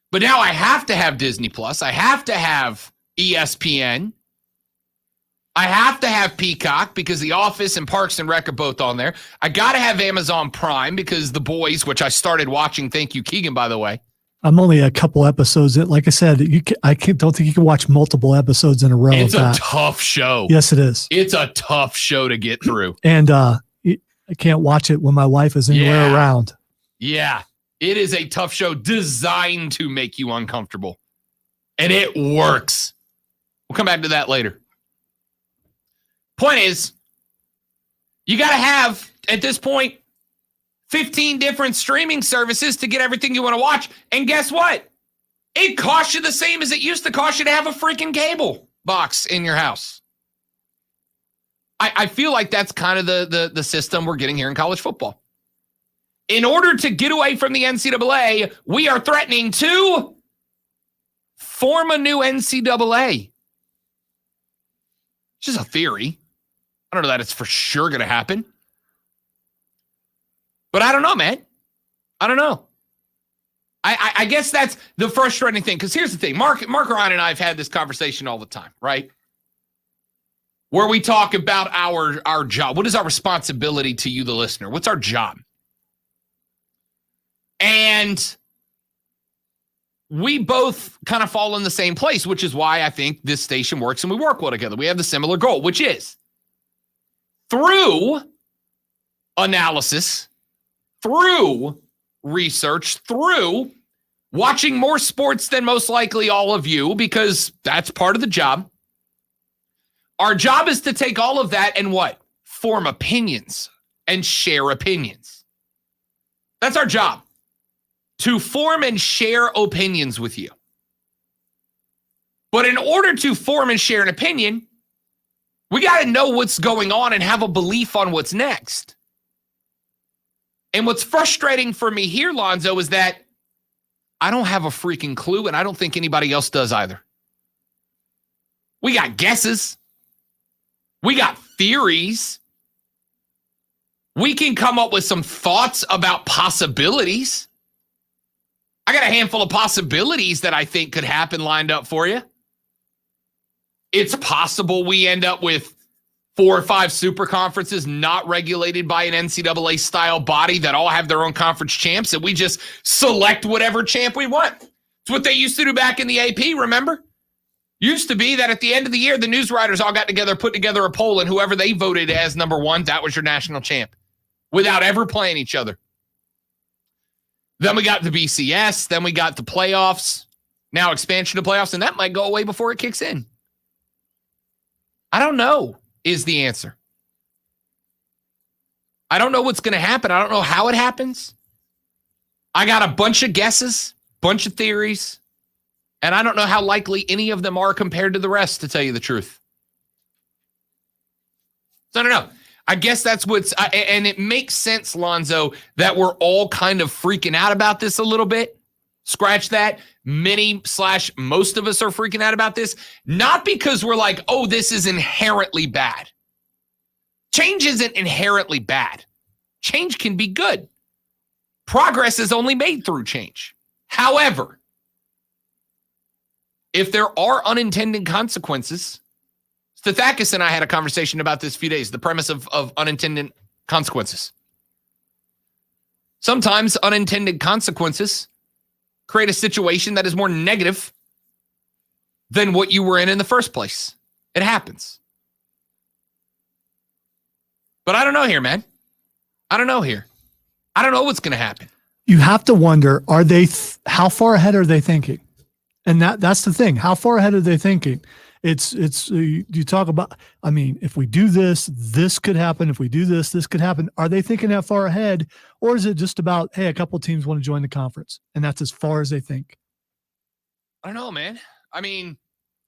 But now I have to have Disney Plus. I have to have ESPN. I have to have Peacock because The Office and Parks and Rec are both on there. I got to have Amazon Prime because The Boys, which I started watching. Thank you, Keegan, by the way. I'm only a couple episodes in. Like I said, don't think you can watch multiple episodes in a row. It's a tough show. Yes, it is. It's a tough show to get through. And I can't watch it when my wife is anywhere around. Yeah. It is a tough show designed to make you uncomfortable. And it works. We'll come back to that later. Point is, you got to have, at this point, 15 different streaming services to get everything you want to watch. And guess what? It costs you the same as it used to cost you to have a freaking cable box in your house. I feel like that's kind of the system we're getting here in college football. In order to get away from the NCAA, we are threatening to form a new NCAA. It's just a theory. I don't know that it's for sure going to happen. But I don't know, man. I don't know. I guess that's the frustrating thing. Because here's the thing. Mark Ryan and I have had this conversation all the time, right? Where we talk about our job. What is our responsibility to you, the listener? What's our job? And we both kind of fall in the same place, which is why I think this station works and we work well together. We have the similar goal, which is through analysis, through research, through watching more sports than most likely all of you, because that's part of the job. Our job is to take all of that and what? Form opinions and share opinions. That's our job. To form and share opinions with you. But in order to form and share an opinion, we got to know what's going on and have a belief on what's next. And what's frustrating for me here, Lonzo, is that I don't have a freaking clue, and I don't think anybody else does either. We got guesses. We got theories. We can come up with some thoughts about possibilities. I got a handful of possibilities that I think could happen lined up for you. It's possible we end up with 4 or 5 super conferences not regulated by an NCAA style body that all have their own conference champs, and we just select whatever champ we want. It's what they used to do back in the AP, remember? Used to be that at the end of the year, the news writers all got together, put together a poll, and whoever they voted as number 1, that was your national champ without ever playing each other. Then we got the BCS. Then we got the playoffs. Now expansion to playoffs, and that might go away before it kicks in. I don't know is the answer. I don't know what's going to happen. I don't know how it happens. I got a bunch of guesses, bunch of theories, and I don't know how likely any of them are compared to the rest, to tell you the truth. So I don't know. I guess that's and it makes sense, Lonzo, that we're all kind of freaking out about this a little bit. Scratch that. Most of us are freaking out about this. Not because we're like, oh, this is inherently bad. Change isn't inherently bad. Change can be good. Progress is only made through change. However, if there are unintended consequences, Stathakis and I had a conversation about this a few days, the premise of unintended consequences. Sometimes unintended consequences create a situation that is more negative than what you were in the first place. It happens. But I don't know here, man. I don't know here. I don't know what's going to happen. You have to wonder, are they how far ahead are they thinking? And that's the thing. How far ahead are they thinking? It's you talk about, I mean, if we do this, this could happen. If we do this, this could happen. Are they thinking that far ahead? Or is it just about, hey, a couple teams want to join the conference, and that's as far as they think? I don't know, man. I mean,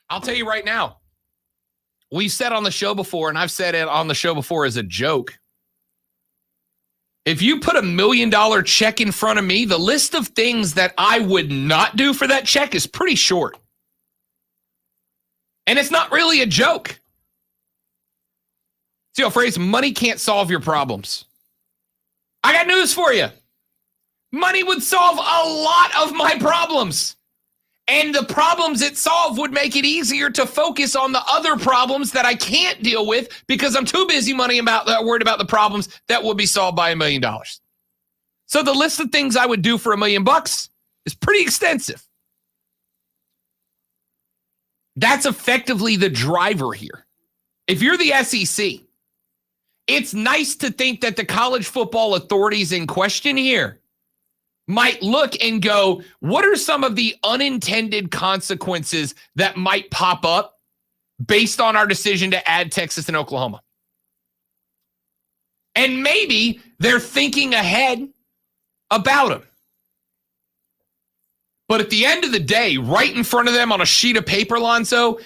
I'll tell you right now. We've said on the show before, and I've said it on the show before as a joke. If you put $1 million check in front of me, the list of things that I would not do for that check is pretty short. And it's not really a joke. See a phrase, money can't solve your problems. I got news for you. Money would solve a lot of my problems. And the problems it solved would make it easier to focus on the other problems that I can't deal with because I'm too busy worried about the problems that will be solved by $1 million. So the list of things I would do for $1 million is pretty extensive. That's effectively the driver here. If you're the SEC, it's nice to think that the college football authorities in question here might look and go, what are some of the unintended consequences that might pop up based on our decision to add Texas and Oklahoma? And maybe they're thinking ahead about them. But at the end of the day, right in front of them on a sheet of paper, Lonzo,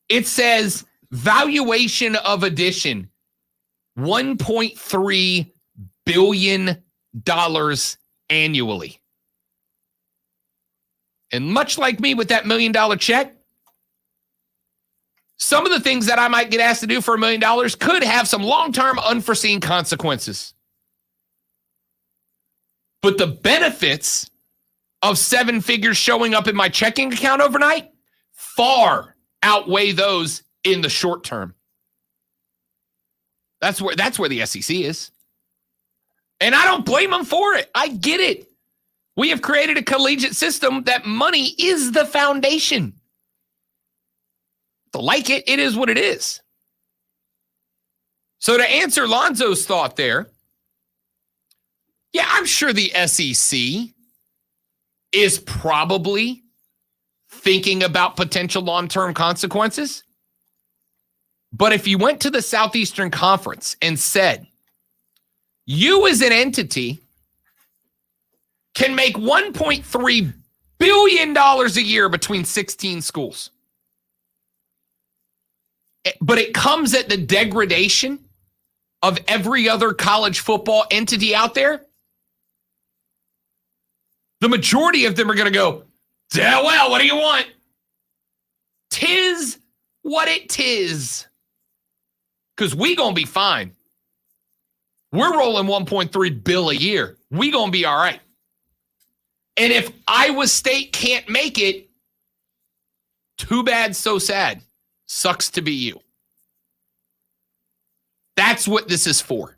it says valuation of addition, $1.3 billion annually. And much like me with that $1 million check, some of the things that I might get asked to do for $1 million could have some long-term unforeseen consequences. But the benefits of 7 figures showing up in my checking account overnight far outweigh those in the short term. That's where the SEC is. And I don't blame them for it. I get it. We have created a collegiate system that money is the foundation. To like it, it is what it is. So to answer Lonzo's thought there, yeah, I'm sure the SEC is probably thinking about potential long-term consequences. But if you went to the Southeastern Conference and said, you as an entity can make $1.3 billion a year between 16 schools, but it comes at the degradation of every other college football entity out there, the majority of them are going to go, yeah, well, what do you want? Tis what it tis. Because we going to be fine. We're rolling $1.3 billion a year. We going to be all right. And if Iowa State can't make it, too bad, so sad. Sucks to be you. That's what this is for.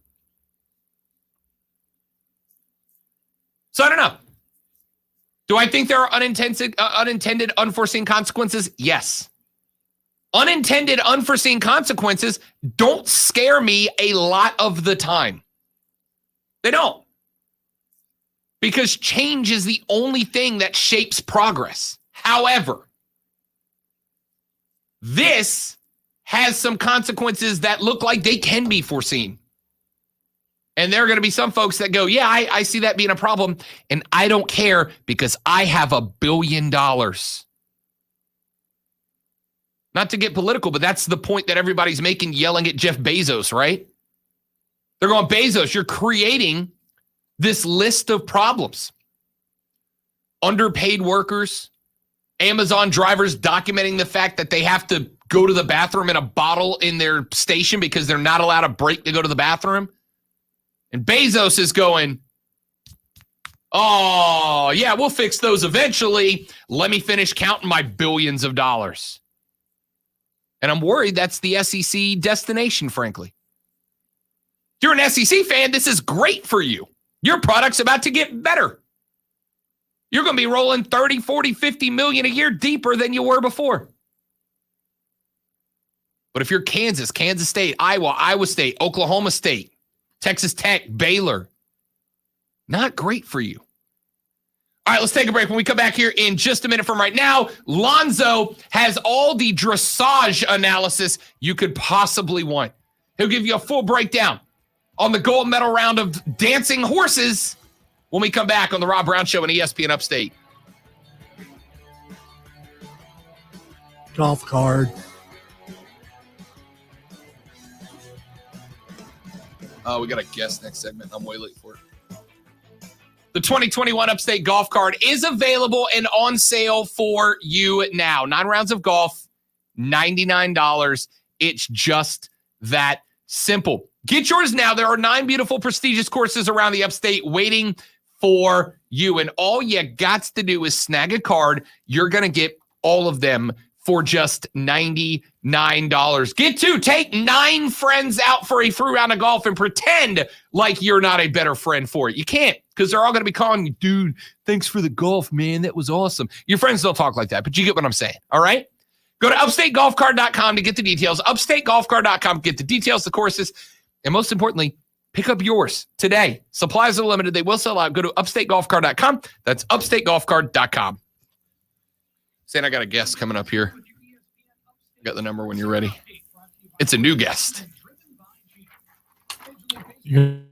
So I don't know. Do I think there are unintended, unforeseen consequences? Yes. Unintended, unforeseen consequences don't scare me a lot of the time. They don't. Because change is the only thing that shapes progress. However, this has some consequences that look like they can be foreseen. And there are going to be some folks that go, yeah, I see that being a problem, and I don't care because I have $1 billion. Not to get political, but that's the point that everybody's making, yelling at Jeff Bezos, right? They're going, Bezos, you're creating this list of problems. Underpaid workers, Amazon drivers documenting the fact that they have to go to the bathroom in a bottle in their station because they're not allowed a break to go to the bathroom. And Bezos is going, oh, yeah, we'll fix those eventually. Let me finish counting my billions of dollars. And I'm worried that's the SEC destination, frankly. If you're an SEC fan, this is great for you. Your product's about to get better. You're going to be rolling 30, 40, 50 million a year deeper than you were before. But if you're Kansas, Kansas State, Iowa, Iowa State, Oklahoma State, Texas Tech, Baylor, not great for you. All right, let's take a break. When we come back here in just a minute from right now, Lonzo has all the dressage analysis you could possibly want. He'll give you a full breakdown on the gold medal round of dancing horses when we come back on the Rob Brown Show and ESPN Upstate. Golf card. Oh, we got a guest next segment. I'm way late for it. The 2021 Upstate Golf Card is available and on sale for you now. 9 rounds of golf, $99. It's just that simple. Get yours now. There are 9 beautiful, prestigious courses around the Upstate waiting for you. And all you got to do is snag a card. You're going to get all of them for just $99. Get 2. Take 9 friends out for a free round of golf and pretend like you're not a better friend for it. You can't, because they're all going to be calling you, dude, thanks for the golf, man. That was awesome. Your friends don't talk like that, but you get what I'm saying. All right? Go to upstategolfcard.com to get the details. Upstategolfcard.com, get the details, the courses, and most importantly, pick up yours today. Supplies are limited. They will sell out. Go to upstategolfcard.com. That's upstategolfcard.com. Saying I got a guest coming up here. I got the number when you're ready. It's a new guest. You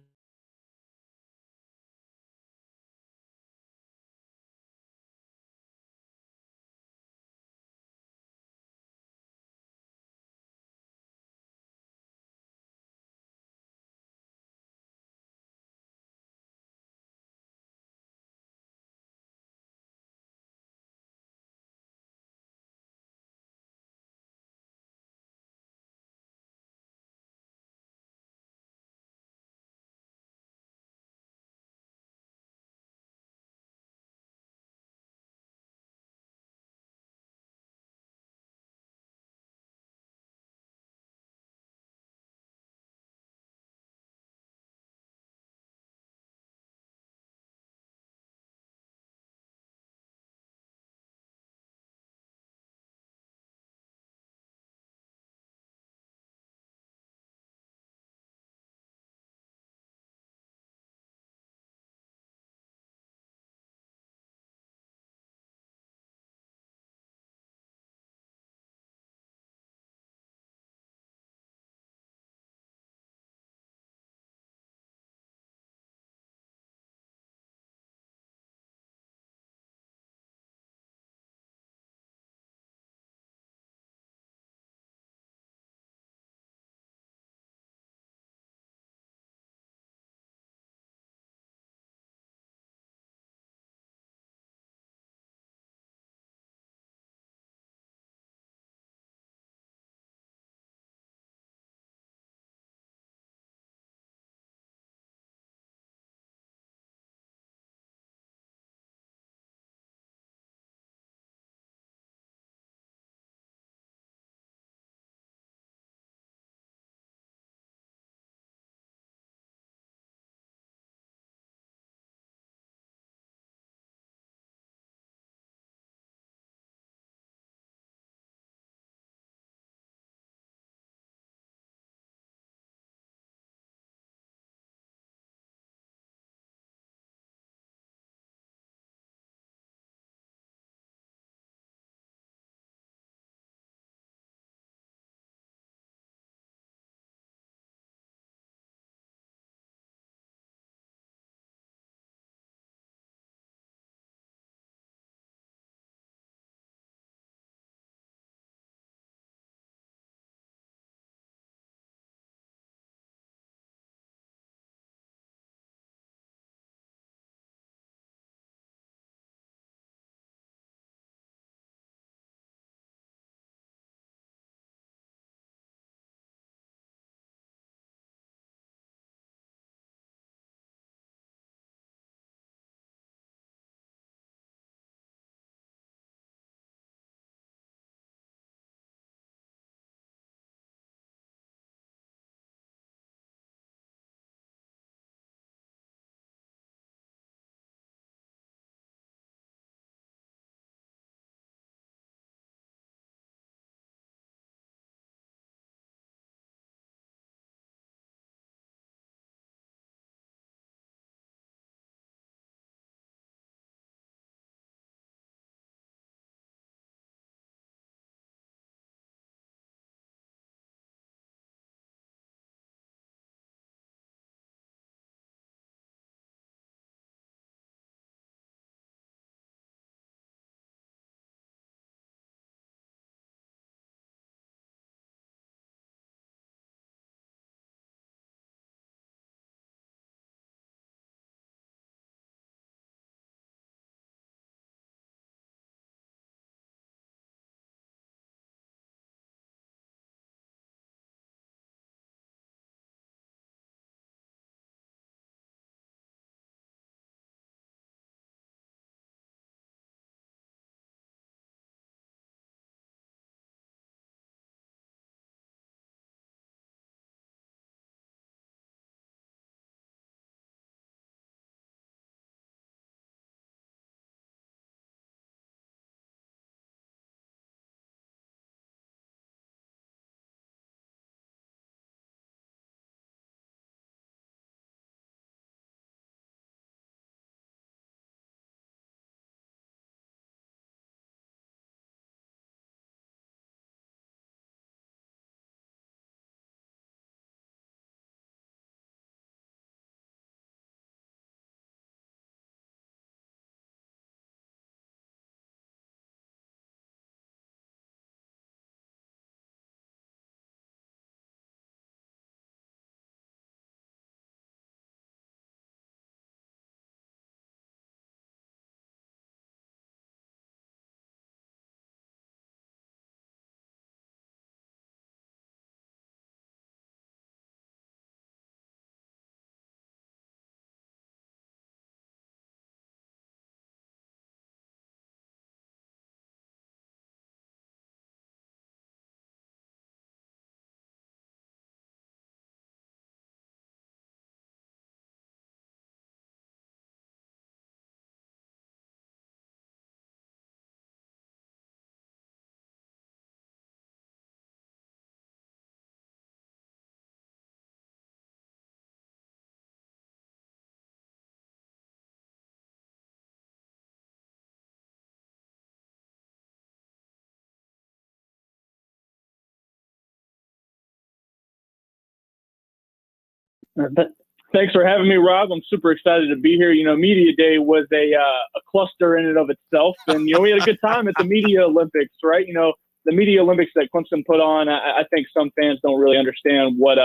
Thanks for having me, Rob. I'm super excited to be here. You know, Media Day was a cluster in and of itself. And, you know, we had a good time at the Media Olympics, right? You know, the Media Olympics that Clemson put on, I think some fans don't really understand what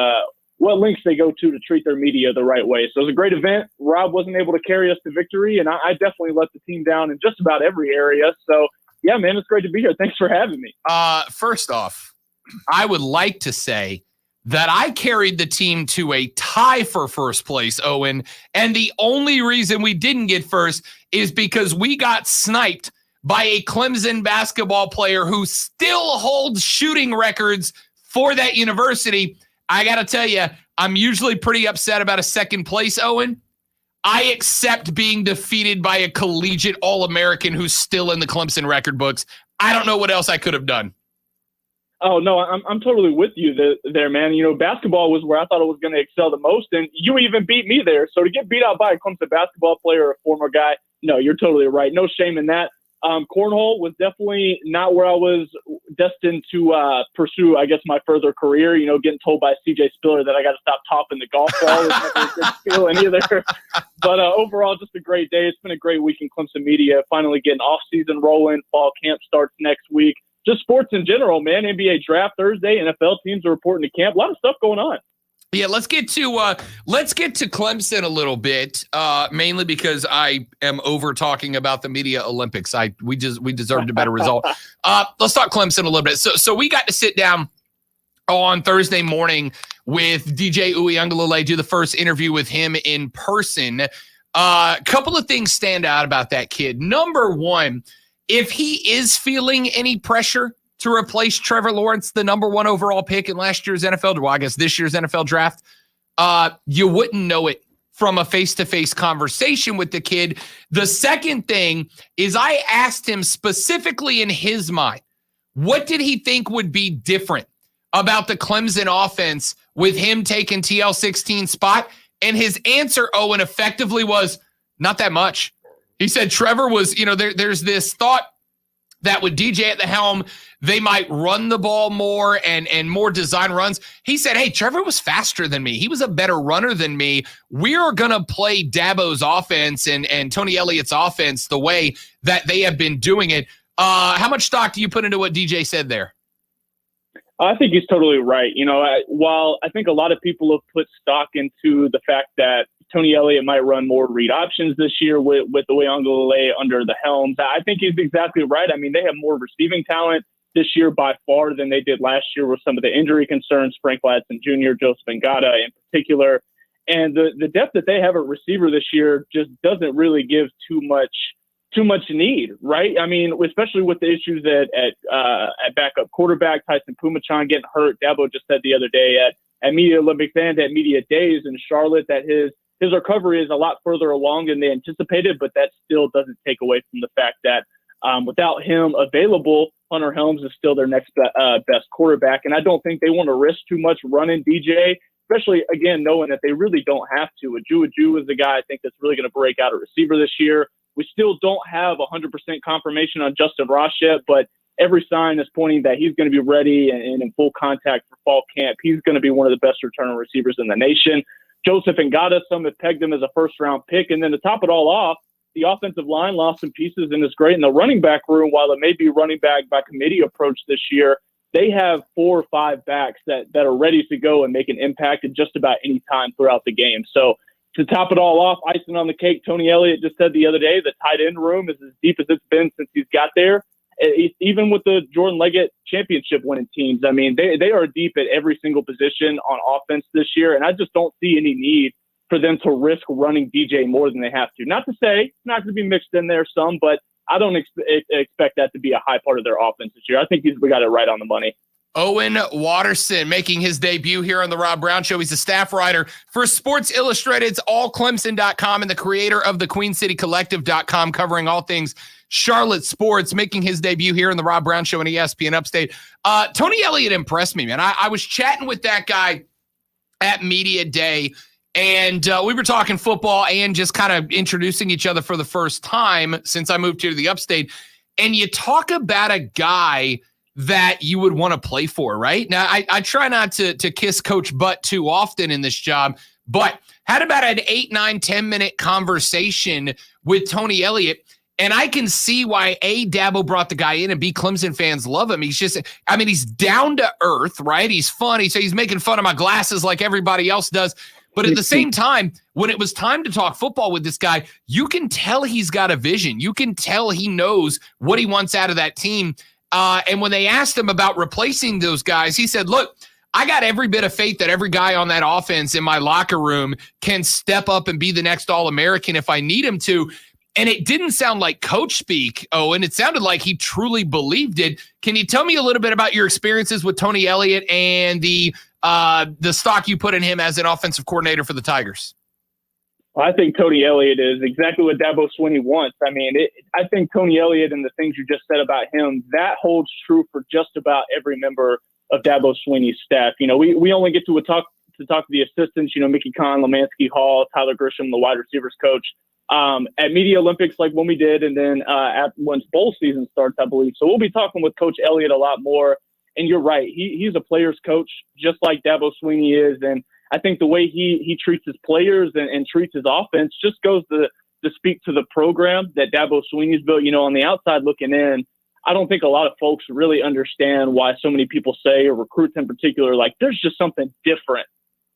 links they go to treat their media the right way. So it was a great event. Rob wasn't able to carry us to victory, and I definitely let the team down in just about every area. So, yeah, man, it's great to be here. Thanks for having me. First off, I would like to say that I carried the team to a tie for first place, Owen, and the only reason we didn't get first is because we got sniped by a Clemson basketball player who still holds shooting records for that university. I got to tell you, I'm usually pretty upset about a second place, Owen. I accept being defeated by a collegiate All-American who's still in the Clemson record books. I don't know what else I could have done. Oh, no, I'm totally with you there, man. You know, basketball was where I thought it was going to excel the most, and you even beat me there. So to get beat out by a Clemson basketball player or a former guy, no, you're totally right. No shame in that. Cornhole was definitely not where I was destined to pursue, I guess, my further career. You know, getting told by CJ Spiller that I got to stop topping the golf ball is never a good feeling either. But overall, just a great day. It's been a great week in Clemson media. Finally getting off-season rolling. Fall camp starts next week. Just sports in general, man. NBA draft Thursday. NFL teams are reporting to camp. A lot of stuff going on. Yeah, let's get to Clemson a little bit, mainly because I am over talking about the Media Olympics. We deserved a better result. Let's talk Clemson a little bit. So we got to sit down on Thursday morning with DJ Uiagalelei, do the first interview with him in person. Couple of things stand out about that kid. Number one, if he is feeling any pressure to replace Trevor Lawrence, the number one overall pick in last year's NFL, well, I guess this year's NFL draft, you wouldn't know it from a face-to-face conversation with the kid. The second thing is I asked him specifically in his mind, what did he think would be different about the Clemson offense with him taking TL16 spot? And his answer, Owen, effectively was not that much. He said Trevor was, you know, there's this thought that with DJ at the helm, they might run the ball more and more design runs. He said, hey, Trevor was faster than me. He was a better runner than me. We're going to play Dabo's offense and Tony Elliott's offense the way that they have been doing it. How much stock do you put into what DJ said there? I think he's totally right. You know, while I think a lot of people have put stock into the fact that Tony Elliott might run more read options this year with Uiagalelei under the helms, I think he's exactly right. I mean, they have more receiving talent this year by far than they did last year with some of the injury concerns, Frank Ladson Jr., Joseph Ngata in particular. And the depth that they have at receiver this year just doesn't really give too much need, right? I mean, especially with the issues at backup quarterback, Tyson Pumachan getting hurt. Dabo just said the other day at Media Olympics and at Media Days in Charlotte that his recovery is a lot further along than they anticipated, but that still doesn't take away from the fact that without him available, Hunter Helms is still their next best quarterback. And I don't think they want to risk too much running DJ, especially, again, knowing that they really don't have to. Aju is the guy I think that's really going to break out a receiver this year. We still don't have 100% confirmation on Justin Ross yet, but every sign is pointing that he's going to be ready and in full contact for fall camp. He's going to be one of the best returning receivers in the nation. Joseph Ngata, some have pegged him as a first-round pick. And then to top it all off, the offensive line lost some pieces and is great in the running back room. While it may be running back by committee approach this year, they have 4 or 5 backs that are ready to go and make an impact at just about any time throughout the game. So to top it all off, icing on the cake, Tony Elliott just said the other day the tight end room is as deep as it's been since he's got there. Even with the Jordan Leggett championship winning teams, I mean, they are deep at every single position on offense this year. And I just don't see any need for them to risk running DJ more than they have to. Not to say it's not going to be mixed in there some, but I don't expect that to be a high part of their offense this year. I think we got it right on the money. Owen Watterson making his debut here on the Rob Brown Show. He's a staff writer for Sports Illustrated's allclemson.com and the creator of the QueenCityCollective.com, covering all things Charlotte sports, making his debut here in the Rob Brown Show on ESPN Upstate. Tony Elliott impressed me, man. I was chatting with that guy at Media Day, and we were talking football and just kind of introducing each other for the first time since I moved here to the Upstate. And you talk about a guy that you would want to play for, right? Now, I try not to kiss Coach Butt too often in this job, but had about an 8, 9, 10-minute conversation with Tony Elliott. And I can see why A, Dabo brought the guy in, and B, Clemson fans love him. He's he's down to earth, right? He's funny. So he's making fun of my glasses like everybody else does. But at the same time, when it was time to talk football with this guy, you can tell he's got a vision. You can tell he knows what he wants out of that team. And when they asked him about replacing those guys, he said, look, I got every bit of faith that every guy on that offense in my locker room can step up and be the next All-American if I need him to. And it didn't sound like coach speak, Owen. It sounded like he truly believed it. Can you tell me a little bit about your experiences with Tony Elliott and the stock you put in him as an offensive coordinator for the Tigers? I think Tony Elliott is exactly what Dabo Swinney wants. I mean, I think Tony Elliott and the things you just said about him, that holds true for just about every member of Dabo Swinney's staff. You know, we only get to talk to the assistants, you know, Mickey Conn, Lemansky Hall, Tyler Grisham, the wide receivers coach, at Media Olympics like when we did, and then once bowl season starts, I believe. So we'll be talking with Coach Elliott a lot more. And you're right. He's a player's coach, just like Dabo Swinney is. And I think the way he treats his players and treats his offense just goes to speak to the program that Dabo Swinney's built. You know, on the outside looking in, I don't think a lot of folks really understand why so many people say, or recruits in particular, like there's just something different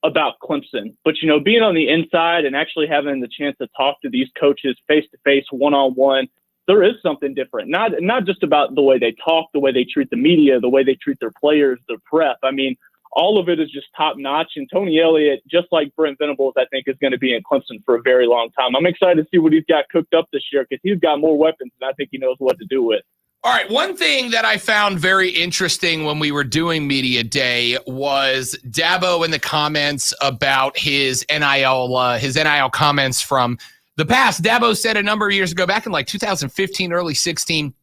about Clemson. But, you know, being on the inside and actually having the chance to talk to these coaches face-to-face, one-on-one, there is something different. Not just about the way they talk, the way they treat the media, the way they treat their players, their prep. I mean, all of it is just top-notch. And Tony Elliott, just like Brent Venables, I think is going to be in Clemson for a very long time. I'm excited to see what he's got cooked up this year because he's got more weapons than I think he knows what to do with. All right, one thing that I found very interesting when we were doing Media Day was Dabo in the comments about his NIL comments from the past. Dabo said a number of years ago, back in like 2015, early 16,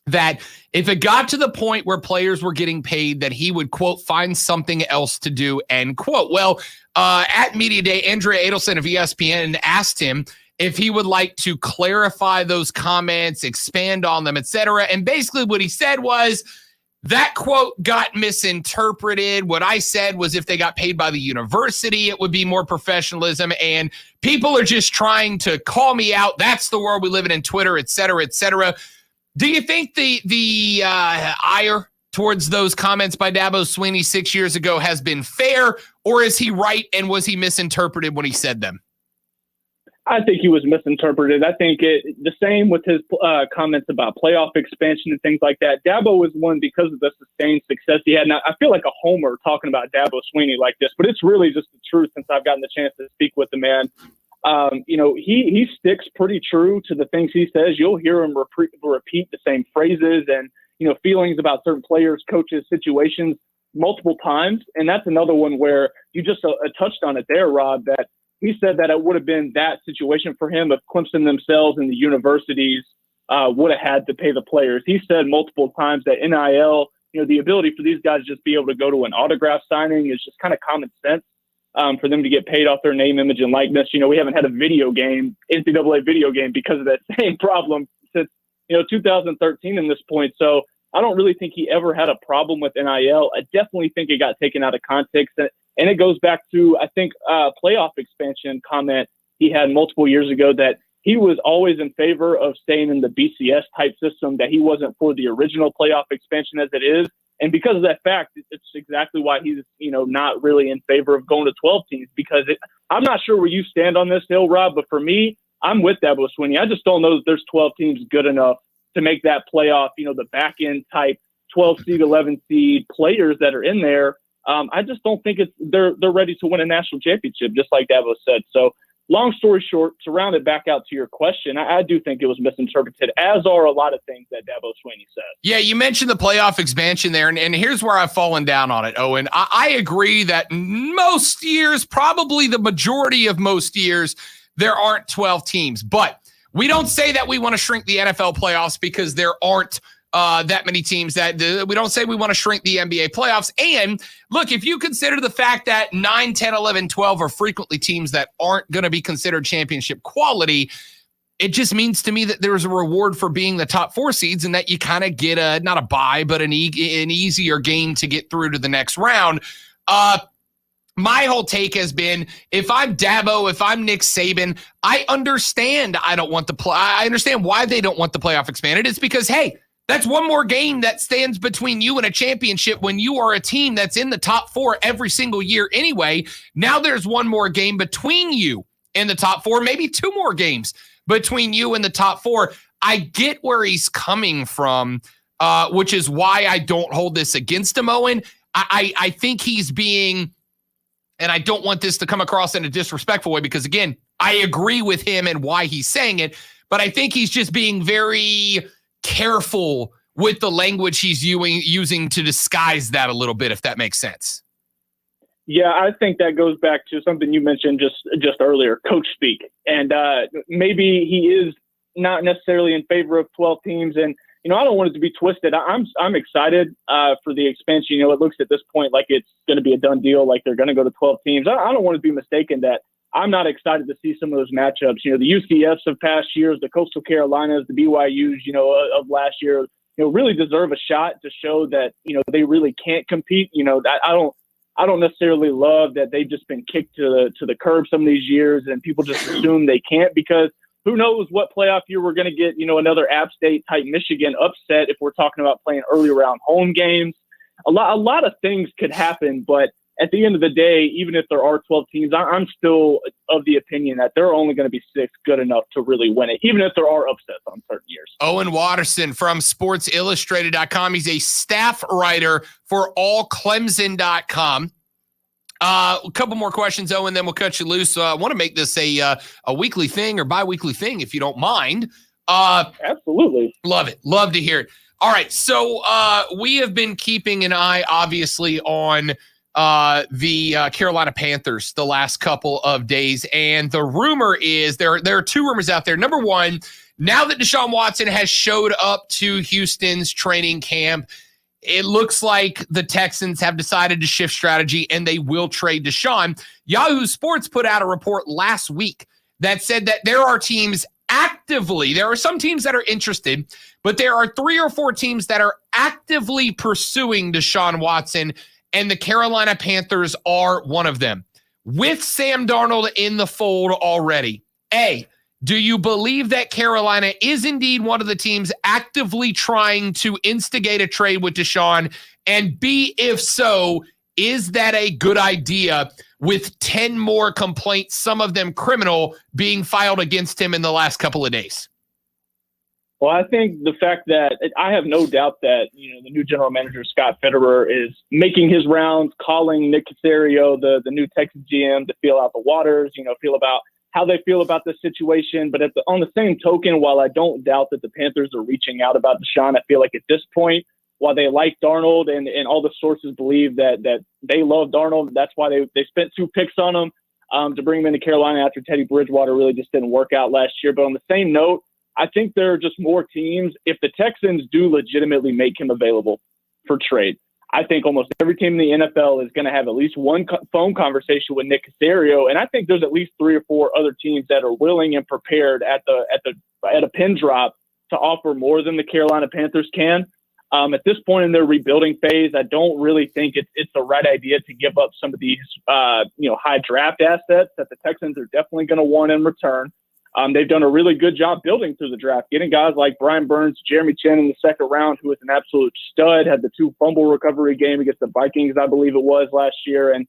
that if it got to the point where players were getting paid, that he would, quote, find something else to do, end quote. Well, at Media Day, Andrea Adelson of ESPN asked him if he would like to clarify those comments, expand on them, etc. And basically what he said was that quote got misinterpreted. What I said was if they got paid by the university, it would be more professionalism. And people are just trying to call me out. That's the world we live in Twitter, etc., etc. Do you think the ire towards those comments by Dabo Swinney 6 years ago has been fair, or is he right and was he misinterpreted when he said them? I think he was misinterpreted. I think the same with his comments about playoff expansion and things like that. Dabo was one because of the sustained success he had. Now, I feel like a homer talking about Dabo Swinney like this, but it's really just the truth since I've gotten the chance to speak with the man. You know, he sticks pretty true to the things he says. You'll hear him repeat the same phrases and, you know, feelings about certain players, coaches, situations multiple times. And that's another one where you just touched on it there, Rob, that he said that it would have been that situation for him if Clemson themselves and the universities would have had to pay the players. He said multiple times that NIL, you know, the ability for these guys to just be able to go to an autograph signing is just kind of common sense for them to get paid off their name, image, and likeness. You know, we haven't had a video game, NCAA video game, because of that same problem since, you know, 2013 in this point. So I don't really think he ever had a problem with NIL. I definitely think it got taken out of context. And it goes back to, I think, playoff expansion comment he had multiple years ago that he was always in favor of staying in the BCS type system, that he wasn't for the original playoff expansion as it is. And because of that fact, it's exactly why he's, you know, not really in favor of going to 12 teams, because I'm not sure where you stand on this hill, Rob, but for me, I'm with Dabo Swinney. I just don't know that there's 12 teams good enough to make that playoff, you know, the back end type 12 seed, 11 seed players that are in there. I just don't think they're ready to win a national championship, just like Dabo said. So long story short, to round it back out to your question, I do think it was misinterpreted, as are a lot of things that Dabo Swinney said. Yeah, you mentioned the playoff expansion there, and here's where I've fallen down on it, Owen. I agree that most years, probably the majority of most years, there aren't 12 teams. But we don't say that we want to shrink the NFL playoffs because there aren't that many teams. That we don't say we want to shrink the NBA playoffs. And look, if you consider the fact that 9, 10, 11, 12 are frequently teams that aren't going to be considered championship quality, it just means to me that there's a reward for being the top 4 seeds and that you kind of get not a bye, but an easier game to get through to the next round. My whole take has been, if I'm Dabo, if I'm Nick Saban, I understand I understand why they don't want the playoff expanded. It's because, hey, that's one more game that stands between you and a championship when you are a team that's in the top 4 every single year anyway. Now there's one more game between you and the top 4, maybe 2 more games between you and the top 4. I get where he's coming from, which is why I don't hold this against him, Owen. I think he's being... And I don't want this to come across in a disrespectful way because, again, I agree with him and why he's saying it, but I think he's just being very careful with the language he's using to disguise that a little bit, if that makes sense. Yeah, I think that goes back to something you mentioned just earlier, coach speak. And maybe he is not necessarily in favor of 12 teams. And, I don't want it to be twisted. I'm excited for the expansion. It looks at this point like it's going to be a done deal, like they're going to go to 12 teams. I don't want to be mistaken that I'm not excited to see some of those matchups. The UCFs of past years, the Coastal Carolinas, the BYUs, of last year, really deserve a shot to show that, they really can't compete. I don't necessarily love that they've just been kicked to the curb some of these years and people just assume they can't, because who knows what playoff year we're going to get, another App State type Michigan upset if we're talking about playing early round home games. A lot of things could happen, but at the end of the day, even if there are 12 teams, I'm still of the opinion that there are only going to be 6 good enough to really win it, even if there are upsets on certain years. Owen Watterson from SportsIllustrated.com. He's a staff writer for allclemson.com. A couple more questions, Owen, then we'll cut you loose. I want to make this a weekly thing or bi-weekly thing, if you don't mind. Absolutely. Love it. Love to hear it. All right, so we have been keeping an eye, obviously, on the Carolina Panthers the last couple of days, and the rumor is there are 2 rumors out there. Number one, now that Deshaun Watson has showed up to Houston's training camp, it looks like the Texans have decided to shift strategy and they will trade Deshaun. Yahoo Sports put out a report last week that said that there are some teams that are interested, but there are 3 or 4 teams that are actively pursuing Deshaun Watson, and the Carolina Panthers are one of them. With Sam Darnold in the fold already, A, do you believe that Carolina is indeed one of the teams actively trying to instigate a trade with Deshaun? And B, if so, is that a good idea with 10 more complaints, some of them criminal, being filed against him in the last couple of days? Well, I think the fact that I have no doubt that, the new general manager, Scott Fitterer, is making his rounds, calling Nick Caserio, the new Texas GM, to feel out the waters, feel about how they feel about this situation. But on the same token, while I don't doubt that the Panthers are reaching out about Deshaun, I feel like at this point, while they like Darnold and all the sources believe that they love Darnold, that's why they spent 2 picks on him to bring him into Carolina after Teddy Bridgewater really just didn't work out last year. But on the same note, I think there are just more teams. If the Texans do legitimately make him available for trade, I think almost every team in the NFL is going to have at least one phone conversation with Nick Caserio, and I think there's at least 3 or 4 other teams that are willing and prepared at a pin drop to offer more than the Carolina Panthers can. At this point in their rebuilding phase, I don't really think it's the right idea to give up some of these high draft assets that the Texans are definitely going to want in return. They've done a really good job building through the draft, getting guys like Brian Burns, Jeremy Chin in the 2nd round, who was an absolute stud, had the 2 fumble recovery game against the Vikings, I believe it was, last year. And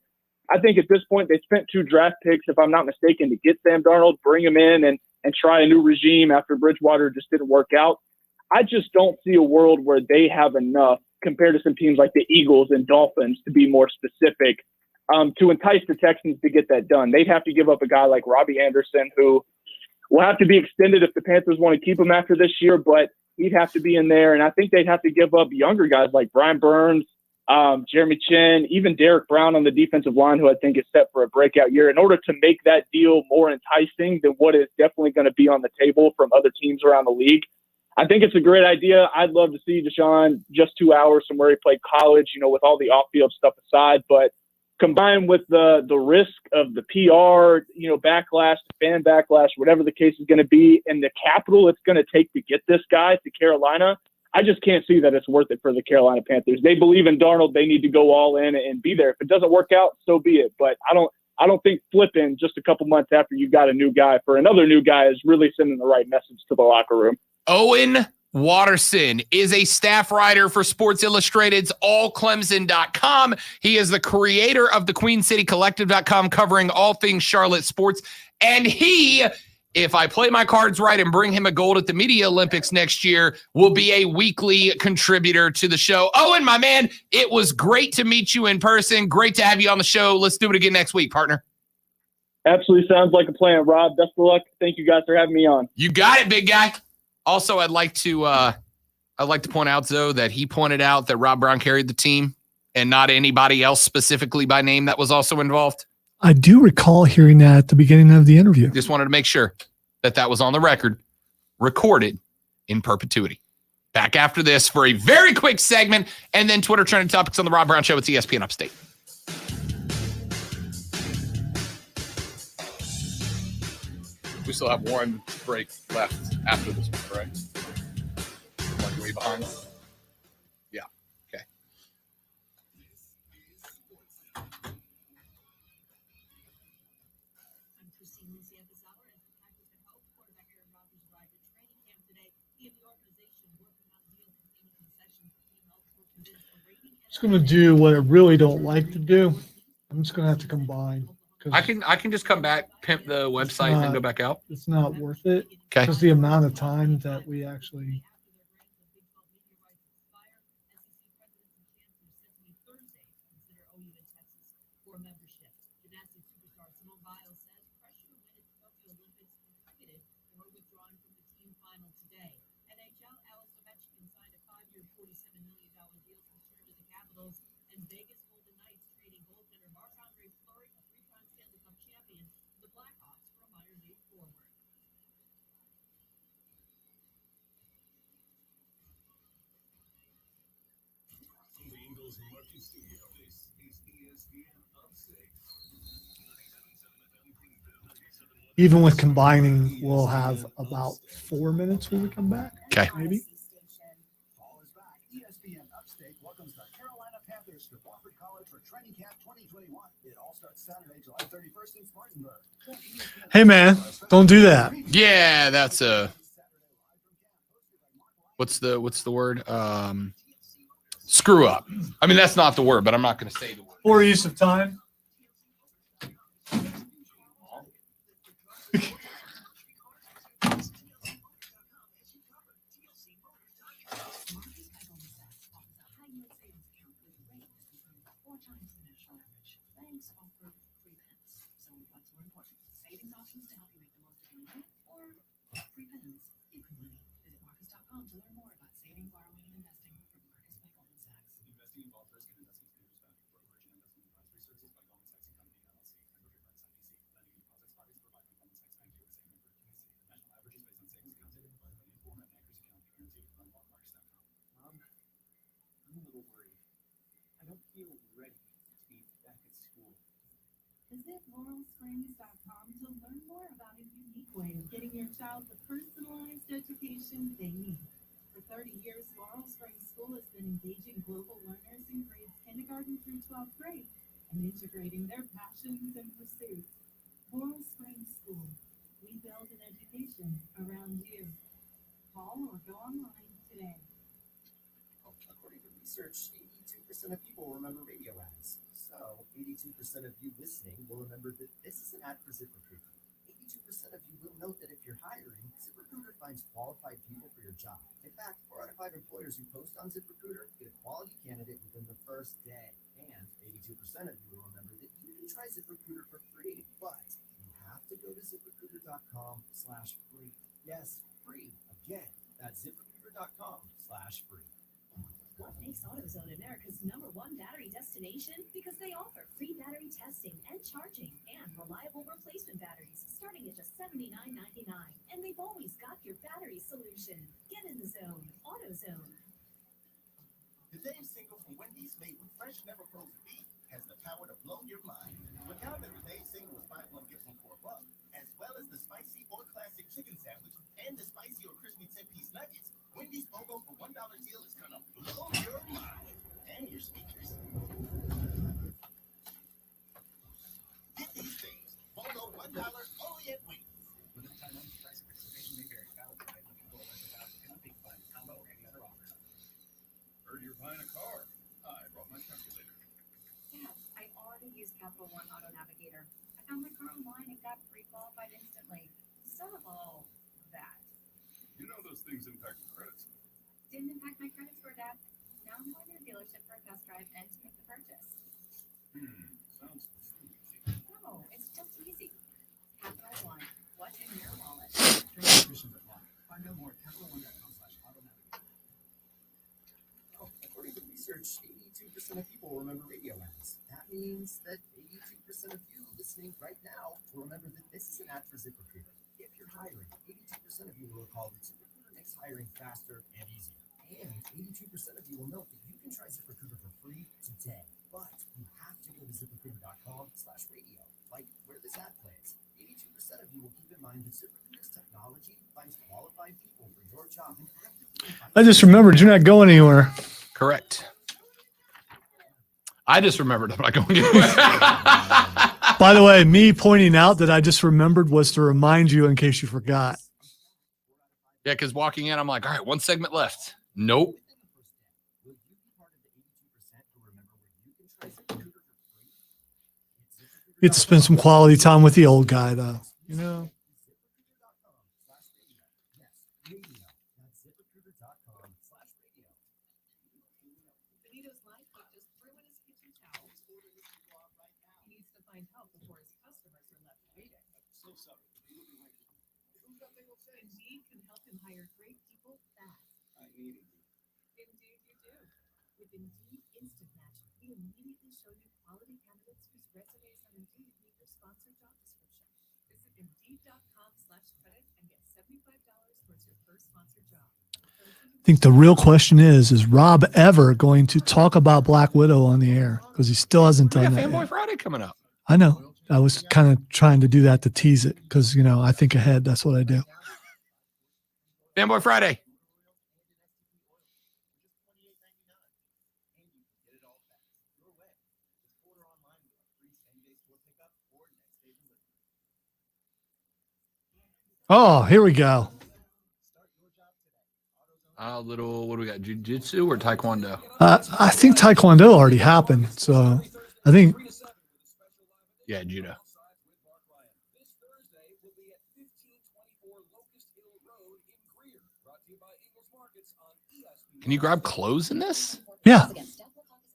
I think at this point they spent 2 draft picks, if I'm not mistaken, to get Sam Darnold, bring him in and try a new regime after Bridgewater just didn't work out. I just don't see a world where they have enough compared to some teams like the Eagles and Dolphins, to be more specific, to entice the Texans to get that done. They'd have to give up a guy like Robbie Anderson, who will have to be extended if the Panthers want to keep him after this year, but he'd have to be in there. And I think they'd have to give up younger guys like Brian Burns, Jeremy Chin, even Derek Brown on the defensive line, who I think is set for a breakout year, in order to make that deal more enticing than what is definitely going to be on the table from other teams around the league. I think it's a great idea. I'd love to see Deshaun just 2 hours from where he played college, with all the off-field stuff aside, but combined with the risk of the PR, backlash, fan backlash, whatever the case is going to be, and the capital it's going to take to get this guy to Carolina, I just can't see that it's worth it for the Carolina Panthers. They believe in Darnold. They need to go all in and be there. If it doesn't work out, so be it. But I don't think flipping just a couple months after you got a new guy for another new guy is really sending the right message to the locker room. Owen Watterson is a staff writer for Sports Illustrated's allclemson.com. He is the creator of the QueenCityCollective.com, covering all things Charlotte sports. And he, if I play my cards right and bring him a gold at the Media Olympics next year, will be a weekly contributor to the show. Owen, my man, it was great to meet you in person. Great to have you on the show. Let's do it again next week, partner. Absolutely sounds like a plan, Rob. Best of luck. Thank you guys for having me on. You got it, big guy. Also, I'd like to point out, though, that he pointed out that Rob Brown carried the team and not anybody else specifically by name that was also involved. I do recall hearing that at the beginning of the interview. Just wanted to make sure that was on the record, recorded in perpetuity. Back after this for a very quick segment, and then Twitter trending topics on the Rob Brown Show with ESPN Upstate. We still have one break left after this one, right? Like way behind. Yeah. Okay. I'm Christine Lindsay at this hour, and Packers head coach quarterback Aaron Rodgers arrived at training camp today. He and the organization working on a deal containing concessions for team health will convince the rating. Just going to do what I really don't like to do. I'm just going to have to combine. I can just come back, pimp the website, and then go back out. It's not worth it. Okay. Because the amount of time that we actually. And Vegas Golden Knights trading goaltender Marc-Andre Fleury, a three-time Stanley Cup champion, to the Blackhawks for a minor league forward. From the Ingles Market Studio, this is ESPN Upstate. 97.7 FM Greenville, 97.1 Even with combining, we'll have about 4 minutes when we come back. Okay. Maybe. Fall is back. ESPN Upstate welcomes the Carolina Panthers to Wofford College for Training Camp 2021. It all starts Saturday, July 31st in Spartanburg. Hey, man, don't do that. Yeah, that's what's the word? Screw up. I mean, that's not the word, but I'm not going to say the word. Poor use of time. Savings options to help you make the most of your money or free pins. You can win. Visit Marcus.com to learn more about saving, borrowing, and investing from Marcus by Goldman Sachs. Investing involves risk and investing securities found brokerage and investment advisory services by Goldman Sachs and Company LLC. Member FINRA SIPC. Lending and deposits products provided by Goldman Sachs Bank USA member FDIC. The national average is based on savings accounts data provided by the format and accuracy cannot be guaranteed. Learn more at Marcus.com. I'm a little worried. I don't feel ready to be back at school. Visit LaurelSprings.com to learn more about a unique way of getting your child the personalized education they need. For 30 years, Laurel Springs School has been engaging global learners in grades kindergarten through 12th grade and integrating their passions and pursuits. Laurel Springs School. We build an education around you. Call or go online today. According to research, 82% of people remember radio ads. So, 82% of you listening will remember that this is an ad for ZipRecruiter. 82% of you will note that if you're hiring, ZipRecruiter finds qualified people for your job. In fact, 4 out of 5 employers who post on ZipRecruiter get a quality candidate within the first day. And 82% of you will remember that you can try ZipRecruiter for free, but you have to go to ZipRecruiter.com/free. Yes, free. Again, that's ZipRecruiter.com/free. What makes AutoZone America's #1 battery destination? Because they offer free battery testing and charging and reliable replacement batteries starting at just $79.99. And they've always got your battery solution. Get in the zone. AutoZone. The Dave's single from Wendy's made with fresh, never frozen beef has the power to blow your mind. Look out that the Dave's single was buy one, get one for $1, as well as the spicy or classic chicken sandwich and the spicy or crispy 10-piece nuggets. Wendy's BOGO for $1 deal is gonna blow your mind and your speakers. Get these things. BOGO $1 only at Wendy's. Limited time only. Price and participation may vary. Valid for items before penalty, fund, combo, or any other offer. Heard you're buying a car. I brought my calculator. Yes, I already used Capital One Auto Navigator. I found my car online and got pre-qualified instantly. Son of all that. You know those things impact your credit score. Didn't impact my credit score, Dad. Now I'm going to the dealership for a test drive and to make the purchase. Sounds too easy. No, it's just easy. Capital One, what's in your wallet? Conditions apply. Find out more at capitalone.com/autonavigator. Oh, according to research, 82% of people remember radio ads. That means that 82% of you listening right now will remember that this is an ad for ZipRecruiter. If you're hiring, 82% of you will recall that ZipRecruiter makes hiring faster and easier. And 82% of you will note that you can try ZipRecruiter for free today. But you have to go to ZipRecruiter.com/radio, like where this ad plays. 82% of you will keep in mind that ZipRecruiter's technology finds qualified people for your job and actively I just remembered you're not going anywhere. Correct. I just remembered I'm not going anywhere. By the way, me pointing out that I just remembered was to remind you in case you forgot. Yeah, because walking in, I'm like, all right, one segment left. Nope. Will you be part of the 82% who remember where you can try ZipRecruiter for free? You get to spend some quality time with the old guy, though. You know, ZipRecruiter.com/radio. Yes, radio. That's ZipRecruiter.com/radio. Benito's life coach just threw in his kitchen towel. He needs to find help before his customers are left waiting. So sorry. Indeed can help him hire great people fast. I need it. Indeed you do. With Indeed Instant Match, we immediately show you quality candidates whose resumes on Indeed meet your sponsored job description. Visit Indeed.com/credit and get $75 towards your first sponsored job. I think the real question is Rob ever going to talk about Black Widow on the air? Because he still hasn't We done got that Fanboy yet. Friday coming up. I know. I was kind of trying to do that to tease it because, you know, I think ahead. That's what I do. Fanboy Friday. Oh, here we go. What do we got? Jiu-jitsu or taekwondo? I think Taekwondo already happened. So I think Yeah, judo. This Thursday will be at 1524 Locust Hill Road in Greer. Brought to you by Ingles Markets on ESPN. Can you grab clothes in this? yeah,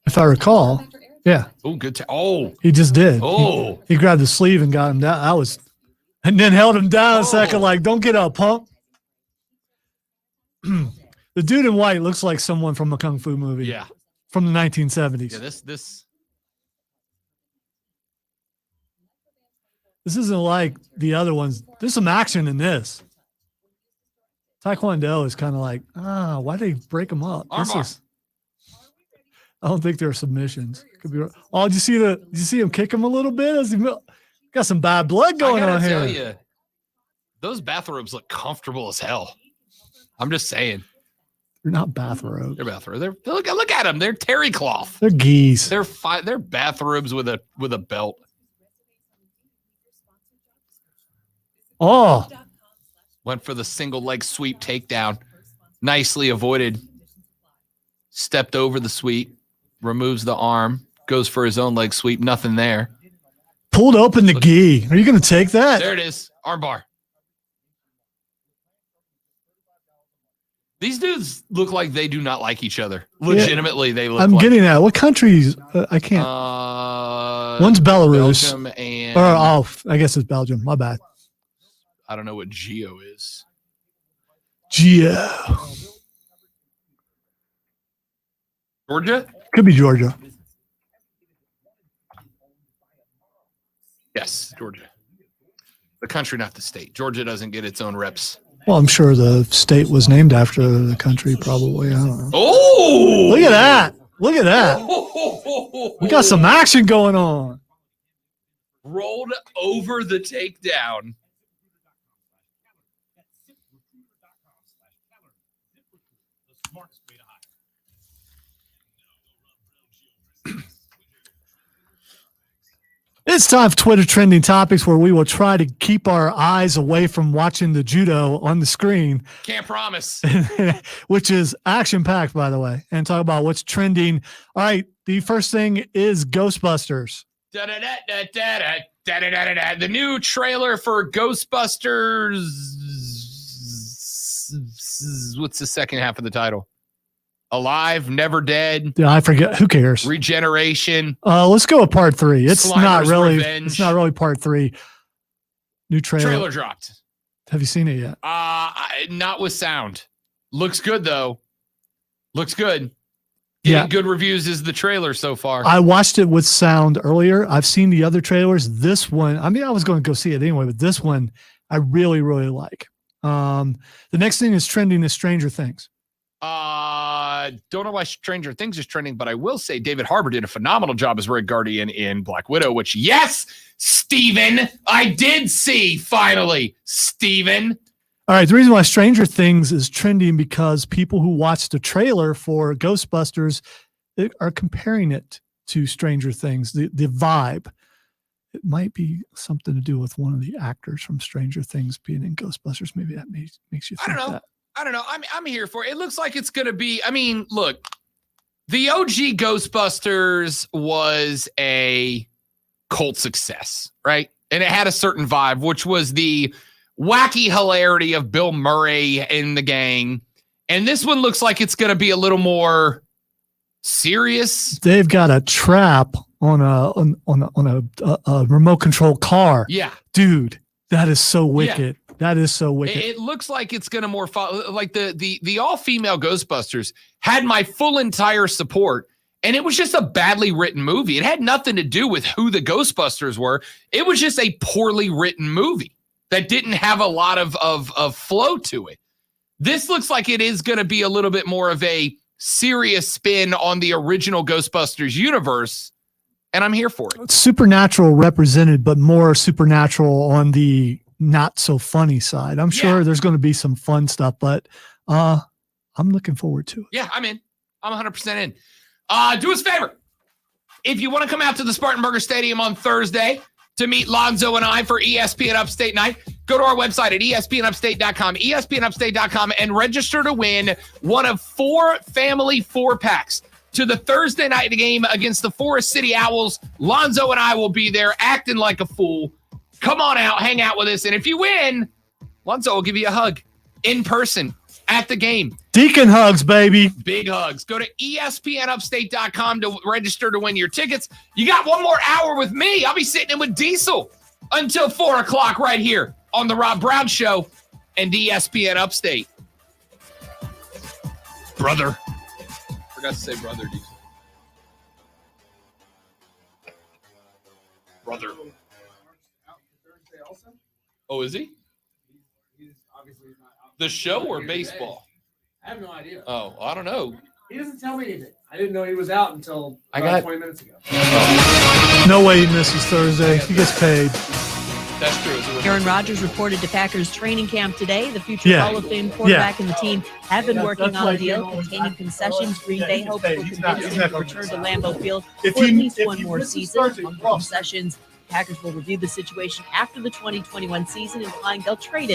if I recall, yeah, Oh, good. Oh, he just did. oh. He grabbed the sleeve and got him down. And then held him down a second, Oh. like, don't get up, punk. The dude in white looks like someone from a kung fu movie. Yeah. From the 1970s. Yeah, this. This isn't like the other ones. There's some action in this. Taekwondo is kind of like, why did they break them up? Armbar. I don't think they're submissions. Could be. Oh, did you see him kick him a little bit? As he got some bad blood going I on gotta here. tell you, those bathrobes look comfortable as hell. I'm just saying. They're not bathrobes. They're bathrobe. Look at them. They're terry cloth. They're geese. They're bathrobes with a belt. Oh, Went for the single leg sweep takedown. Nicely avoided. Stepped over the sweep. Removes the arm. Goes for his own leg sweep. Nothing there. pulled open the gi. Are you going to take that? There it is. Armbar. These dudes look like they do not like each other. Legitimately, they look I'm like. getting that. What countries? I can't. One's Belarus. Belgium and I guess it's Belgium. My bad. I don't know what Geo is. Geo. Georgia? Could be Georgia. Yes, Georgia. The country, not the state. Georgia doesn't get its own reps. Well, I'm sure the state was named after the country, probably. I don't know. Oh! Look at that. Look at that. We got some action going on. Rolled over the takedown. It's time for Twitter trending topics, where we will try to keep our eyes away from watching the judo on the screen, Can't promise. which is action packed, by the way, and talk about what's trending. All right. The first thing is Ghostbusters. Da-da-da-da-da-da-da-da-da-da. The new trailer for Ghostbusters. What's the second half of the title? Alive, Never Dead, Yeah, I forget. Who cares? Regeneration. Let's go with part 3. It's not Slimer's really. Revenge. It's not really part 3. New Trailer dropped. Have you seen it yet? Not with sound. Looks good though. Looks good. Yeah. Getting good reviews is the trailer so far. I watched it with sound earlier. I've seen the other trailers. This one, I mean, I was going to go see it anyway, but this one I really, really like. The next thing is trending is Stranger Things. Don't know why Stranger Things is trending, but I will say David Harbour did a phenomenal job as Red Guardian in Black Widow, which, yes, Steven, I did see finally, Steven. All right. The reason why Stranger Things is trending because people who watched the trailer for Ghostbusters are comparing it to Stranger Things, the vibe. It might be something to do with one of the actors from Stranger Things being in Ghostbusters. Maybe that makes you think I don't know. that. I don't know. I'm here for it. It looks like it's going to be, I mean, look, the OG Ghostbusters was a cult success, right? And it had a certain vibe, which was the wacky hilarity of Bill Murray and the gang. And this one looks like it's going to be a little more serious. They've got a trap on a remote control car. Yeah. Dude, that is so wicked. That is so wicked. It looks like it's going to more follow, like the all-female Ghostbusters had my full entire support, and it was just a badly written movie. It had nothing to do with who the Ghostbusters were. It was just a poorly written movie that didn't have a lot of flow to it. This looks like it is going to be a little bit more of a serious spin on the original Ghostbusters universe, and I'm here for it. Supernatural represented, but more supernatural on the not so funny side. I'm sure there's going to be some fun stuff, but I'm looking forward to it. Yeah, I'm in. I'm 100% in. Do us a favor. If you want to come out to the Spartanburger Stadium on Thursday to meet Lonzo and I for ESPN Upstate Night, go to our website at espnupstate.com, espnupstate.com, and register to win one of 4 family 4-packs to the Thursday night game against the Forest City Owls. Lonzo and I will be there acting like a fool. Come on out, hang out with us. And if you win, Lonzo will give you a hug in person at the game. Deacon hugs, baby. Big hugs. Go to espnupstate.com to register to win your tickets. You got one more hour with me. I'll be sitting in with Diesel until 4 o'clock right here on The Rob Brown Show and ESPN Upstate. Brother. Forgot to say brother, Diesel. Brother. Oh, is he? The show or baseball? I have no idea. Oh, I don't know. He doesn't tell me anything. I didn't know he was out until I about got- 20 minutes ago. No way he misses Thursday. He gets paid. That's true. Aaron Rodgers reported to Packers training camp today. The future Yeah. Hall of Fame quarterback and the team have been Yeah, working that's on why a deal he always containing got- concessions. Green Yeah, Bay he's hopes paid. will He's convince not him to gonna return to miss. Lambeau Field If for at he- least if one he more misses season. Thursday, On the he lost. concessions, Packers will review the situation after the 2021 season, implying they'll trade him